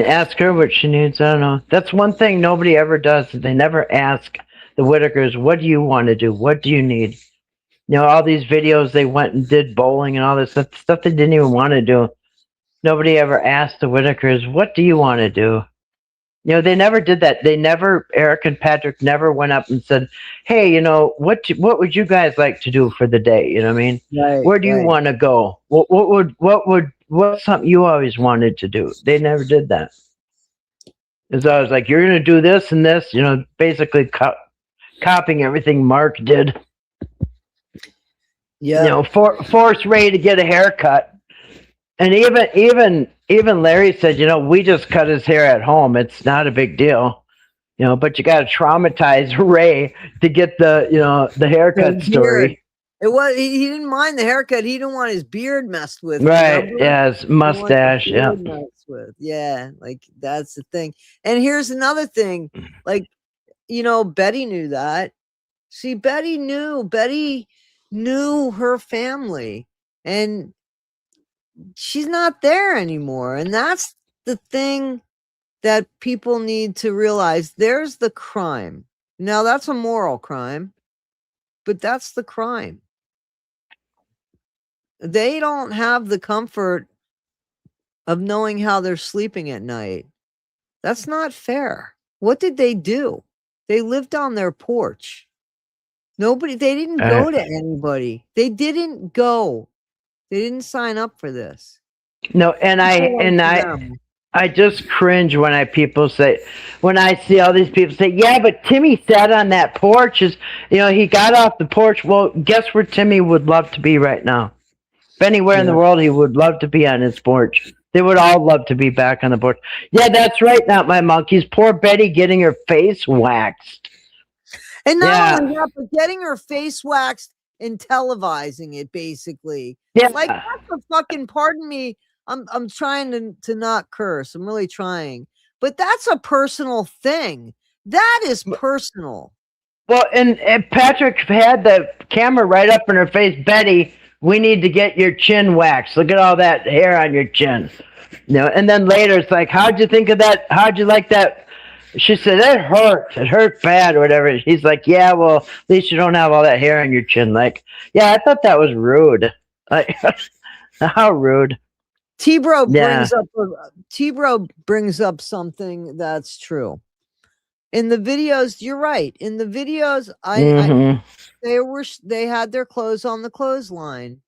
ask her what she needs. I don't know. That's one thing nobody ever does. They never ask the Whittakers, what do you want to do? What do you need? All these videos they went and did bowling and all this stuff they didn't even want to do. Nobody ever asked the Whittakers, what do you want to do? They never did that. Eric and Patrick never went up and said, hey, what would you guys like to do for the day? You know what I mean? Right, where do you want to go? What's something you always wanted to do? They never did that. It's always like, you're going to do this and this, basically copying everything Mark did. Yeah. Force Ray to get a haircut. And even Larry said, we just cut his hair at home. It's not a big deal. But you got to traumatize Ray to get the haircut story. He didn't mind the haircut. He didn't want his beard messed with. Right. Remember? Yeah, his mustache. Yeah. Yeah, like that's the thing. And here's another thing. Like, Betty knew that. See, Betty knew her family, and she's not there anymore. And that's the thing that people need to realize. There's the crime. Now, that's a moral crime, but that's the crime. They don't have the comfort of knowing how they're sleeping at night. That's not fair. What did they do? They lived on their porch. They didn't go to anybody. They didn't go. They didn't sign up for this. No, I just cringe when I see all these people say, yeah, but Timmy sat on that porch. He got off the porch. Well, guess where Timmy would love to be right now? Anywhere in the world, he would love to be on his porch. They would all love to be back on the porch. Yeah, that's right, not my monkeys. Poor Betty getting her face waxed. And not only that, but getting her face waxed and televising it, basically. Yeah. Like, that's a fucking, pardon me, I'm trying to not curse. I'm really trying. But that's a personal thing. That is personal. Well, and Patrick had the camera right up in her face. Betty, we need to get your chin waxed. Look at all that hair on your chin. And then later it's like, how'd you think of that? How'd you like that? She said, it hurt. It hurt bad or whatever. He's like, yeah, well, at least you don't have all that hair on your chin. Like, yeah, I thought that was rude. Like, how rude. T-Bro brings up something that's true. In the videos, you're right. In the videos, they had their clothes on the clothesline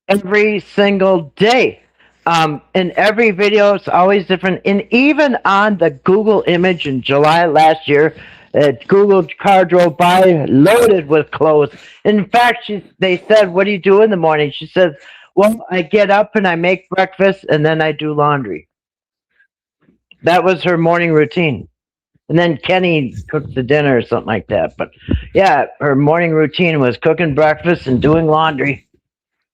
every single day. In every video, it's always different. And even on the Google image in July last year, Google car drove by loaded with clothes. In fact, they said, what do you do in the morning? She says, well, I get up and I make breakfast and then I do laundry. That was her morning routine. And then Kenny cooked the dinner or something like that. But yeah, her morning routine was cooking breakfast and doing laundry.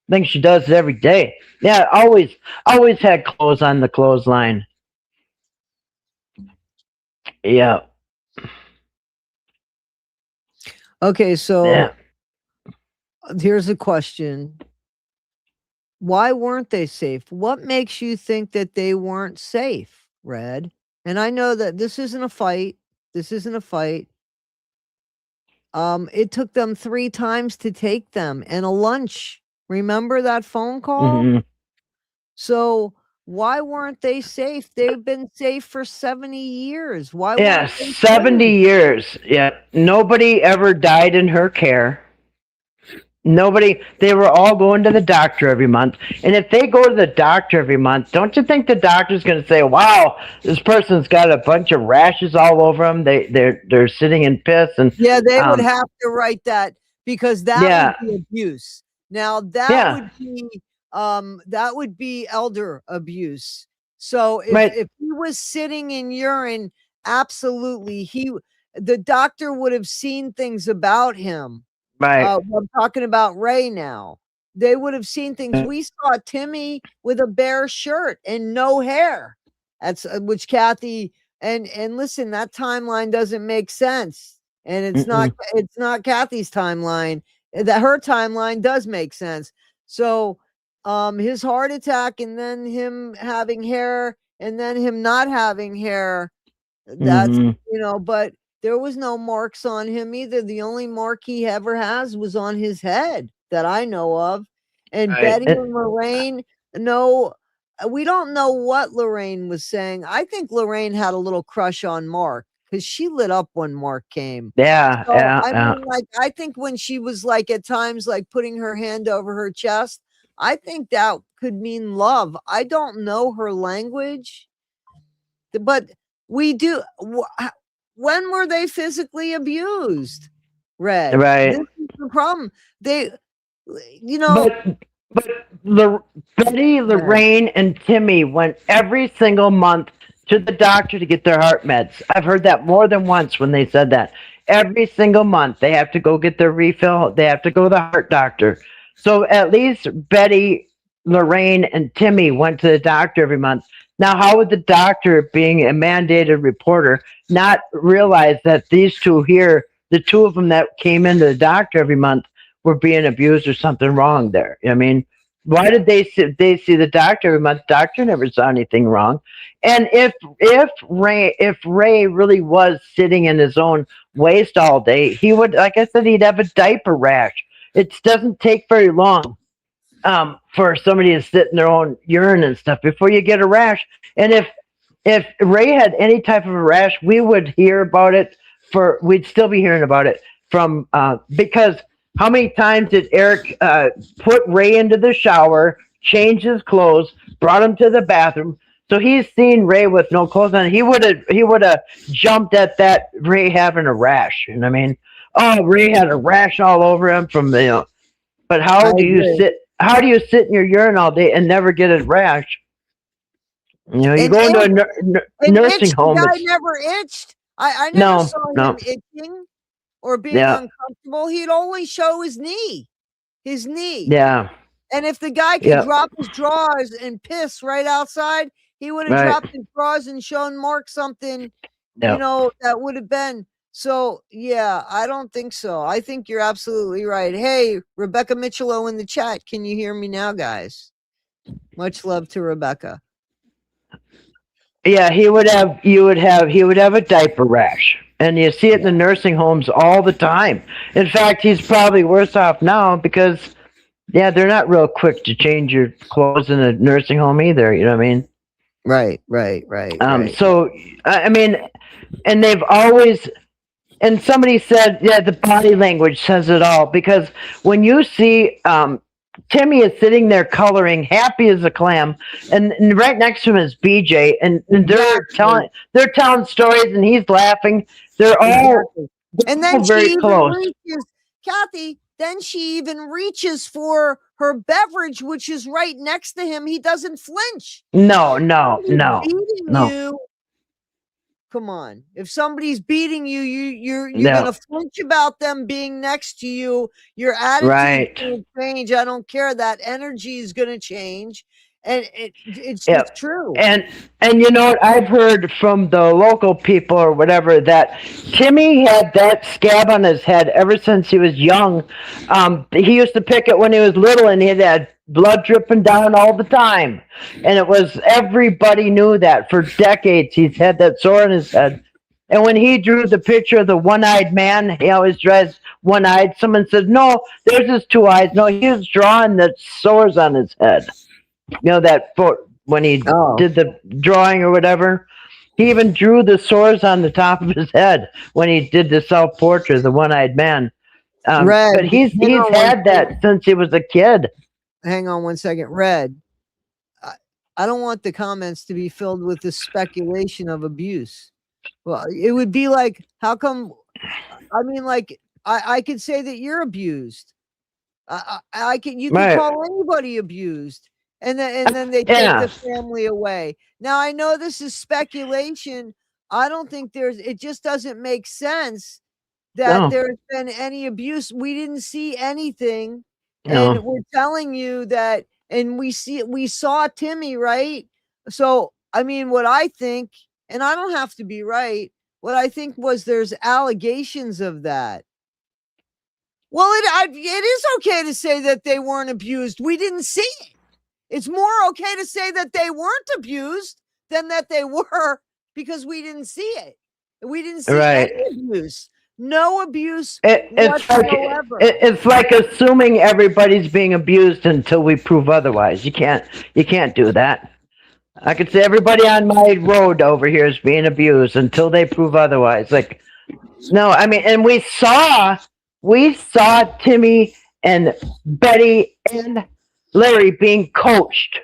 I think she does it every day. Yeah, always had clothes on the clothesline. Yeah. Okay, so here's a question. Why weren't they safe? What makes you think that they weren't safe, Red? And I know that this isn't a fight. It took them 3 times to take them and a lunch. Remember that phone call? Mm-hmm. So why weren't they safe? They've been safe for 70 years. Why? Yeah, 70 years. Yeah, nobody ever died in her care. They were all going to the doctor every month. And if they go to the doctor every month, don't you think the doctor's going to say, wow, this person's got a bunch of rashes all over them. They're sitting in piss. And yeah, they would have to write that because that would be abuse. Now that would be that would be elder abuse. So Right. if he was sitting in urine, absolutely, the doctor would have seen things about him. Right. I'm talking about Ray now. They would have seen things. We saw Timmy with a bare shirt and no hair. That's which Kathy and listen, that timeline doesn't make sense. And it's not Kathy's timeline. That her timeline does make sense. So his heart attack and then him having hair and then him not having hair, that's but there was no marks on him either. The only mark he ever has was on his head that I know of. And Right. Betty and Lorraine, no, we don't know what Lorraine was saying. I think Lorraine had a little crush on Mark because she lit up when Mark came. Yeah. So, Yeah. I Yeah. mean, like, I think when she was like at times like putting her hand over her chest, I think that could mean love. I don't know her language, but we do. When were they physically abused? Red. Right. This is the problem. They, you know, But Betty, Lorraine, and Timmy went every single month to the doctor to get their heart meds. I've heard that more than once when they said that. Every single month they have to go get their refill. They have to go to the heart doctor. So at least Betty, Lorraine, and Timmy went to the doctor every month. Now, how would the doctor, being a mandated reporter, not realize that these two here, the two of them that came into the doctor every month, were being abused or something wrong there? I mean, why did they see the doctor every month? The doctor never saw anything wrong. And if Ray really was sitting in his own waste all day, he would, like I said, he'd have a diaper rash. It doesn't take very long for somebody to sit in their own urine and stuff before you get a rash. And if Ray had any type of a rash, we would hear about it. We'd still be hearing about it from because how many times did Eric put Ray into the shower, change his clothes, brought him to the bathroom? So he's seen Ray with no clothes on. He would have jumped at that Ray having a rash. And I mean, oh, Ray had a rash all over him from the. But how do you sit? How do you sit in your urine all day and never get a rash? You know, you go into a nursing home. The guy never itched. I never saw him itching or being uncomfortable. He'd only show his knee. Yeah. And if the guy could drop his drawers and piss right outside, he would have dropped his drawers and shown Mark something, that would have been. So, yeah, I don't think so. I think you're absolutely right. Hey, Rebecca Michelo in the chat. Can you hear me now, guys? Much love to Rebecca. Yeah, he would have a diaper rash. And you see it in the nursing homes all the time. In fact, he's probably worse off now because, they're not real quick to change your clothes in a nursing home either. You know what I mean? Right. So, I mean, and they've always, and somebody said, the body language says it all, because when you see Timmy is sitting there coloring, happy as a clam, and right next to him is BJ, and they're telling stories, and he's laughing. They're all and then very close. Kathy. Then she even reaches for her beverage, which is right next to him. He doesn't flinch. No. You. Come on. If somebody's beating you, you're gonna flinch about them being next to you. Your attitude is gonna change. I don't care. That energy is gonna change. And it's just true. And you know what? I've heard from the local people or whatever that Timmy had that scab on his head ever since he was young. He used to pick it when he was little, and he had blood dripping down all the time. And everybody knew that for decades. He's had that sore on his head. And when he drew the picture of the one-eyed man, he always draws one-eyed. Someone said, no, there's his two eyes. No, he was drawing the sores on his head. You know, that when he did the drawing or whatever, he even drew the sores on the top of his head when he did the self-portrait, the one-eyed man. But he's had that since he was a kid. Hang on one second. Red, I don't want the comments to be filled with the speculation of abuse. Well, it would be like, how come? I mean, like, I could say that you're abused. You can Right. call anybody abused, and then they take the Yeah. family away. Now I know this is speculation. I don't think it just doesn't make sense that No. there's been any abuse. We didn't see anything, and No. we're telling you that, and we saw Timmy, right? So I mean, what I think, and I don't have to be right, what I think was there's allegations of that. Well, it is okay to say that they weren't abused. We didn't see it. It's more okay to say that they weren't abused than that they were, because we didn't see it. We didn't see any Right. abuse. No abuse It's like whatsoever. it's like assuming everybody's being abused until we prove otherwise. You can't do that. I could say everybody on my road over here is being abused until they prove otherwise. Like, no, I mean, and we saw Timmy and Betty and Larry being coached,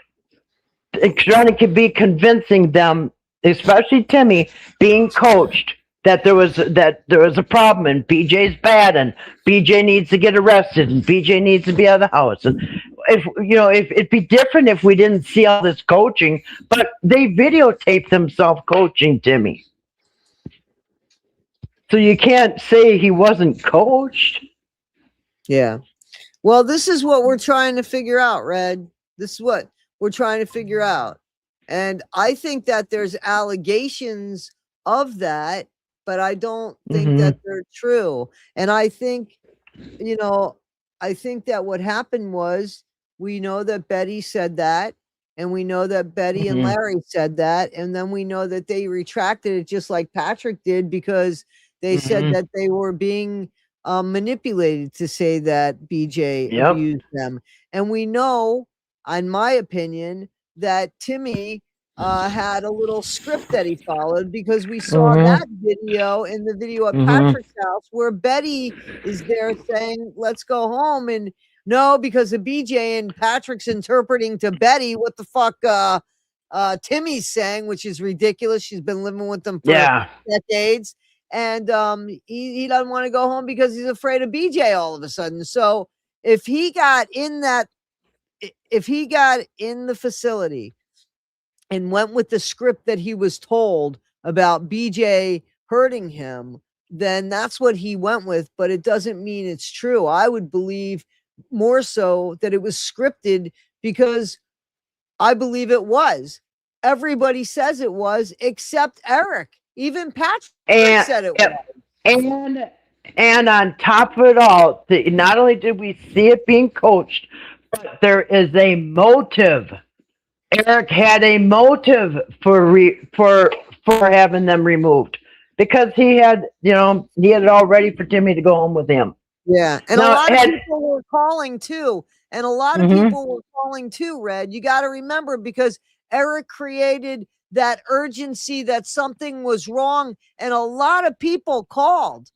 trying to be convincing them, especially Timmy, being coached that there was a problem and BJ's bad and BJ needs to get arrested and BJ needs to be out of the house. And if it'd be different if we didn't see all this coaching, but they videotaped themselves coaching Timmy. So you can't say he wasn't coached. Yeah. Well, this is what we're trying to figure out, Red. This is what we're trying to figure out. And I think that there's allegations of that, but I don't think that they're true. And I think, I think that what happened was, we know that Betty said that, and we know that Betty and Larry said that, and then we know that they retracted it just like Patrick did, because they said that they were being manipulated to say that BJ Yep. abused them. And we know, in my opinion, that Timmy had a little script that he followed, because we saw that video in the video at Patrick's house where Betty is there saying, let's go home. And no, because of BJ, and Patrick's interpreting to Betty what the fuck Timmy's saying, which is ridiculous. She's been living with them for decades. And he doesn't want to go home because he's afraid of BJ all of a sudden. So if he got in the facility and went with the script that he was told about BJ hurting him, then that's what he went with. But it doesn't mean it's true. I would believe more so that it was scripted, because I believe it was. Everybody says it was, except Eric. Even Patrick said it was. And on top of it all, not only did we see it being coached, but there is a motive. Eric had a motive for having them removed, because he had it all ready for Timmy to go home with him. Yeah, and a lot of people were calling too. And a lot of people were calling too, Red. You got to remember, because Eric created that urgency that something was wrong, and a lot of people called.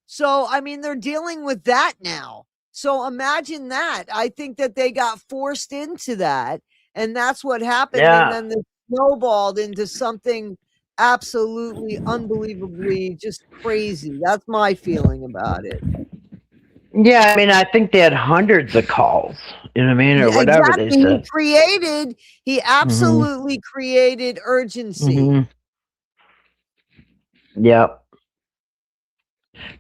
So, I mean, they're dealing with that now. So imagine that. I think that they got forced into that, and that's what happened. Yeah. And then they snowballed into something absolutely unbelievably just crazy. That's my feeling about it. Yeah, I mean, I think they had hundreds of calls, you know what I mean, or whatever they said. He absolutely created urgency. Yep.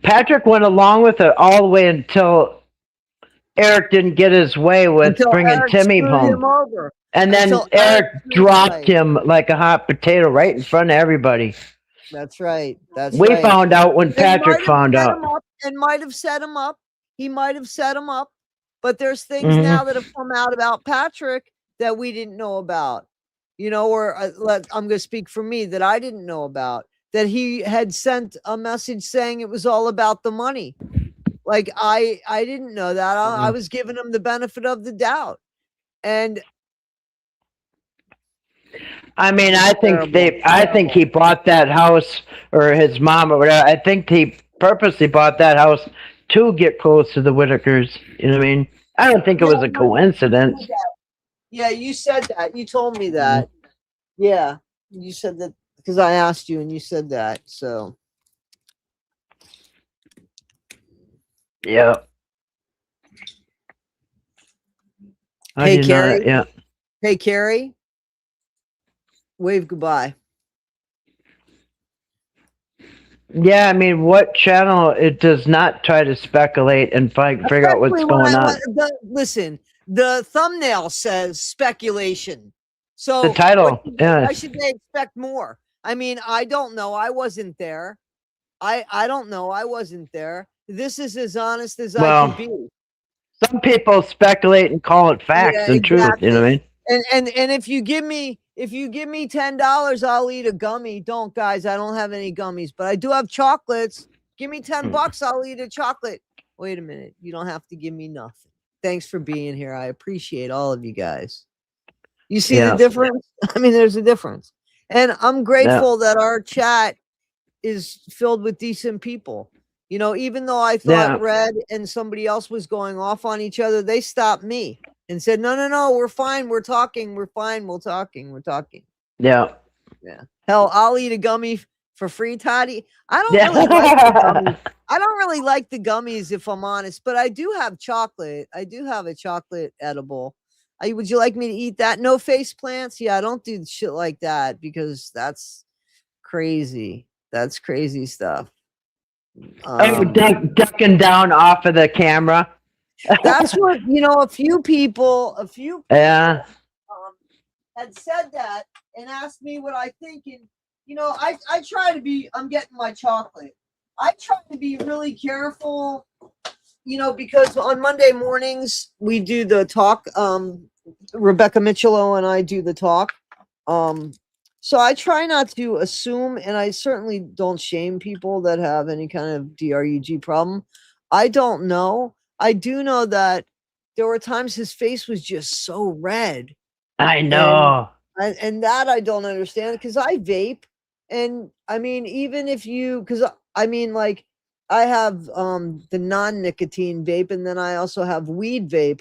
Patrick went along with it all the way until Eric didn't get his way with bringing Timmy home. And then Eric dropped him like a hot potato right in front of everybody. That's right. We found out when Patrick found out. And might have set him up. He might have set him up. But there's things now that have come out about Patrick that we didn't know about. Or I'm going to speak for me, that I didn't know about. That he had sent a message saying it was all about the money. Like, I didn't know that. I was giving him the benefit of the doubt. And I mean, I think he bought that house, or his mom or whatever. I think he purposely bought that house to get close to the Whittakers. You know what I mean? I don't think it was a coincidence. Yeah, you said that. You told me that. Yeah, you said that, because I asked you and you said that. So yeah. I Hey, didn't know that. Carrie. Yeah. Hey, Carrie. Wave goodbye. Yeah, I mean, what channel? It does not try to speculate and figure out what's Especially when going I on. listen, the thumbnail says speculation. The So title, why yes. should they expect more? I mean, I don't know. I wasn't there. I don't know. I wasn't there. This is as honest as I can Well, be. some people speculate and call it facts Yeah, and truth. You know what I exactly. mean? And if you give me $10, I'll eat a gummy. Don't, guys, I don't have any gummies, but I do have chocolates. Give me $10, I'll eat a chocolate. Wait a minute. You don't have to give me nothing. Thanks for being here. I appreciate all of you guys. You see the Yeah. difference? I mean, there's a difference. And I'm Yeah. grateful that our chat is filled with decent people. You know, even though I thought Yeah. Red and somebody else was going off on each other, they stopped me and said, no, we're fine. We're talking. We're fine. We're talking. Yeah. Yeah. Hell, I'll eat a gummy for free, Toddie. I don't really like the Yeah. gummies. I don't really like the gummies, if I'm honest, but I do have chocolate. I do have a chocolate edible. Would you like me to eat that? No face plants? Yeah, I don't do shit like that because that's crazy. That's crazy stuff. Oh, ducking down off of the camera. That's what, a few people Yeah. had said that and asked me what I think. And, I try to be, I'm getting my chocolate. I try to be really careful, because on Monday mornings we do the talk. Rebecca Michello and I do the talk. So I try not to assume, and I certainly don't shame people that have any kind of DRUG problem. I don't know. I do know that there were times his face was just so red, I and know. and that I don't understand because I vape, and I mean even if you, because I mean like I have the non-nicotine vape, and then I also have weed vape.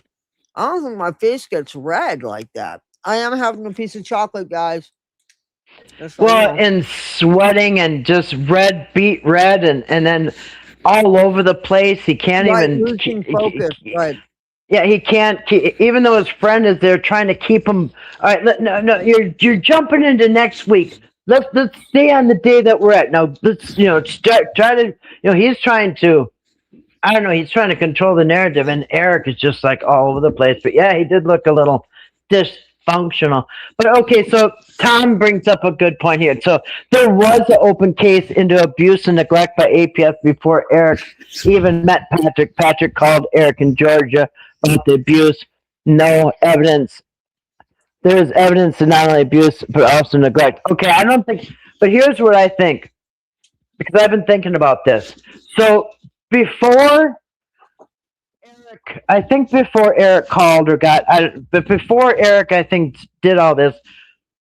I don't think my face gets red like that. I am having a piece of chocolate, guys. Yes, I Well, am. and sweating and just beat red, and then all over the place. He can't Right, even. losing focus. Right. Yeah, he can't. Even though his friend is there trying to keep him. All right, no, you're jumping into next week. Let's stay on the day that we're at now. Let's try to he's trying to. I don't know. He's trying to control the narrative, and Eric is just like all over the place. But yeah, he did look a little dysfunctional. But okay, so Tom brings up a good point here. So there was an open case into abuse and neglect by APS before Eric even met Patrick. Patrick called Eric in Georgia about the abuse. No evidence. There is evidence of not only abuse but also neglect. Okay, I don't think. But here's what I think, because I've been thinking about this. So before before Eric called or but before Eric, I think, did all this,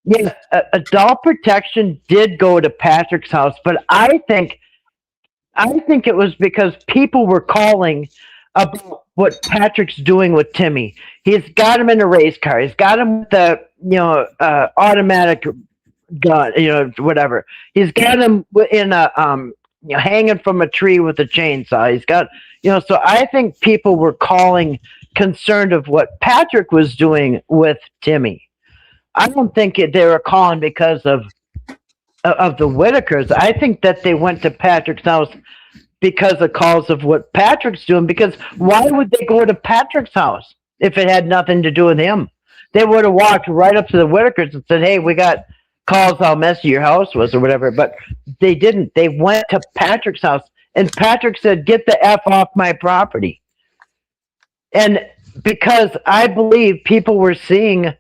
yes, adult protection did go to Patrick's house, but I think it was because people were calling about what Patrick's doing with Timmy. He's got him in a race car. He's got him with the automatic gun, whatever. He's got him in a hanging from a tree with a chainsaw. He's got so I think people were calling concerned of what Patrick was doing with Timmy. I don't think they were calling because of the Whittakers. I think that they went to Patrick's house because of calls of what Patrick's doing. Because why would they go to Patrick's house if it had nothing to do with him? They would have walked right up to the Whittakers and said, "Hey, we got calls how messy your house was," or whatever. But they didn't. They went to Patrick's house, and Patrick said, "Get the F off my property." And because I believe people were seeing,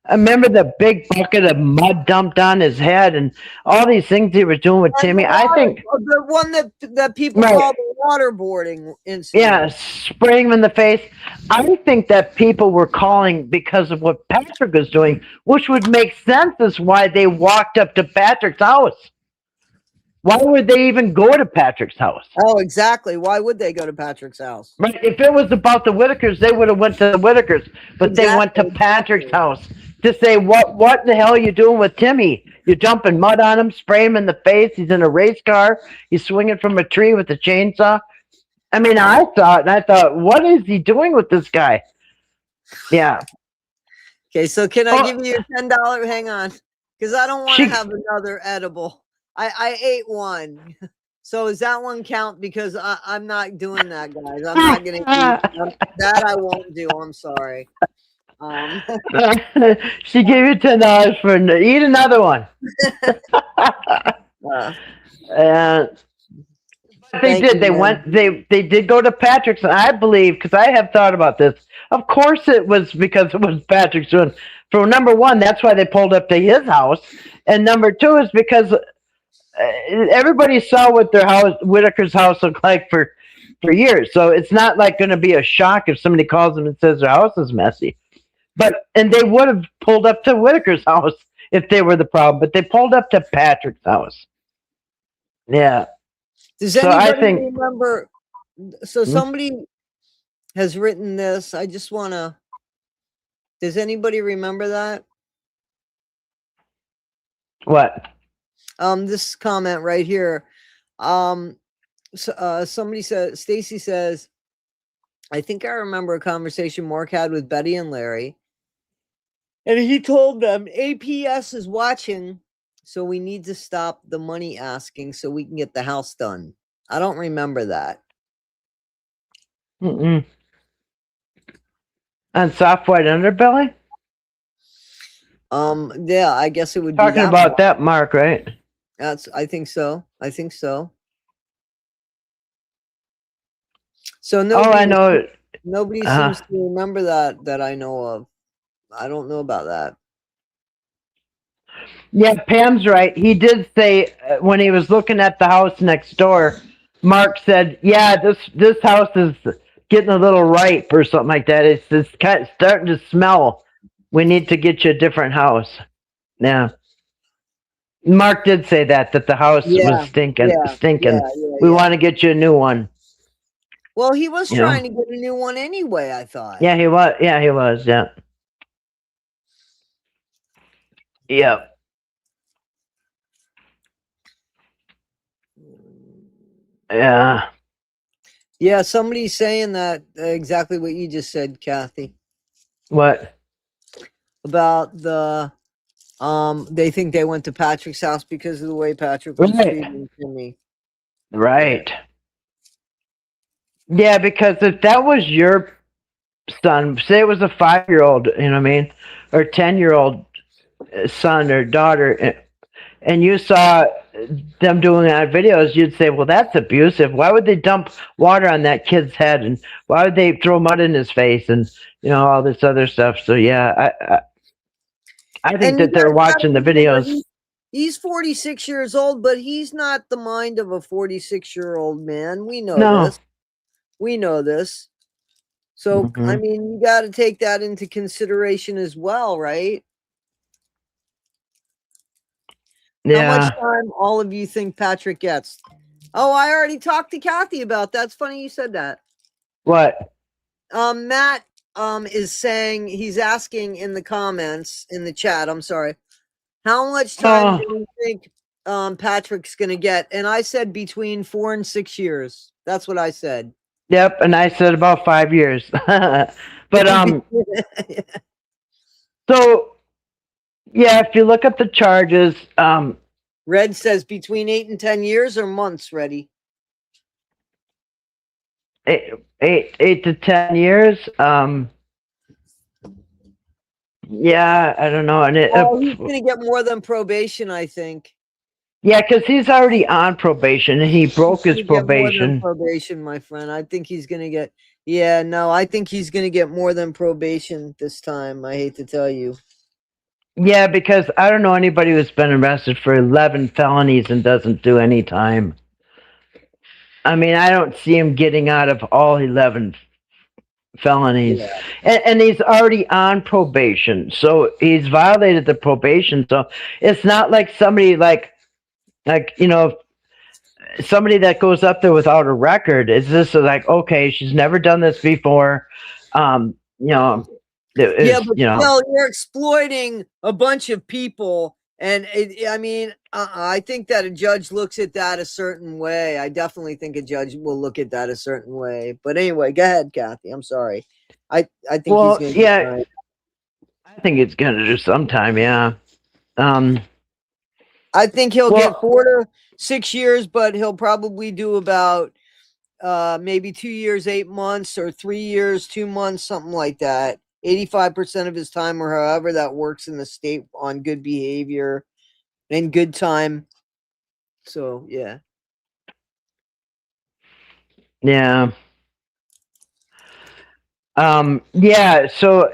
I remember the big bucket of mud dumped on his head and all these things he was doing with Timmy. I think the one that people Right. call the waterboarding incident. Yeah, spraying him in the face. I think that people were calling because of what Patrick was doing, which would make sense as why they walked up to Patrick's house. Why would they even go to Patrick's house? Oh, exactly. Why would they go to Patrick's house? Right. If it was about the Whittakers, they would have went to the Whittakers, but they went to Patrick's house to say, what in the hell are you doing with Timmy? You're dumping mud on him, spraying him in the face. He's in a race car. He's swinging from a tree with a chainsaw. I mean, I thought, what is he doing with this guy? Yeah. Okay, so can I Oh. give you a $10? Hang on, because I don't want to have another edible. I ate one. So does that one count? Because I'm not doing that, guys. I'm not gonna eat that. I won't do. I'm sorry. She gave you $10 for eat another one. And they Thank did. you, They man. went. They did go to Patrick's, and I believe because I have thought about this. Of course, it was because it was Patrick's doing. For number one, that's why they pulled up to his house, and number two is because everybody saw what their house, Whittaker's house, looked like for years. So it's not like going to be a shock if somebody calls them and says their house is messy. And they would have pulled up to Whittaker's house if they were the problem, but they pulled up to Patrick's house. Yeah. Does So anybody I think remember? So somebody has written this. I just want to. Does anybody remember that? what? This comment right here. Somebody said, Stacy says, I think I remember a conversation Mark had with Betty and Larry. And he told them APS is watching, so we need to stop the money asking so we can get the house done. I don't remember that. Mm-mm. On soft white underbelly? Yeah, I guess it would be Talking that about one. that, Mark, right? I think so. So nobody, I know. nobody seems to remember that I know of. I don't know about that. Yeah, Pam's right. He did say when he was looking at the house next door, Mark said, "Yeah, this house is getting a little ripe or something like that. It's kind of starting to smell. We need to get you a different house." Yeah, Mark did say that the house was stinking. Yeah. We want to get you a new one. Well, he was trying to get a new one anyway, I thought. Yeah, he was. Yeah, he was. Yeah. Yep. Yeah. Yeah, somebody's saying that exactly what you just said, Kathy. What? About the they think they went to Patrick's house because of the way Patrick was treating Timmy. Right. Yeah, because if that was your son, say it was a 5-year-old, you know what I mean, or 10-year-old son or daughter, and you saw them doing that videos, you'd say, well, that's abusive. Why would they dump water on that kid's head? And why would they throw mud in his face and, all this other stuff? So, yeah, I think that they're watching the videos. He's 46 years old, but he's not the mind of a 46-year-old man. We know this. We know this. So, I mean, you got to take that into consideration as well, right? Yeah. How much time all of you think Patrick gets? Oh, I already talked to Kathy about that. It's funny you said that. What? Matt is saying, he's asking in the comments, in the chat, I'm sorry, how much time do you think Patrick's going to get? And I said between 4 and 6 years. That's what I said. Yep, and I said about 5 years. But so yeah, if you look up the charges, Red says between 8 and 10 years or months, Reddy. 8 to 10 years. Yeah, I don't know. And he's going to get more than probation, I think. Yeah, because he's already on probation and he broke his probation. More than probation, my friend. I think he's going to get. Yeah, no, I think he's going to get more than probation this time. I hate to tell you. Yeah, because I don't know anybody who's been arrested for 11 felonies and doesn't do any time. I mean, I don't see him getting out of all 11 felonies. Yeah. And he's already on probation. So he's violated the probation. So it's not like somebody somebody that goes up there without a record. It's just like, okay, she's never done this before. But you're exploiting a bunch of people. And I think that a judge looks at that a certain way. I definitely think a judge will look at that a certain way. But anyway, go ahead, Kathy. I'm sorry. I think he's going to I think it's gonna do sometime. Yeah. I think he'll Well- get 4 to 6 years, but he'll probably do about maybe 2 years, 8 months, or 3 years, 2 months, something like that. 85% of his time, or however that works in the state, on good behavior and good time. So yeah. Yeah. Yeah. So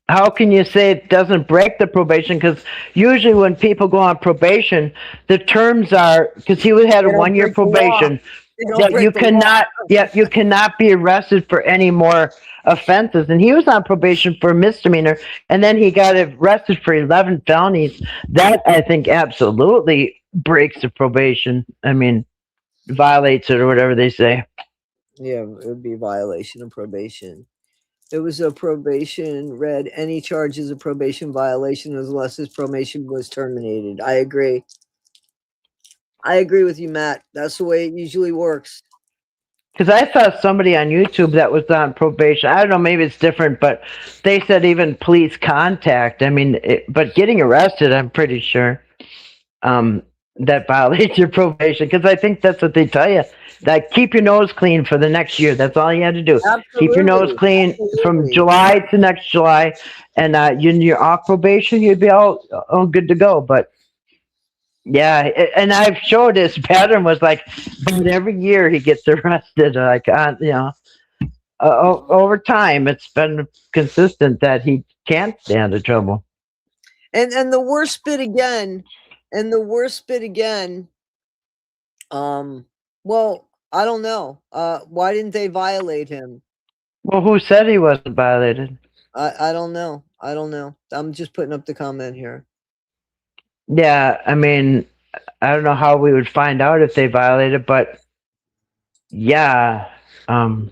how can you say it doesn't break the probation? Because usually when people go on probation, the terms are, because he had a They don't 1 year break the law. probation, They don't that break you the law. cannot, yeah, you cannot be arrested for any more offenses. And he was on probation for a misdemeanor, and then he got arrested for 11 felonies. That, I think, absolutely breaks the probation. I mean, violates it, or whatever they say. Yeah, it would be a violation of probation. It was a probation read any charges of probation violation unless his probation was terminated. I agree. I agree with you, Matt. That's the way it usually works. Because I saw somebody on YouTube that was on probation. I don't know, maybe it's different, but they said even police contact. I mean, but getting arrested, I'm pretty sure that violates your probation. Because I think that's what they tell you. That keep your nose clean for the next year. That's all you had to do. Absolutely. Keep your nose clean from July to next July, and you're off probation. You'd be all good to go. But yeah, and I've showed his pattern was like, about every year he gets arrested. Like, over time, it's been consistent that he can't stand the trouble. And the worst bit again, well, I don't know. Why didn't they violate him? Well, who said he wasn't violated? I don't know. I don't know. I'm just putting up the comment here. Yeah, I mean, I don't know how we would find out if they violated, but yeah. And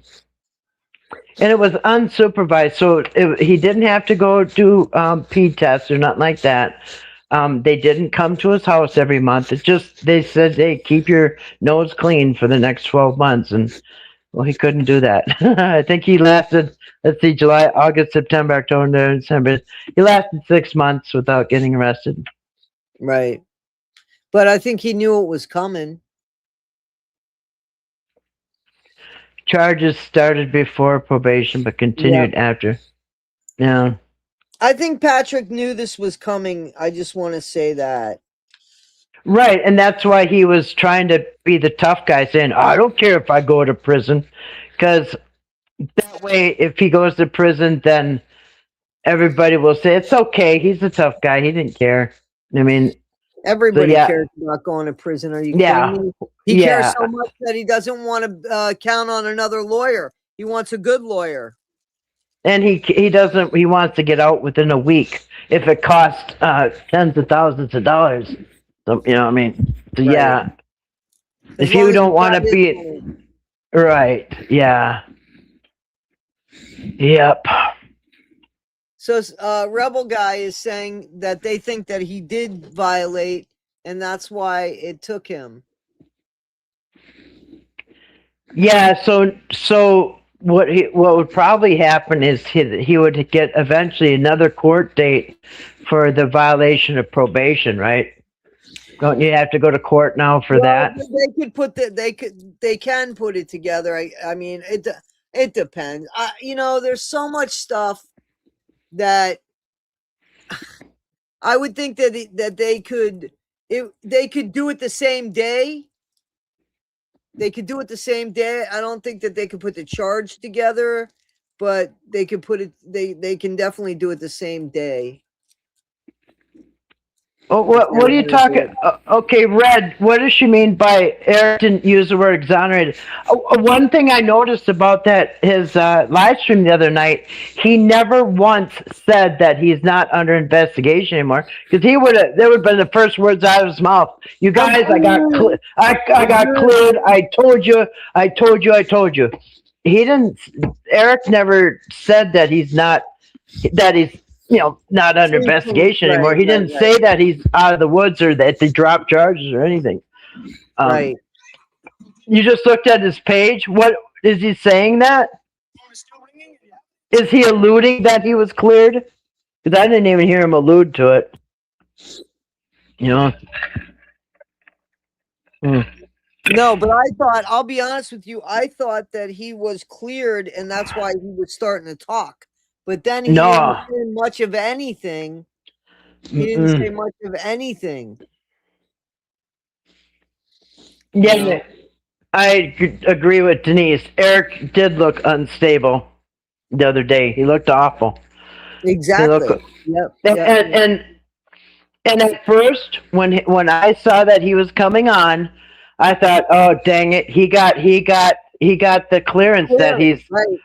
it was unsupervised, so he didn't have to go do P tests or nothing like that. They didn't come to his house every month. They said, hey, keep your nose clean for the next 12 months. And well, he couldn't do that. I think he lasted, let's see, July, August, September, October, November, December. He lasted 6 months without getting arrested. Right. But I think he knew it was coming. Charges started before probation, but continued after. Yeah. I think Patrick knew this was coming. I just want to say that. Right, and that's why he was trying to be the tough guy, saying, I don't care if I go to prison, because that way, if he goes to prison, then everybody will say, it's okay, he's a tough guy, he didn't care. I mean, everybody cares about going to prison. Are you kidding me? He cares so much that he doesn't want to count on another lawyer. He wants a good lawyer. And he doesn't, he wants to get out within a week if it costs tens of thousands of dollars. So, you know what I mean? So, right. Yeah. As if you don't want to be right, yeah. Yep. So, Rebel Guy is saying that they think that he did violate, and that's why it took him. Yeah. So what would probably happen is he would get eventually another court date for the violation of probation, right? Don't you have to go to court now for that? They could put they can put it together. I mean, it depends. There's so much stuff that I would think that they could do it the same day. They could do it the same day. I don't think that they could put the charge together, but they could put it. They can definitely do it the same day. Oh, what are you talking? Okay, Red. What does she mean by Eric didn't use the word exonerated? One thing I noticed about his live stream the other night, he never once said that he's not under investigation anymore. Because there would have been the first words out of his mouth. You guys, I got cleared. I told you. He didn't. Eric never said that he's not. That he's. Not under investigation anymore. He didn't say that he's out of the woods or that they dropped charges or anything. Right. You just looked at his page. What is he saying that? Is he alluding that he was cleared? Because I didn't even hear him allude to it. You know. Mm. No, but I'll be honest with you, I thought that he was cleared and that's why he was starting to talk. But then he didn't No. say much of anything. He didn't say much of anything. Yeah, I agree with Denise. Eric did look unstable the other day. He looked awful. Exactly. Yep. And at first, when I saw that he was coming on, I thought, "Oh, dang it! He got the clearance that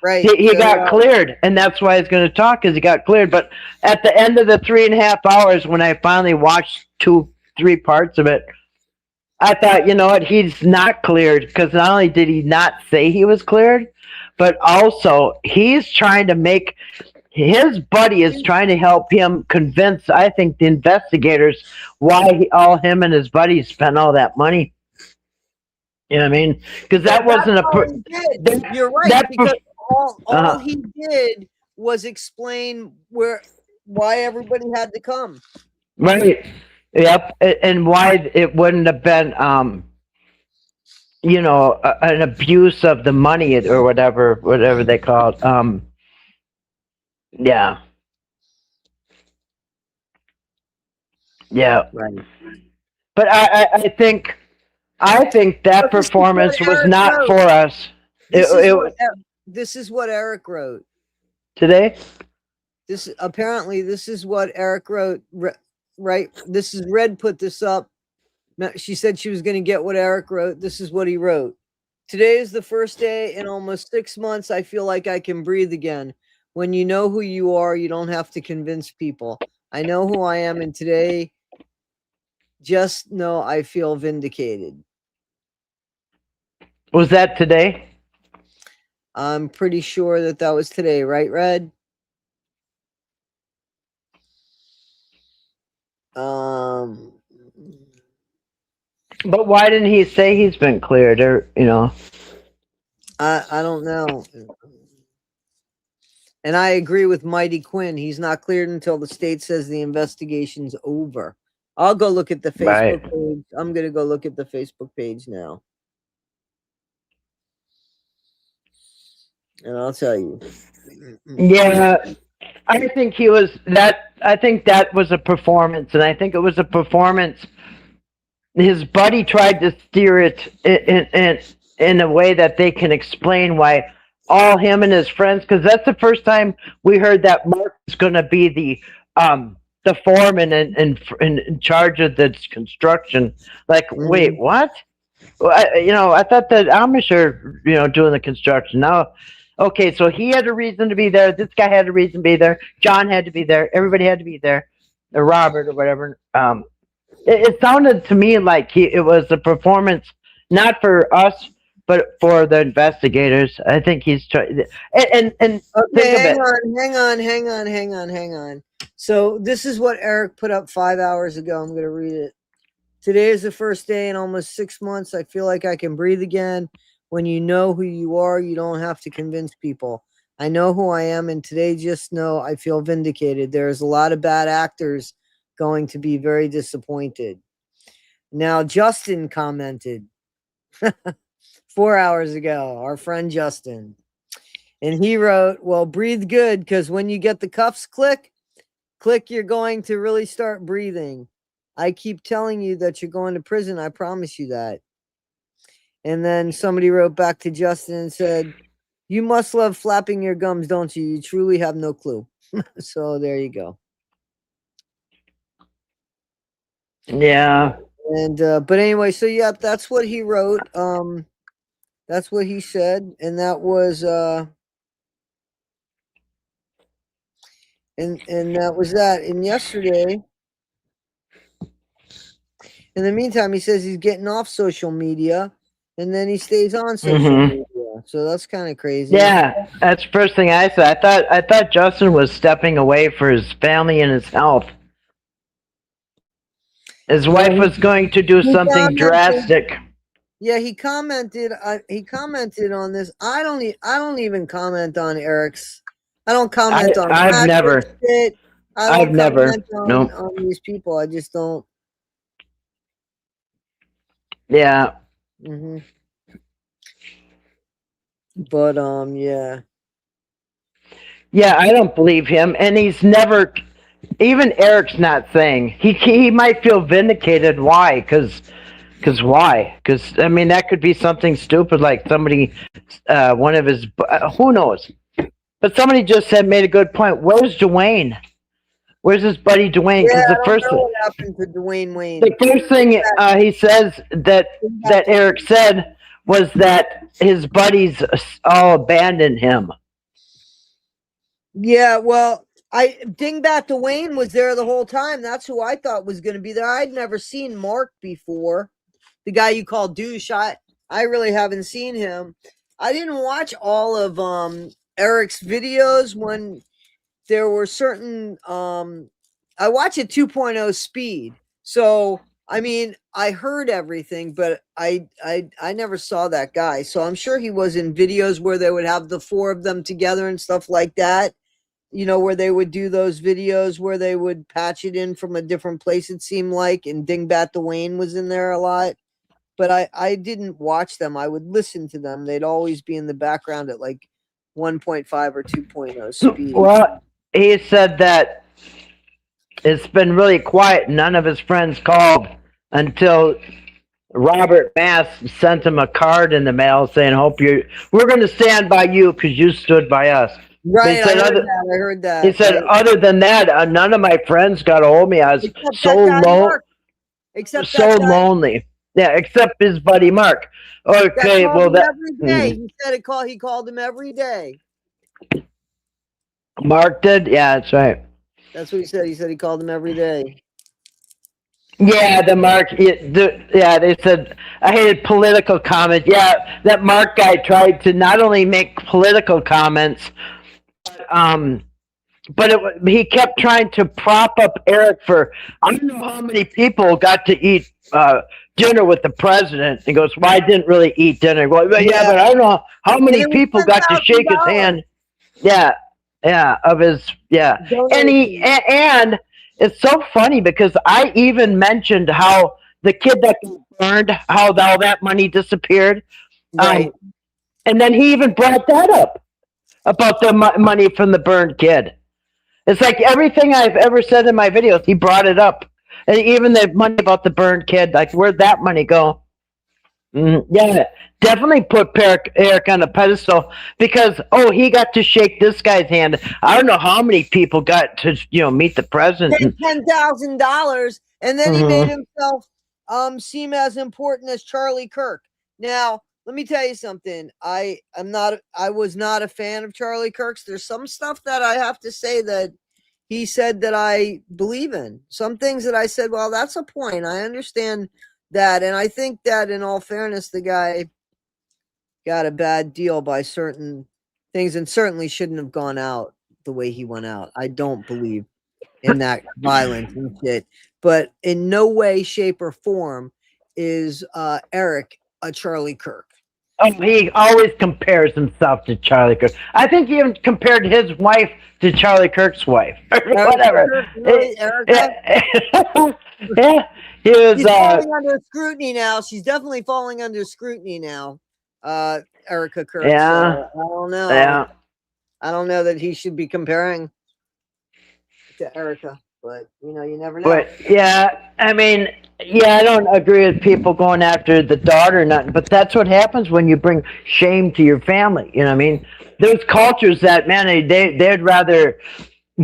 right. he got cleared, and that's why he's going to talk because he got cleared." But at the end of the 3.5 hours, when I finally watched 2-3 parts of it, I thought, you know what? He's not cleared because not only did he not say he was cleared, but also he's trying to make his buddy is trying to help him convince, I think, the investigators why all him and his buddies spent all that money. You know what I mean? Because that wasn't a. You're right. Because all he did was explain why everybody had to come. Right. Yep. And why it wouldn't have been, an abuse of the money or whatever they call it. Yeah. Yeah. Right. But I think that performance was not for us. This is what Eric wrote Today. This is what Eric wrote. Right. This is Red put this up. She said she was going to get what Eric wrote. This is what he wrote. Today is the first day in almost 6 months. I feel like I can breathe again. When you know who you are, you don't have to convince people. I know who I am, and today, just know I feel vindicated. Was that today? I'm pretty sure that was today, right, Red? But why didn't he say he's been cleared? Or I don't know. And I agree with Mighty Quinn. He's not cleared until the state says the investigation's over. I'll go look at the Facebook page. I'm going to go look at the Facebook page now. And I'll tell you. Yeah, I think I think that was a performance, and I think it was a performance. His buddy tried to steer it in a way that they can explain why all him and his friends, because that's the first time we heard that Mark is going to be the foreman and in charge of the construction. Like, wait, what? Well, I thought that Amish are doing the construction now. Okay, so he had a reason to be there. This guy had a reason to be there. John had to be there. Everybody had to be there. Or Robert or whatever. It sounded to me like it was a performance, not for us, but for the investigators. I think he's trying. And okay, hang on. So this is what Eric put up 5 hours ago. I'm going to read it. Today is the first day in almost 6 months. I feel like I can breathe again. When you know who you are, you don't have to convince people. I know who I am, and today just know I feel vindicated. There's a lot of bad actors going to be very disappointed. Now, Justin commented 4 hours ago, our friend Justin. And he wrote, well, breathe good, because when you get the cuffs click, you're going to really start breathing. I keep telling you that you're going to prison. I promise you that. And then somebody wrote back to Justin and said, you must love flapping your gums, don't you? You truly have no clue. So there you go. Yeah. And but anyway, so yeah, that's what he wrote. That's what he said, and that was and that was that. And yesterday, in the meantime, he says he's getting off social media, and then he stays on social media. So that's kind of crazy. Yeah, that's the first thing I said. I thought Justin was stepping away for his family and his health. His wife was going to do something drastic. Yeah, he commented on this. I don't even comment on Eric's. I don't comment on. I've never. I I've don't never. comment Nope. on these people. I just don't. Yeah. Hmm. But yeah. Yeah, I don't believe him, and he's never. Even Eric's not saying he might feel vindicated. Why? Because why? Because I mean that could be something stupid like somebody, one of his who knows. But somebody just said made a good point. Where's Dwayne? Where's his buddy Dwayne? Yeah, Because I don't know what happened to Dwayne Wayne. the first thing he says that Eric said was that his buddies all abandoned him. Yeah, well, Dingbat Dwayne was there the whole time. That's who I thought was going to be there. I'd never seen Mark before. The guy you call douche. I really haven't seen him. I didn't watch all of Eric's videos when there were certain I watch at 2.0 speed. So I mean, I heard everything, but I never saw that guy. So I'm sure he was in videos where they would have the four of them together and stuff like that. You know, where they would do those videos where they would patch it in from a different place, it seemed like, and Dingbat Dwayne was in there a lot. But I didn't watch them. I would listen to them. They'd always be in the background at like 1.5 or 2.0 speed. Well, he said that it's been really quiet. None of his friends called until Robert Mass sent him a card in the mail saying, we're going to stand by you because you stood by us. Right, I heard that. He said, other than that, none of my friends got a hold of me. I was Except so that guy, low, Mark. Except so lonely. Yeah, except his buddy Mark. Okay, well every day. He said he called him every day. Mark did? Yeah, that's right. That's what he said. He said he called him every day. Yeah, the Mark. Yeah, they said I hated political comments. Yeah, that Mark guy tried to not only make political comments, but he kept trying to prop up Eric for. I don't know how many people got to eat dinner with the president. He goes, "Well, I didn't really eat dinner." Well, yeah, but I don't know how many people got to shake his hand. Yeah, of his and it's so funny because I even mentioned how the kid that got burned, how all that money disappeared. Right. And then he even brought that up about the money from the burned kid. It's like everything I've ever said in my videos, he brought it up. And even the money about the burned kid, like where'd that money go? Yeah, definitely put Eric on a pedestal because he got to shake this guy's hand. I don't know how many people got to meet the president. $10,000, and then he made himself seem as important as Charlie Kirk. Now, let me tell you something. I was not a fan of Charlie Kirk's. There's some stuff that I have to say that he said that I believe in. Some things that I said, well, that's a point. I understand that, and I think that in all fairness, the guy got a bad deal by certain things and certainly shouldn't have gone out the way he went out. I don't believe in that violence and shit. But in no way, shape, or form is Eric a Charlie Kirk. Oh, he always compares himself to Charlie Kirk. I think he even compared his wife to Charlie Kirk's wife. Whatever. Yeah, he was. She's falling under scrutiny now. She's definitely falling under scrutiny now. Erica Kirk. Yeah. So I don't know. Yeah. I don't know that he should be comparing to Erica, but you never know. But yeah, I mean, I don't agree with people going after the daughter or nothing, but that's what happens when you bring shame to your family. You know what I mean? There's cultures that, man, they'd rather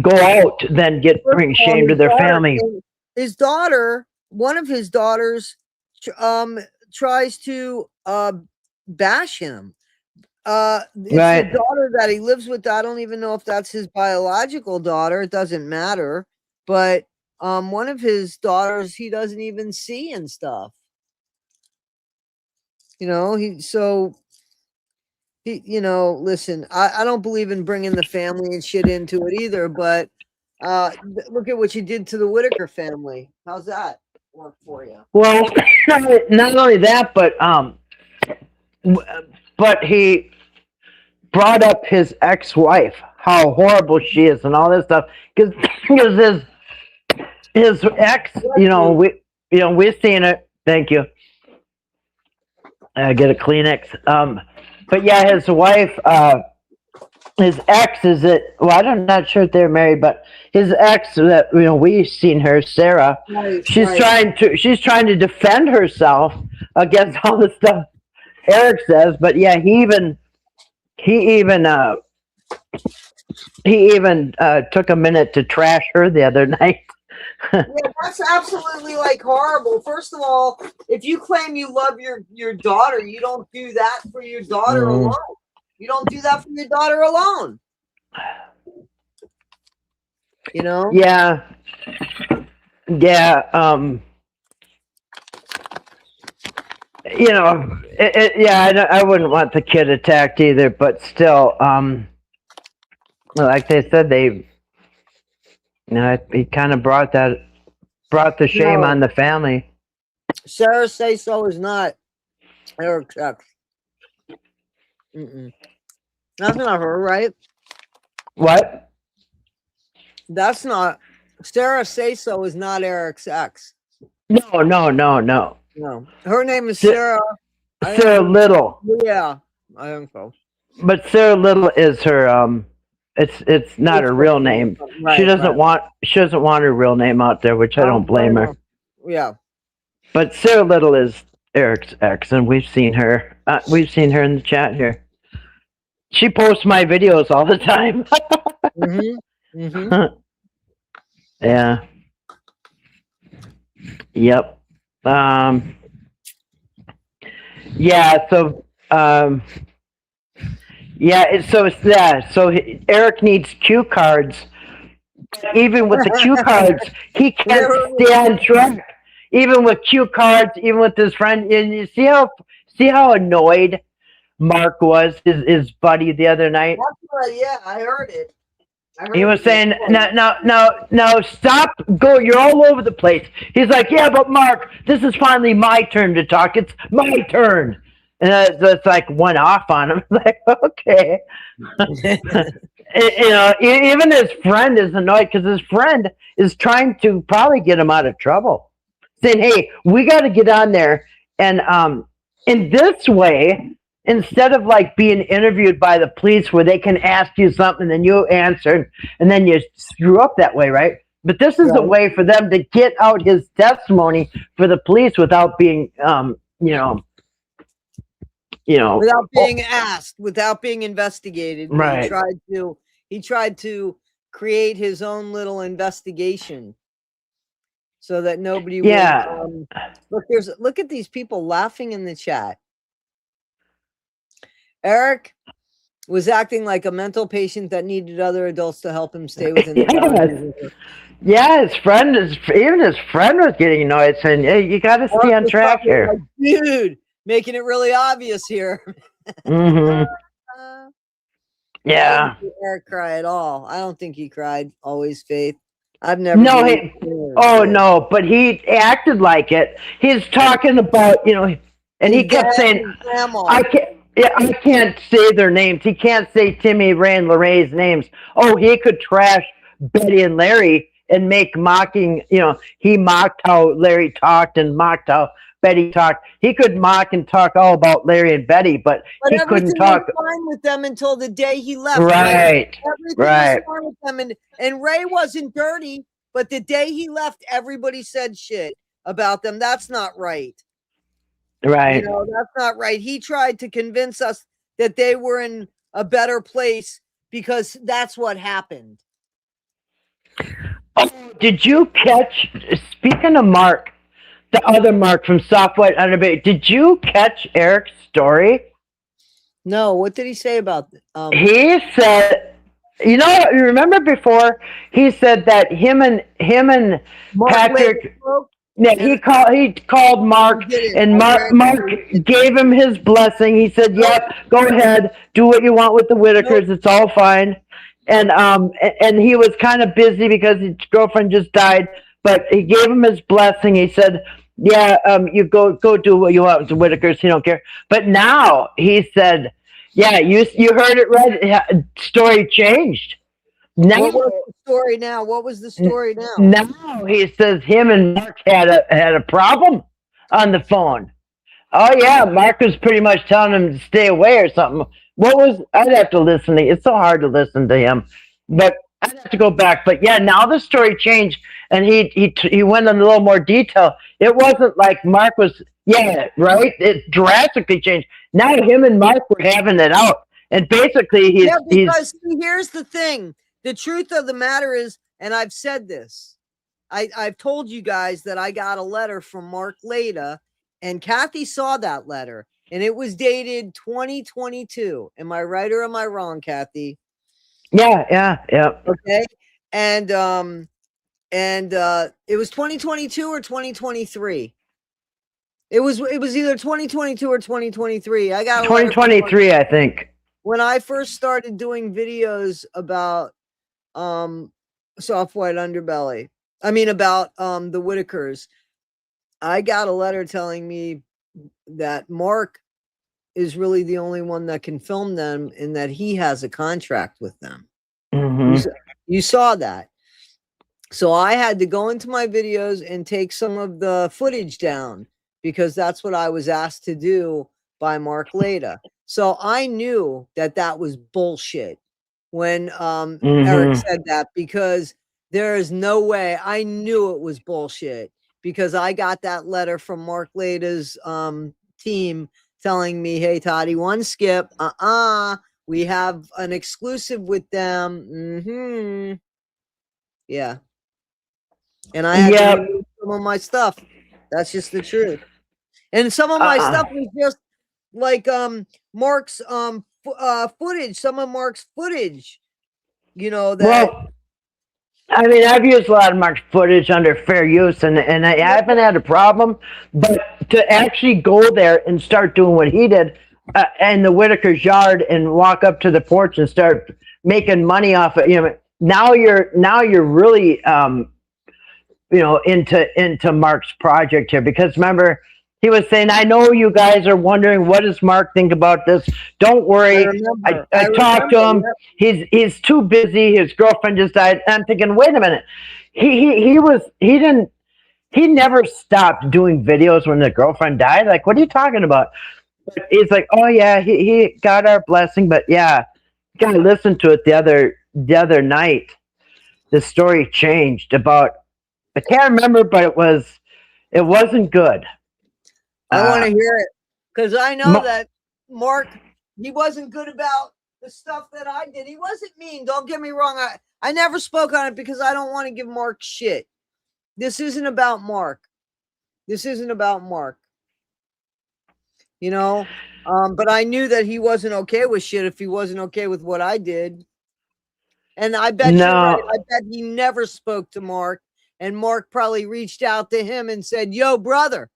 go out than bring shame to their family. His daughter, one of his daughters, tries to bash him. It's right. the daughter that he lives with. I don't even know if that's his biological daughter. It doesn't matter. But one of his daughters he doesn't even see and stuff. Listen, I don't believe in bringing the family and shit into it either, but look at what you did to the Whittaker family. How's that work for you? Well, not only that, but he brought up his ex-wife, how horrible she is and all this stuff. Because because his ex, we've seen it. Thank you. Get a Kleenex. But yeah, his wife, his ex is it. Well, I'm not sure if they're married, but his ex that we've seen her, Sarah. Right, she's right. trying to defend herself against all the stuff Eric says. But yeah, he even took a minute to trash her the other night. Yeah, that's absolutely like horrible. First of all, if you claim you love your daughter, you don't do that for your daughter alone. You don't do that for your daughter alone. Yeah. Yeah. I wouldn't want the kid attacked either, but still, like they said, he kind of brought the shame on the family. Sarah Say So is not Eric's ex. That's not her, right? What? That's not Sarah Say So is not Eric's ex. No. No, her name is Sarah. Sarah Little. Yeah, I think so. But Sarah Little is her. It's not her real name. Right, she doesn't want her real name out there, which I don't blame her. Yeah. But Sarah Little is Eric's ex, and we've seen her. We've seen her in the chat here. She posts my videos all the time. Yeah. Yep. Yeah. So. So Eric needs cue cards. Even with the cue cards, he can't stay on track. Even with cue cards, even with his friend, and you see how annoyed Mark was, his buddy, the other night. Yeah, I heard it. He was saying, "No, stop! Go! You're all over the place." He's like, "Yeah, but Mark, this is finally my turn to talk. It's my turn." And it's like went off on him. Like, okay. Even his friend is annoyed because his friend is trying to probably get him out of trouble. Saying, hey, we got to get on there. And in this way, instead of like being interviewed by the police where they can ask you something and you answer and then you screw up that way, right? But this is a way for them to get out his testimony for the police without being, without being asked, without being investigated. Right. He tried to create his own little investigation so that nobody would look at these people laughing in the chat. Eric was acting like a mental patient that needed other adults to help him stay within the boundaries. Yeah, his friend was getting annoyed saying, hey, you gotta stay on track here. Like, dude, making it really obvious here. Yeah. Eric cry at all. I don't think he cried. Always Faith. I've never. No, but he acted like it. He's talking about, and he kept saying, I can't say their names. He can't say Timmy, Ray, and Laray's names. Oh, he could trash Betty and Larry and make mocking, he mocked how Larry talked and mocked how Betty talked. He could mock and talk all about Larry and Betty, but he couldn't talk. Was fine with them until the day he left. Right. Everything was fine with them, and Ray wasn't dirty, but the day he left, everybody said shit about them. That's not right. Right. That's not right. He tried to convince us that they were in a better place because that's what happened. Oh, did you catch, speaking of Mark, the other Mark from Soft White Underbay, did you catch Eric's story? No, what did he say about he said, you remember before he said that him and Patrick, he called Mark, and Mark gave him his blessing. He said, yep, go ahead, do what you want with the Whittakers, it's all fine. And he was kind of busy because his girlfriend just died, but he gave him his blessing. He said, yeah, you go do what you want with the Whittakers. He don't care. But now he said, yeah, you heard it right. Story changed. Now, What was the story now? What was the story now? now he says him and Mark had a problem on the phone. Oh yeah, Mark was pretty much telling him to stay away or something. What was? I'd have to listen to. It's so hard to listen to him, but I'd have to go back. But yeah, now the story changed, and he went in a little more detail. It wasn't like Mark was. Yeah, right. It drastically changed. Now him and Mark were having it out, and basically he's because see, here's the thing. The truth of the matter is, and I've said this, I've told you guys that I got a letter from Mark Leda, and Kathy saw that letter, and it was dated 2022. Am I right or am I wrong, Kathy? yeah. Okay. And it was 2022 or 2023. It was either 2022 or 2023. I got 2023, I think. When I first started doing videos about soft white underbelly, I mean about the Whittakers, I got a letter telling me that Mark is really the only one that can film them and that he has a contract with them. Mm-hmm. You saw that. So I had to go into my videos and take some of the footage down because that's what I was asked to do by Mark Leda. So I knew that that was bullshit when Eric said that, because there is no way. I knew it was bullshit because I got that letter from Mark Leda's team telling me, hey, Toddie, one skip. We have an exclusive with them. Yeah. And I had to remove some of my stuff. That's just the truth. And some of my stuff was just like Mark's footage, some of Mark's footage, you know, that. Well, I mean, I've used a lot of Mark's footage under fair use, and I haven't had a problem. But to actually go there and start doing what he did in the Whittaker's yard and walk up to the porch and start making money off it, you know, now you're really you know, into Mark's project here, because remember, he was saying, I know you guys are wondering, what does Mark think about this? Don't worry. I talked to him. Yeah. He's too busy. His girlfriend just died. And I'm thinking, wait a minute. He never stopped doing videos when the girlfriend died. Like, what are you talking about? But he's like, oh yeah, he got our blessing. But yeah, you gotta listen to it the other night. The story changed about, I can't remember, but it wasn't good. I want to hear it because I know that Mark, he wasn't good about the stuff that I did. He wasn't mean. Don't get me wrong. I never spoke on it because I don't want to give Mark shit. This isn't about Mark. This isn't about Mark. You know, but I knew that he wasn't okay with shit if he wasn't okay with what I did. And I bet you're right. I bet he never spoke to Mark. And Mark probably reached out to him and said, yo, brother,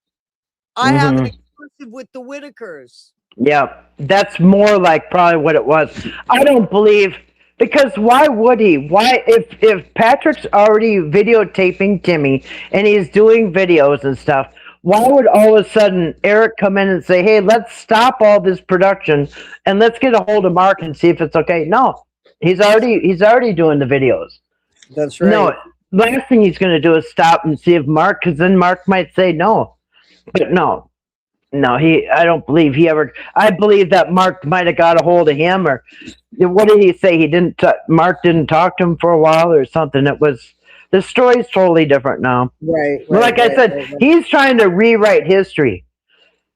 I have an exclusive with the Whittakers. Yeah, that's more like probably what it was. I don't believe, because why would he? Why, if Patrick's already videotaping Timmy and he's doing videos and stuff, why would all of a sudden Eric come in and say, hey, let's stop all this production and let's get a hold of Mark and see if it's okay? No, he's already doing the videos. That's right. No, last thing he's going to do is stop and see if Mark, because then Mark might say no. But no, I don't believe he ever. I believe that Mark might have got a hold of him, or what did he say? He didn't. Mark didn't talk to him for a while, or something. It was, the story's totally different now. Right. Like I said, he's trying to rewrite history,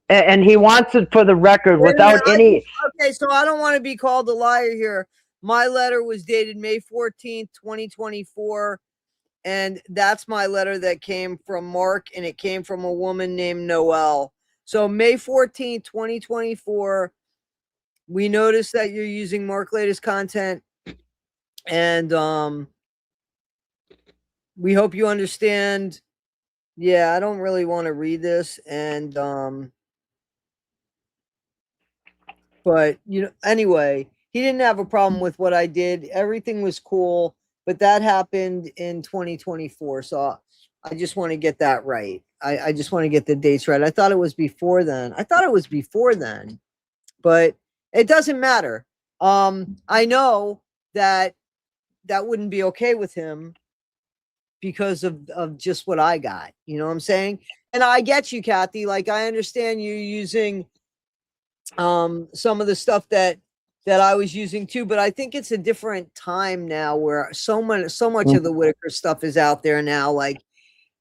and he wants it for the record without any. Okay, so I don't want to be called a liar here. My letter was dated May 14th, 2024. And that's my letter that came from Mark, and it came from a woman named Noelle. So May 14th, 2024, we noticed that you're using Mark Leda's content, and we hope you understand. Yeah, I don't really want to read this, and but you know, anyway, he didn't have a problem with what I did. Everything was cool. But that happened in 2024. So I just want to get that right. I just want to get the dates right. I thought it was before then. But it doesn't matter. I know that that wouldn't be okay with him because of just what I got. You know what I'm saying? And I get you, Kathy. Like, I understand you using some of the stuff that I was using too, but I think it's a different time now where so much of the Whittaker stuff is out there now. Like,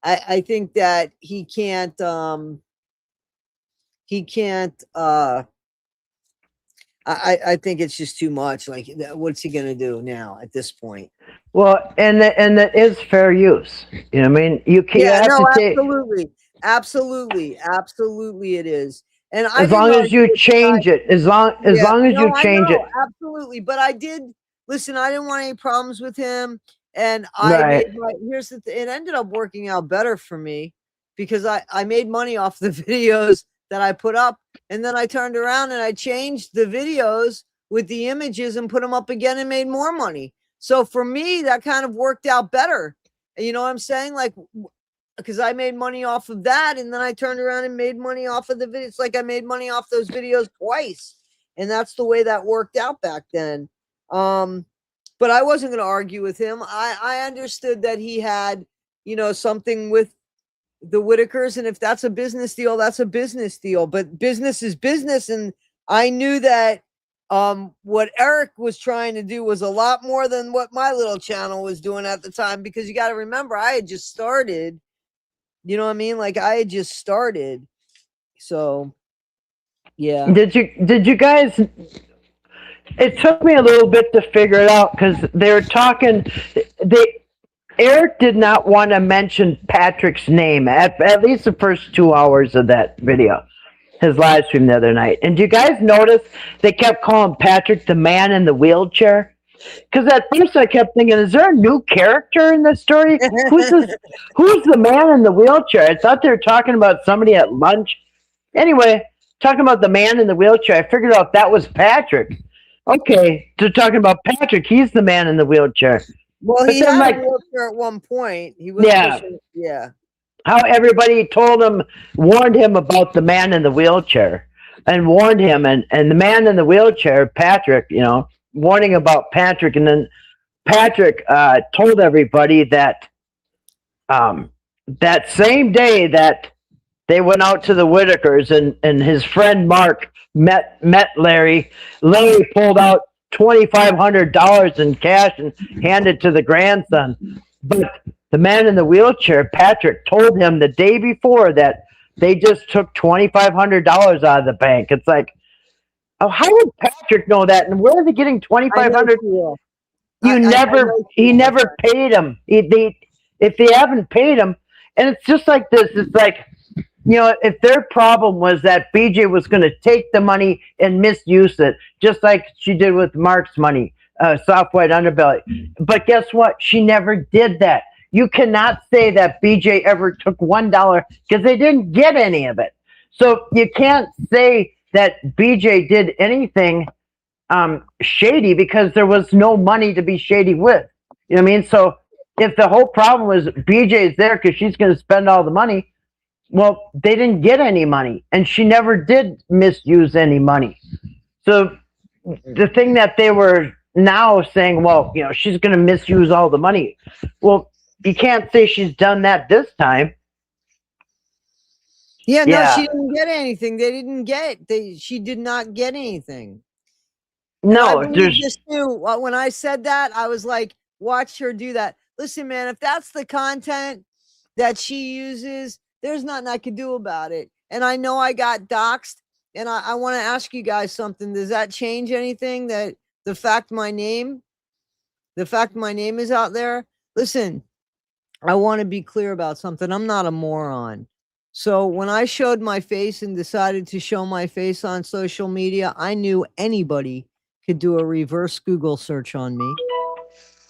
I think that he can't I think it's just too much. Like, what's he gonna do now at this point? Well, and that is fair use. You know what I mean? You can Yeah, have no, to take, absolutely, it is. And I as didn't long as argue you with the guy. change it, as long Yeah, as you no, I change it. know, absolutely. But I did listen. I didn't want any problems with him, and I Right. made my. Here's the. It ended up working out better for me because I made money off the videos that I put up, and then I turned around and I changed the videos with the images and put them up again and made more money. So for me, that kind of worked out better. You know what I'm saying? Like, because I made money off of that, and then I turned around and made money off of the video. It's like I made money off those videos twice, and that's the way that worked out back then. But I wasn't going to argue with him. I understood that he had, something with the Whittakers, and if that's a business deal, that's a business deal. But business is business, and I knew that what Eric was trying to do was a lot more than what my little channel was doing at the time, because you got to remember, I had just started. You know what I mean? Like, I had just started. So, yeah. Did you guys? It took me a little bit to figure it out because they were talking. Eric did not want to mention Patrick's name at least the first 2 hours of that video, his live stream the other night. And do you guys notice they kept calling Patrick the man in the wheelchair? Because at first I kept thinking, is there a new character in this story? Who's the man in the wheelchair? I thought they were talking about somebody at lunch. Anyway, talking about the man in the wheelchair, I figured out that was Patrick. Okay, they're talking about Patrick. He's the man in the wheelchair. Well, But he then, had like, a wheelchair at one point. He was Yeah. pushing, yeah. How everybody warned him about the man in the wheelchair and warned him, and the man in the wheelchair, Patrick, warning about Patrick. And then Patrick told everybody that that same day that they went out to the Whittakers, and his friend Mark met Larry. Larry pulled out $2,500 in cash and handed to the grandson. But the man in the wheelchair, Patrick, told him the day before that they just took $2,500 out of the bank. It's like, oh, how would Patrick know that? And where are they getting $2,500? He never paid him. If they haven't paid him, and it's just like this. It's like, if their problem was that BJ was going to take the money and misuse it, just like she did with Mark's money, soft white underbelly. But guess what? She never did that. You cannot say that BJ ever took $1 because they didn't get any of it. So you can't say that BJ did anything shady because there was no money to be shady with. You know what I mean? So if the whole problem was BJ's there because she's going to spend all the money, well, they didn't get any money, and she never did misuse any money. So the thing that they were now saying, well, she's going to misuse all the money. Well, you can't say she's done that this time. Yeah, no, she didn't get anything. She did not get anything. No, this too. When I said that, I was like, watch her do that. Listen, man, if that's the content that she uses, there's nothing I could do about it. And I know I got doxxed, and I want to ask you guys something. Does that change anything, that the fact my name is out there? Listen, I want to be clear about something. I'm not a moron. So when I showed my face and decided to show my face on social media, I knew anybody could do a reverse Google search on me.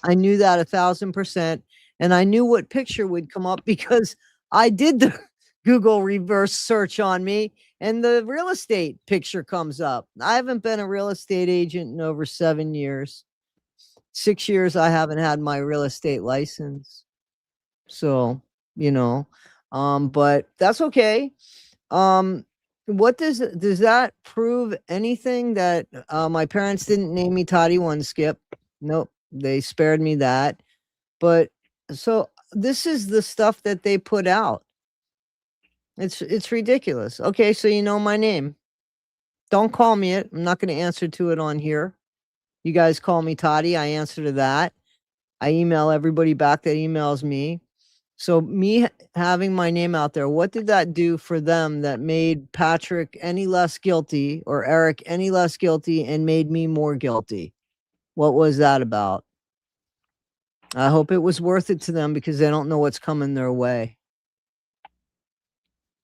I knew that 1,000%. And I knew what picture would come up because I did the Google reverse search on me, and the real estate picture comes up. I haven't been a real estate agent in over 7 years. 6 years I haven't had my real estate license. So, but that's okay. What does that prove anything that my parents didn't name me Toddie One Skip? Nope. They spared me that. But so this is the stuff that they put out. It's ridiculous. Okay, so you know my name. Don't call me it. I'm not going to answer to it on here. You guys call me Toddie. I answer to that. I email everybody back that emails me. So me having my name out there, what did that do for them that made Patrick any less guilty or Eric any less guilty and made me more guilty? What was that about? I hope it was worth it to them because they don't know what's coming their way.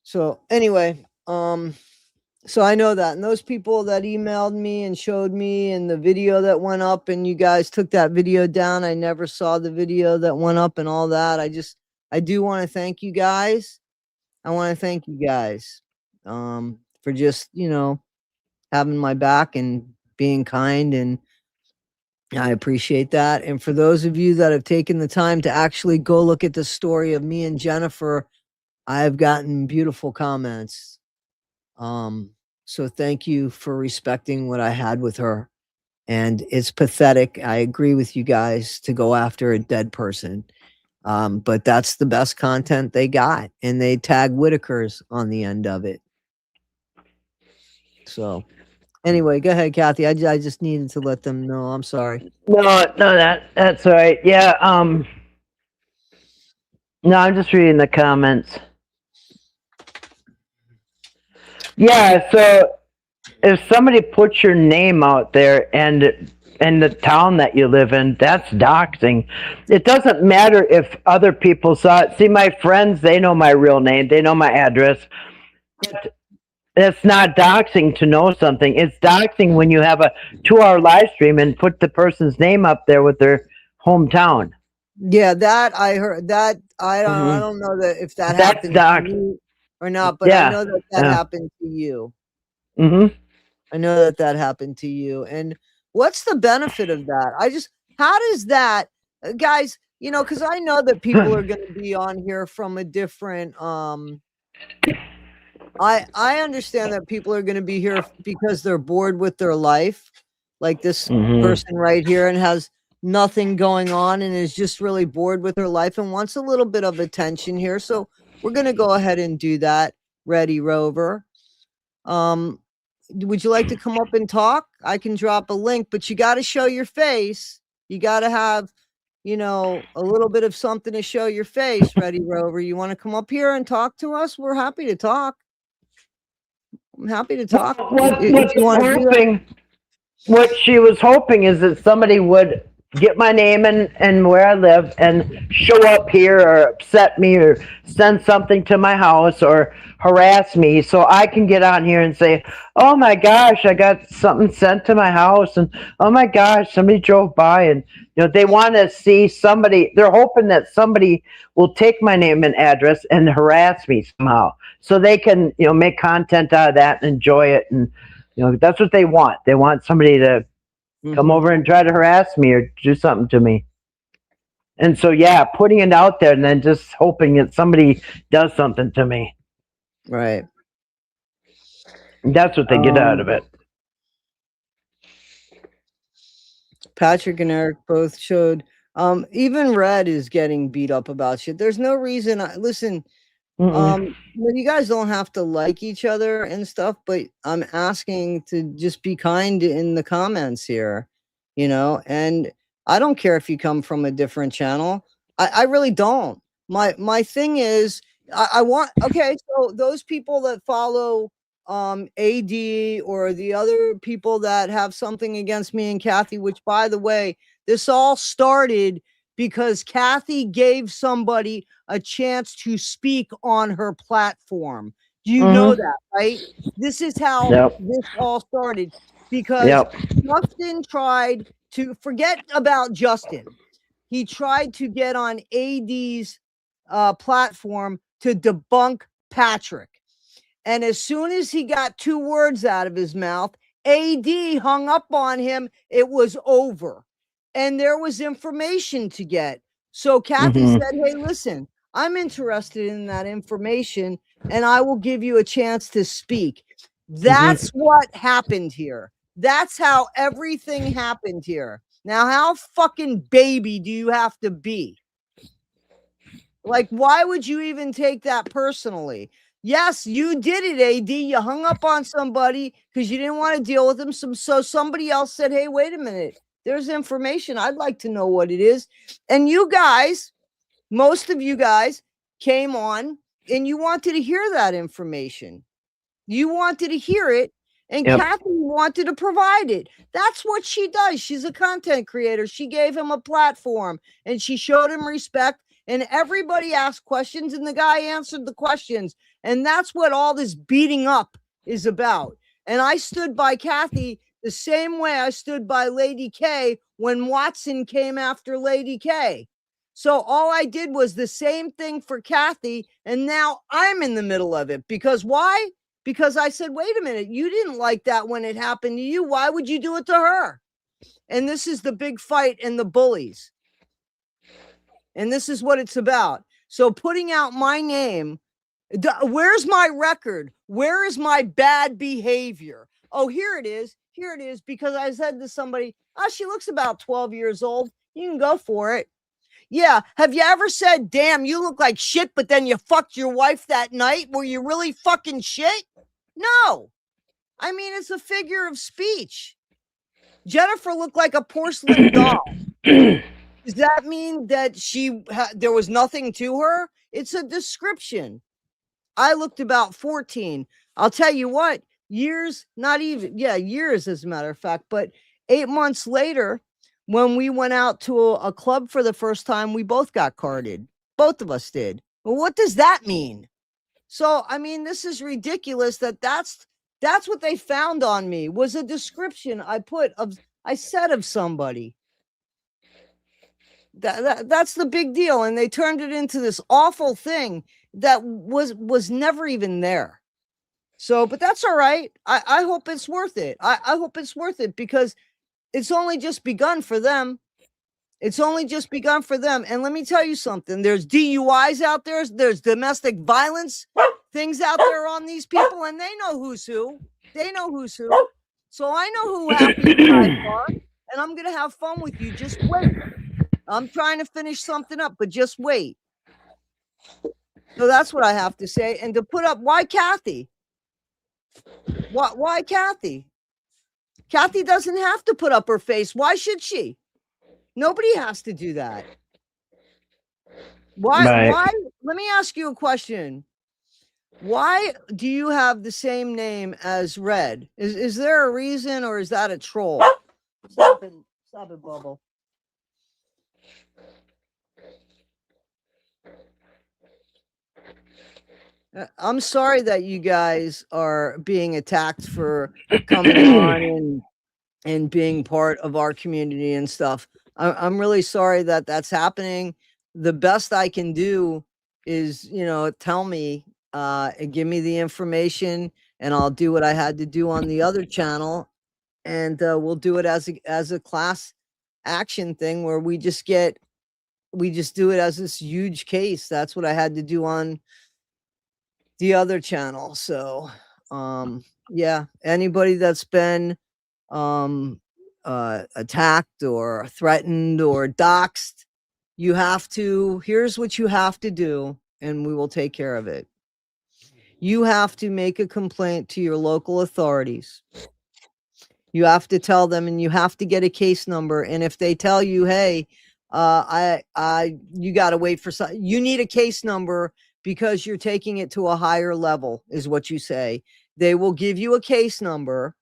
So anyway, so I know that, and those people that emailed me and showed me and the video that went up and you guys took that video down, I never saw the video that went up and all that. I do want to thank you guys. I want to thank you guys for just, having my back and being kind, and I appreciate that. And for those of you that have taken the time to actually go look at the story of me and Jennifer, I've gotten beautiful comments. So thank you for respecting what I had with her. And it's pathetic. I agree with you guys to go after a dead person. But that's the best content they got. And they tag Whittaker's on the end of it. So anyway, go ahead, Kathy. I just needed to let them know. I'm sorry. No, that's all right. Yeah. No, I'm just reading the comments. Yeah. So if somebody puts your name out there and in the town that you live in, that's doxing. It doesn't matter if other people saw it. See, my friends, they know my real name. They know my address. But it's not doxing to know something. It's doxing when you have a 2-hour live stream and put the person's name up there with their hometown. Yeah, that I heard. That I don't know that if that happened to you or not, but I know that happened to you. I know that happened to you. And what's the benefit of that? How does that, guys, because I know that people are going to be on here from a different, I understand that people are going to be here because they're bored with their life, like this person right here, and has nothing going on and is just really bored with her life and wants a little bit of attention here. So we're going to go ahead and do that. Ready, Rover. Would you like to come up and talk? I can drop a link, but you got to show your face. You got to have, a little bit of something to show your face. Ready, Rover. You want to come up here and talk to us? We're happy to talk. I'm happy to talk. What she was hoping is that somebody would get my name and where I live and show up here or upset me or send something to my house or harass me so I can get on here and say, oh my gosh, I got something sent to my house, and oh my gosh, somebody drove by, and they want to see somebody. They're hoping that somebody will take my name and address and harass me somehow so they can make content out of that and enjoy it. And that's what they want. They want somebody to come over and try to harass me or do something to me. And so, putting it out there and then just hoping that somebody does something to me. Right. That's what they get out of it. Patrick and Eric both showed. Even Red is getting beat up about shit. There's no reason. Listen, you guys don't have to like each other and stuff, but I'm asking to just be kind in the comments here, and I don't care if you come from a different channel. I really don't. My thing is, I want, okay, so those people that follow AD or the other people that have something against me and Kathy, which, by the way, this all started because Kathy gave somebody a chance to speak on her platform. Do you know that, right? This is how this all started, because Justin tried to forget about Justin. He tried to get on AD's platform to debunk Patrick. And as soon as he got 2 words out of his mouth, AD hung up on him. It was over. And there was information to get. So Kathy said, hey, listen, I'm interested in that information, and I will give you a chance to speak. That's what happened here. That's how everything happened here. Now, how fucking baby do you have to be? Like, why would you even take that personally? Yes, you did it, AD. You hung up on somebody because you didn't want to deal with them. So somebody else said, hey, wait a minute. There's information. I'd like to know what it is. And you guys, most of you guys came on and you wanted to hear that information. You wanted to hear it, and Yep. Kathy wanted to provide it. That's what she does. She's a content creator. She gave him a platform and she showed him respect. And everybody asked questions, and the guy answered the questions. And that's what all this beating up is about. And I stood by Kathy the same way I stood by Lady K when Watson came after Lady K. So all I did was the same thing for Kathy. And now I'm in the middle of it. Because why? Because I said, wait a minute, you didn't like that when it happened to you. Why would you do it to her? And this is the big fight and the bullies. And this is what it's about. So putting out my name, where's my record? Where is my bad behavior? Oh, here it is. Here it is. Because I said to somebody, oh, she looks about 12 years old. You can go for it. Yeah. Have you ever said, damn, you look like shit, but then you fucked your wife that night? Were you really fucking shit? No. I mean, it's a figure of speech. Jennifer looked like a porcelain doll. Does that mean that there was nothing to her? It's a description. I looked about 14. I'll tell you what, years, not even, years as a matter of fact, but 8 months later, when we went out to a club for the first time, we both got carded. Both of us did. Well, what does that mean? So, I mean, this is ridiculous that's what they found on me was a description I said of somebody. That's the big deal. And they turned it into this awful thing that was never even there. So, but that's all right. I hope it's worth it. I hope it's worth it because it's only just begun for them. It's only just begun for them. And let me tell you something. There's DUIs out there. There's domestic violence things out there on these people. And they know who's who. They know who's who. So I know who half you guys are. And I'm going to have fun with you. Just wait. I'm trying to finish something up, but just wait. So that's what I have to say. And to put up, why Kathy? Why Kathy? Kathy doesn't have to put up her face. Why should she? Nobody has to do that. Why? Right. Why? Let me ask you a question. Why do you have the same name as Red? Is there a reason, or is that a troll? Stop it, Bubble. I'm sorry that you guys are being attacked for coming on and being part of our community and stuff. I'm really sorry that that's happening. The best I can do is, tell me, and give me the information, and I'll do what I had to do on the other channel, and we'll do it as a class action thing where we just do it as this huge case. That's what I had to do on the other channel. So, yeah, anybody that's been attacked or threatened or doxxed, here's what you have to do, and we will take care of it. You have to make a complaint to your local authorities. You have to tell them, and you have to get a case number. And if they tell you, hey, you got to wait for you need a case number because you're taking it to a higher level, is what you say. They will give you a case number,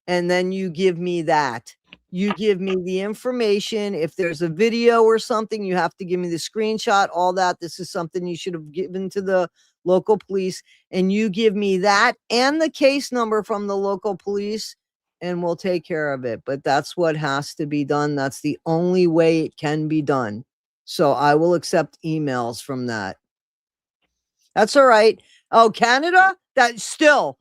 and then you give me that. You give me the information. If there's a video or something, you have to give me the screenshot, all that. This is something you should have given to the local police, and you give me that and the case number from the local police, and we'll take care of it. But that's what has to be done. That's the only way it can be done. So I will accept emails from that. That's all right. Oh, Canada? That's still,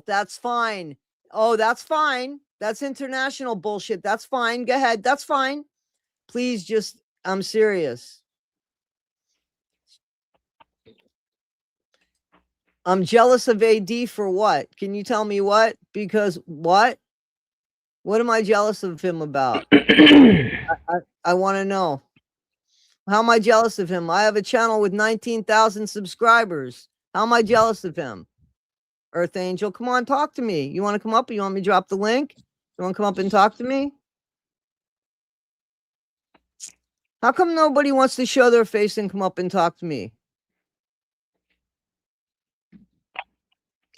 that's fine. Oh, that's fine. That's international bullshit. That's fine. Go ahead. That's fine. Please I'm serious. I'm jealous of AD for what? Can you tell me what? Because what? What am I jealous of him about? I want to know. How am I jealous of him? I have a channel with 19,000 subscribers. How am I jealous of him? Earth Angel, come on, talk to me. You want to come up? Or you want me to drop the link? You want to come up and talk to me? How come nobody wants to show their face and come up and talk to me?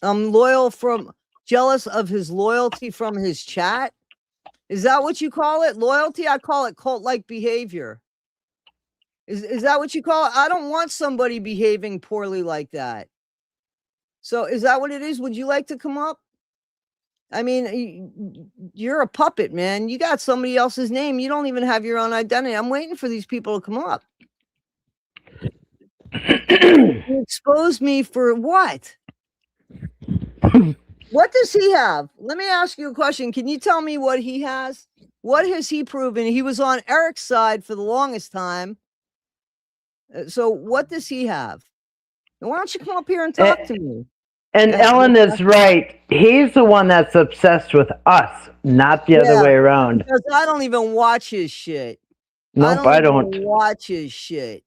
I'm jealous of his loyalty from his chat. Is that what you call it? Loyalty? I call it cult-like behavior. Is that what you call it? I don't want somebody behaving poorly like that. So is that what it is? Would you like to come up? I mean, you're a puppet, man. You got somebody else's name. You don't even have your own identity. I'm waiting for these people to come up. You expose me for what? What does he have? Let me ask you a question. Can you tell me what he has? What has he proven? He was on Eric's side for the longest time. So what does he have? Why don't you come up here and talk to me? And Ellen is right. He's the one that's obsessed with us, not the other way around. Because I don't even watch his shit. Nope, I don't watch his shit.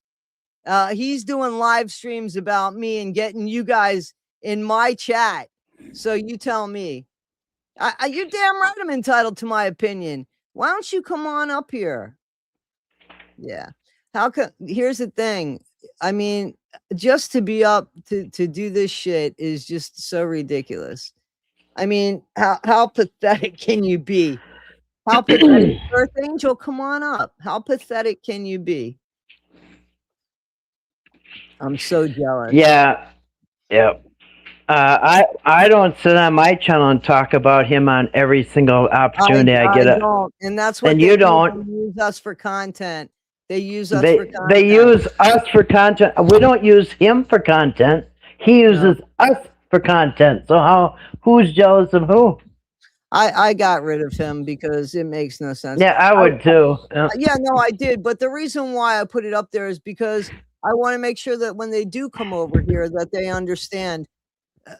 He's doing live streams about me and getting you guys in my chat. So you tell me. You're damn right I'm entitled to my opinion. Why don't you come on up here? Yeah. Here's the thing. I mean, just to be up to do this shit is just so ridiculous. I mean, how pathetic can you be? How pathetic? Earth Angel, come on up. How pathetic can you be? I'm so jealous. Yeah. Yep. I don't sit on my channel and talk about him on every single opportunity I get. And that's what you don't use us for content. They use us for content. They use us for content. We don't use him for content. He uses us for content. So who's jealous of who? I got rid of him because it makes no sense. Yeah, I would too. Yeah, no, I did. But the reason why I put it up there is because I want to make sure that when they do come over here, that they understand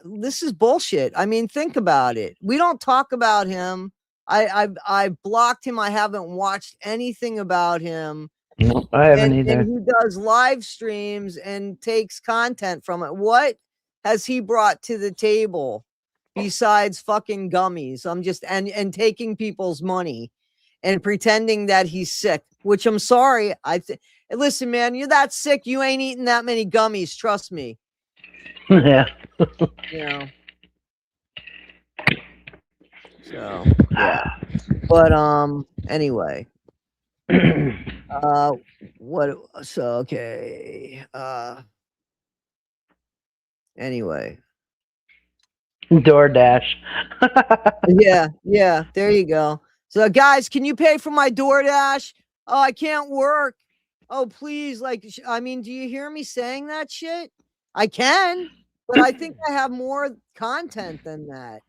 this is bullshit. I mean, think about it. We don't talk about him. I blocked him. I haven't watched anything about him. No, I haven't either. And he does live streams and takes content from it. What has he brought to the table besides fucking gummies? And taking people's money and pretending that he's sick, which I'm sorry. Listen, man, you're that sick. You ain't eating that many gummies. Trust me. Yeah. You know. So, yeah. But, anyway. Okay. Anyway. DoorDash. Yeah, there you go. So guys, can you pay for my DoorDash? Oh, I can't work. Oh, please. I mean, do you hear me saying that shit? I can, but I think I have more content than that.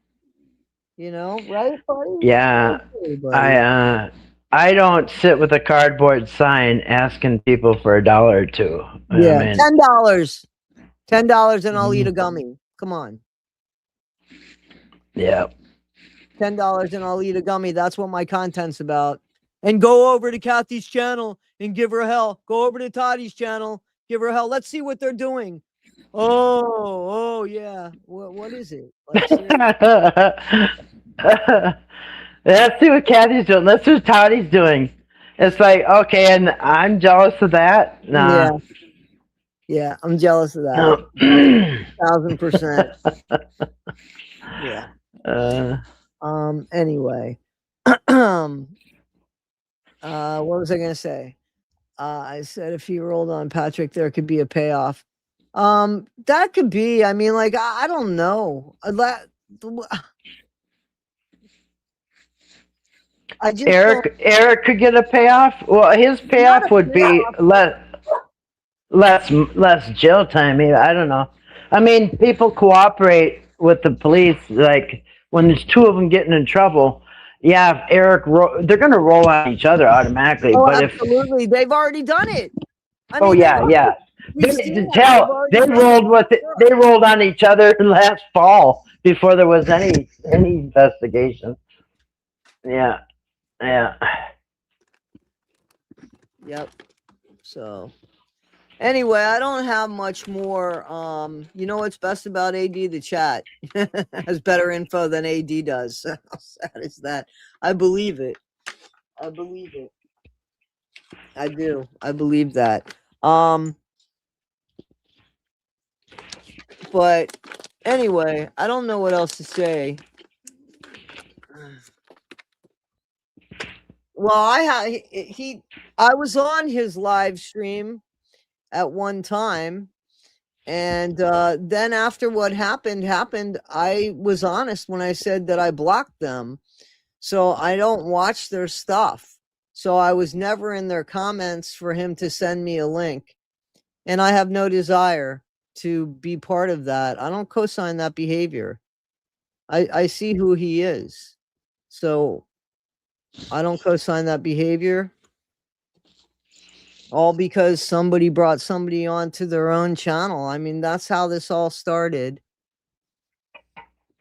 You know, right, buddy? Yeah. Okay, buddy. I don't sit with a cardboard sign asking people for $1 or $2. Yeah, I mean, $10. $10 and I'll eat a gummy. Come on. Yeah. $10 and I'll eat a gummy. That's what my content's about. And go over to Kathy's channel and give her hell. Go over to Toddie's channel, give her hell. Let's see what they're doing. Oh yeah. What is it? Let's see what Kathy's doing. Let's see what Toddie's doing. It's like, okay, and I'm jealous of that. Nah. Yeah, I'm jealous of that. 1,000%. Yeah. Anyway. What was I gonna say? I said if he rolled on Patrick, there could be a payoff. That could be. I mean, like, I don't know. Eric could get a payoff. Well, his payoff would be less jail time. I don't know. I mean, people cooperate with the police. Like when there's two of them getting in trouble, yeah, if Eric, they're going to roll on each other automatically. Oh, but absolutely, they've already done it. I mean, yeah. They rolled on each other last fall before there was any investigation. Yeah. Yeah. Yep. So anyway, I don't have much more. You know what's best about AD? The chat has better info than AD does. How sad is that? I believe it. I believe it. I do. I believe that. But anyway, I don't know what else to say. Well, I was on his live stream at one time, and then after what happened, I was honest when I said that I blocked them. So I don't watch their stuff. So I was never in their comments for him to send me a link. And I have no desire to be part of that. I don't co-sign that behavior. I see who he is. So I don't co-sign that behavior. All because somebody brought somebody onto their own channel. I mean, that's how this all started.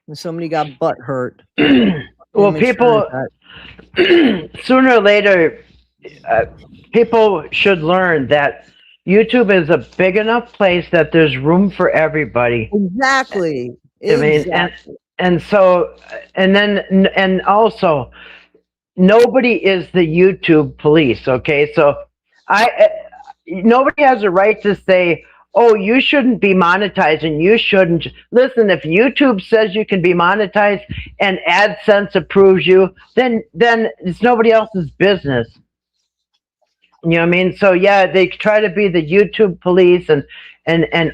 And somebody got butt hurt. Well, people, sooner or later, people should learn that YouTube is a big enough place that there's room for everybody. Exactly. I mean, and so, and also, nobody is the YouTube police. Okay, so nobody has a right to say, oh, you shouldn't be monetizing. You shouldn't. Listen, if YouTube says you can be monetized and AdSense approves you, then it's nobody else's business. You know what I mean? So yeah, they try to be the YouTube police and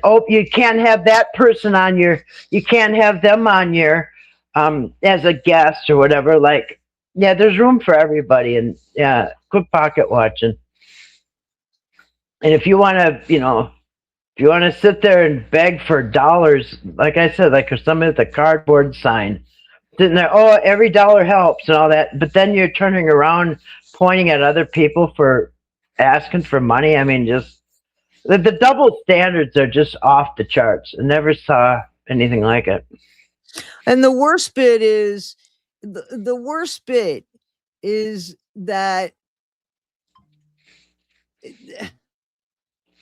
oh, you can't have that person on you can't have them on your as a guest or whatever. Like, yeah, there's room for everybody, and yeah, quit pocket watching. And if you want to, if you want to sit there and beg for dollars, like I said, like some of the cardboard sign, sitting there, oh, every dollar helps and all that, but then you're turning around pointing at other people for asking for money. I mean, just the double standards are just off the charts. I never saw anything like it. And the worst bit is the worst bit is that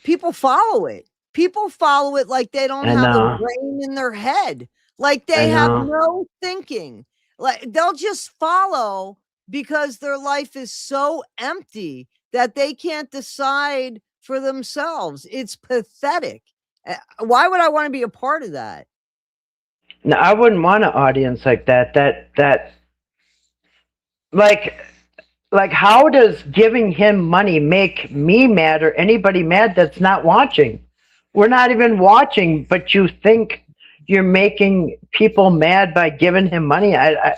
people follow it. People follow it like they don't have a brain in their head. Like they have no thinking. Like they'll just follow because their life is so empty that they can't decide for themselves. It's pathetic. Why would I want to be a part of that? No, I wouldn't want an audience like that. That like how does giving him money make me mad or anybody mad that's not watching? We're not even watching, but you think you're making people mad by giving him money? Yeah,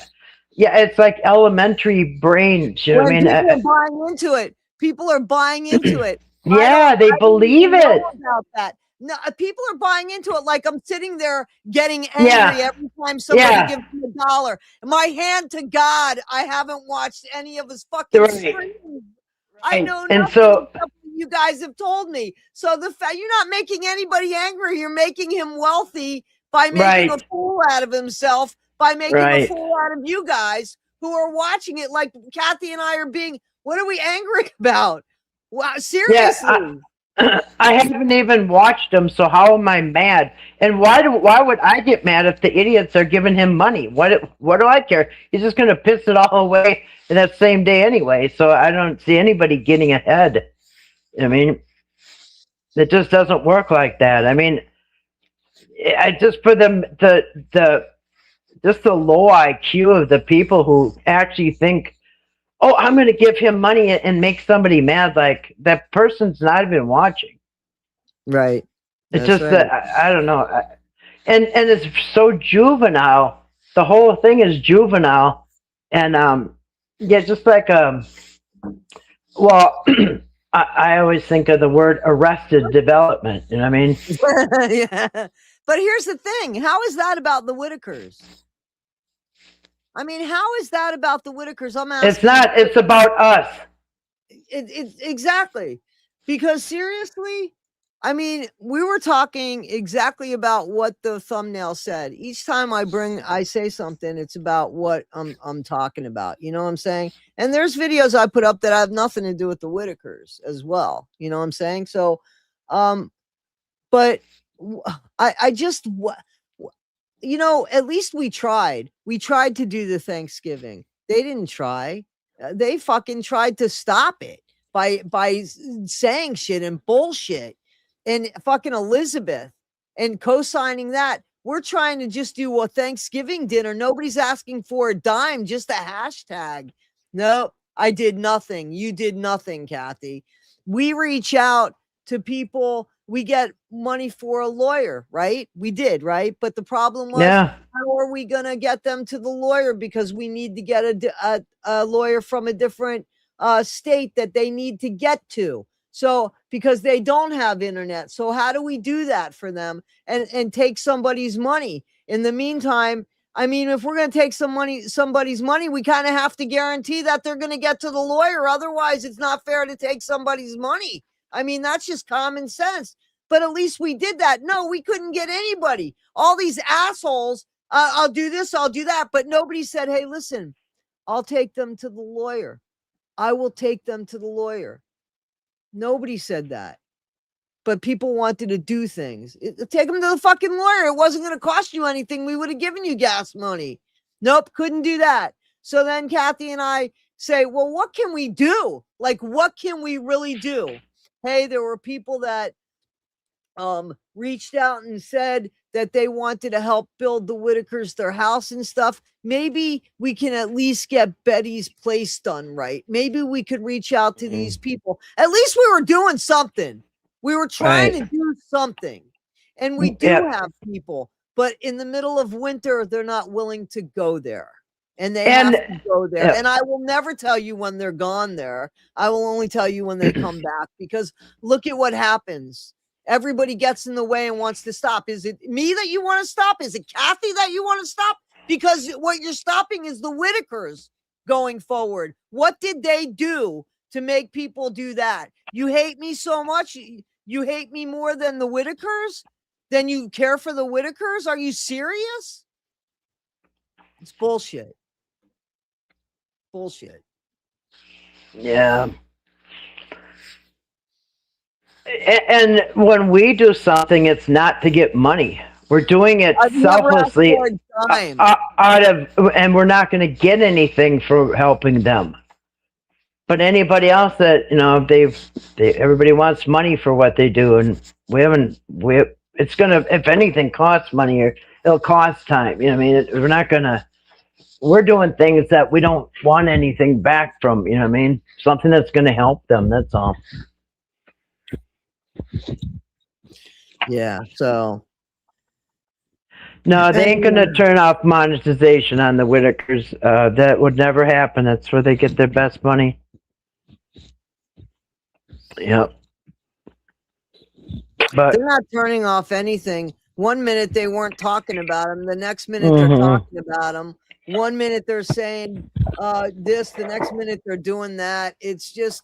it's like elementary brains. You know what I mean? People are buying into it. People are buying into it. Yeah, they believe it. About that. No, people are buying into it like I'm sitting there getting angry every time somebody gives me $1. My hand to God, I haven't watched any of his fucking streams. I know nothing except what you guys have told me. So the fact you're not making anybody angry, you're making him wealthy by making a fool out of himself, by making a fool out of you guys who are watching it. Like Kathy and I are being, what are we angry about? Wow, seriously. Yeah, I haven't even watched them, so how am I mad? And why would I get mad if the idiots are giving him money? What do I care? He's just going to piss it all away in that same day anyway. So I don't see anybody getting ahead. I mean, it just doesn't work like that. I mean, I just for them just the low IQ of the people who actually think, oh, I'm going to give him money and make somebody mad. Like that person's not even watching. Right. It's just that I don't know. And it's so juvenile. The whole thing is juvenile. And yeah, just like well, I always think of the word arrested development. You know what I mean? Yeah. But here's the thing. How is that about the Whittakers? I mean, how is that about the Whittakers? I'm asking. It's not. It's about us. It's exactly. Because seriously, I mean, we were talking exactly about what the thumbnail said. Each time I say something, it's about what I'm talking about. You know what I'm saying? And there's videos I put up that have nothing to do with the Whittakers as well. You know what I'm saying? So, but I just you know, at least we tried. We tried to do the Thanksgiving. They didn't try. They fucking tried to stop it by saying shit and bullshit and fucking Elizabeth and co-signing that. We're trying to just do a Thanksgiving dinner. Nobody's asking for a dime, just a hashtag. No, I did nothing. You did nothing, Kathy. We reach out to people. We get money for a lawyer, right? We did, right? But the problem was, Yeah. how are we going to get them to the lawyer? Because we need to get a lawyer from a different state that they need to get to. So, because they don't have internet. So how do we do that for them and take somebody's money? In the meantime, I mean, if we're going to take somebody's money, we kind of have to guarantee that they're going to get to the lawyer. Otherwise, it's not fair to take somebody's money. I mean, that's just common sense. But at least we did that. No, we couldn't get anybody. All these assholes, I'll do this, I'll do that. But nobody said, hey, listen, I'll take them to the lawyer. I will take them to the lawyer. Nobody said that. But people wanted to do things. Take them to the fucking lawyer. It wasn't going to cost you anything. We would have given you gas money. Nope, couldn't do that. So then Kathy and I say, well, what can we do? Like, what can we really do? Hey, there were people that reached out and said that they wanted to help build the Whittakers their house and stuff. Maybe we can at least get Betty's place done right. Maybe we could reach out to these people. At least we were doing something. We were trying to do something. And we do have people, but in the middle of winter, they're not willing to go there. And they have to go there. And I will never tell you when they're gone there. I will only tell you when they come back, because look at what happens. Everybody gets in the way and wants to stop. Is it me that you want to stop? Is it Kathy that you want to stop? Because what you're stopping is the Whittakers going forward. What did they do to make people do that? You hate me so much. You hate me more than the Whittakers? Then you care for the Whittakers? Are you serious? It's bullshit. Bullshit. Yeah. And when we do something, it's not to get money. We're doing it selflessly out of, and we're not going to get anything for helping them. But anybody else that, you know, everybody wants money for what they do, and it's going to, if anything, cost money, or it'll cost time. You know what I mean? We're doing things that we don't want anything back from, you know what I mean? Something that's going to help them. That's all. Yeah. So. No, they ain't going to turn off monetization on the Whittakers. That would never happen. That's where they get their best money. Yep. But they're not turning off anything. 1 minute they weren't talking about them. The next minute they're talking about them. 1 minute they're saying this. The next minute they're doing that. It's just.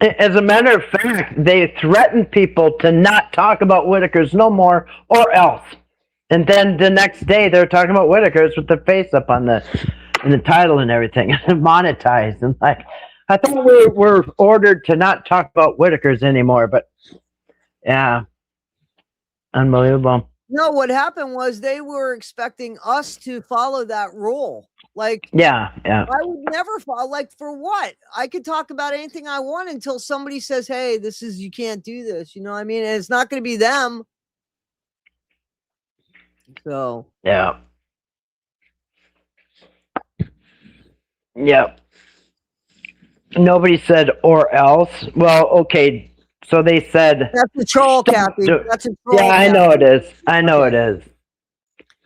As a matter of fact, they threaten people to not talk about Whittakers no more, or else. And then the next day they're talking about Whittakers with their face up on the title and everything, monetized. And like, I thought we were ordered to not talk about Whittakers anymore, but yeah, unbelievable. No, what happened was they were expecting us to follow that rule. Like, yeah. I would never follow. Like, for what? I could talk about anything I want until somebody says, hey, you can't do this. You know what I mean? And it's not going to be them. So. Yeah. Yep. Nobody said or else. Well, okay. So they said. That's a troll, Kathy. That's a troll. Yeah, I know it is. I know it is.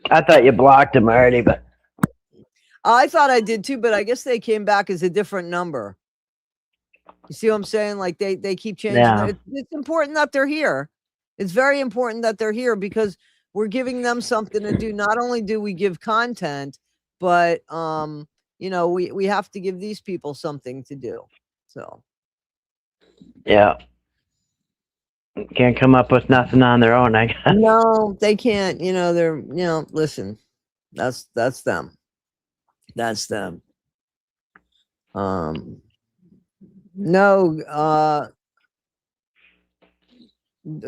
I thought you blocked him already, but. I thought I did too, but I guess they came back as a different number. You see what I'm saying? Like they keep changing. Yeah. It's important that they're here. It's very important that they're here, because we're giving them something to do. Not only do we give content, but you know, we have to give these people something to do. So. Yeah. can't come up with nothing on their own, I guess. No, they can't. They're, listen, that's them. That's them. No,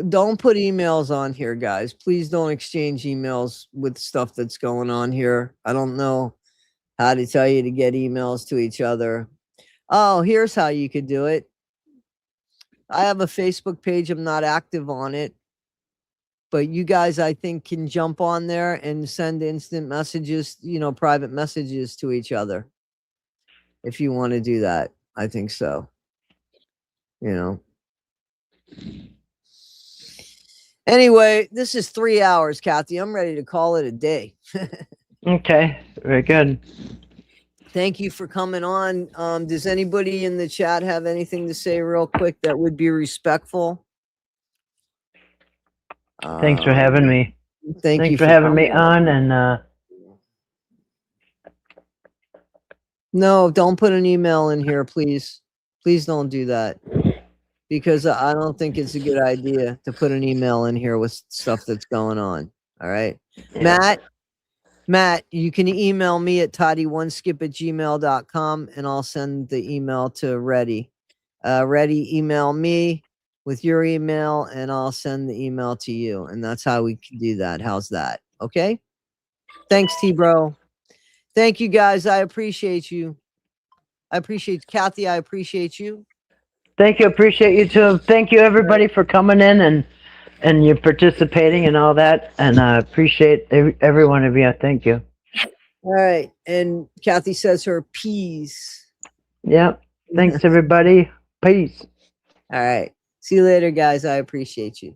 don't put emails on here, guys. Please don't exchange emails with stuff that's going on here. I don't know how to tell you to get emails to each other. Oh, here's how you could do it. I have a Facebook page. I'm not active on it. But you guys, I think, can jump on there and send instant messages, private messages to each other. If you want to do that, I think so. Anyway, this is 3 hours, Kathy. I'm ready to call it a day. Okay, very good. Thank you for coming on. Does anybody in the chat have anything to say real quick that would be respectful? Thanks for having me. Thank you Thanks for having coming me on, and No, don't put an email in here, please. Please don't do that. Because I don't think it's a good idea to put an email in here with stuff that's going on. All right. Matt, you can email me at toddie1skip@gmail.com and I'll send the email to Reddy. Reddy, email me with your email and I'll send the email to you. And that's how we can do that. How's that? Okay. Thanks, T-Bro. Thank you, guys. I appreciate you. I appreciate Kathy. I appreciate you. thank you. Appreciate you too. Thank you, everybody, for coming in and you participating and all that. And I appreciate every one of you. Thank you. All right. And Kathy says her peace. Yep. Thanks, everybody. Peace. All right. See you later, guys. I appreciate you.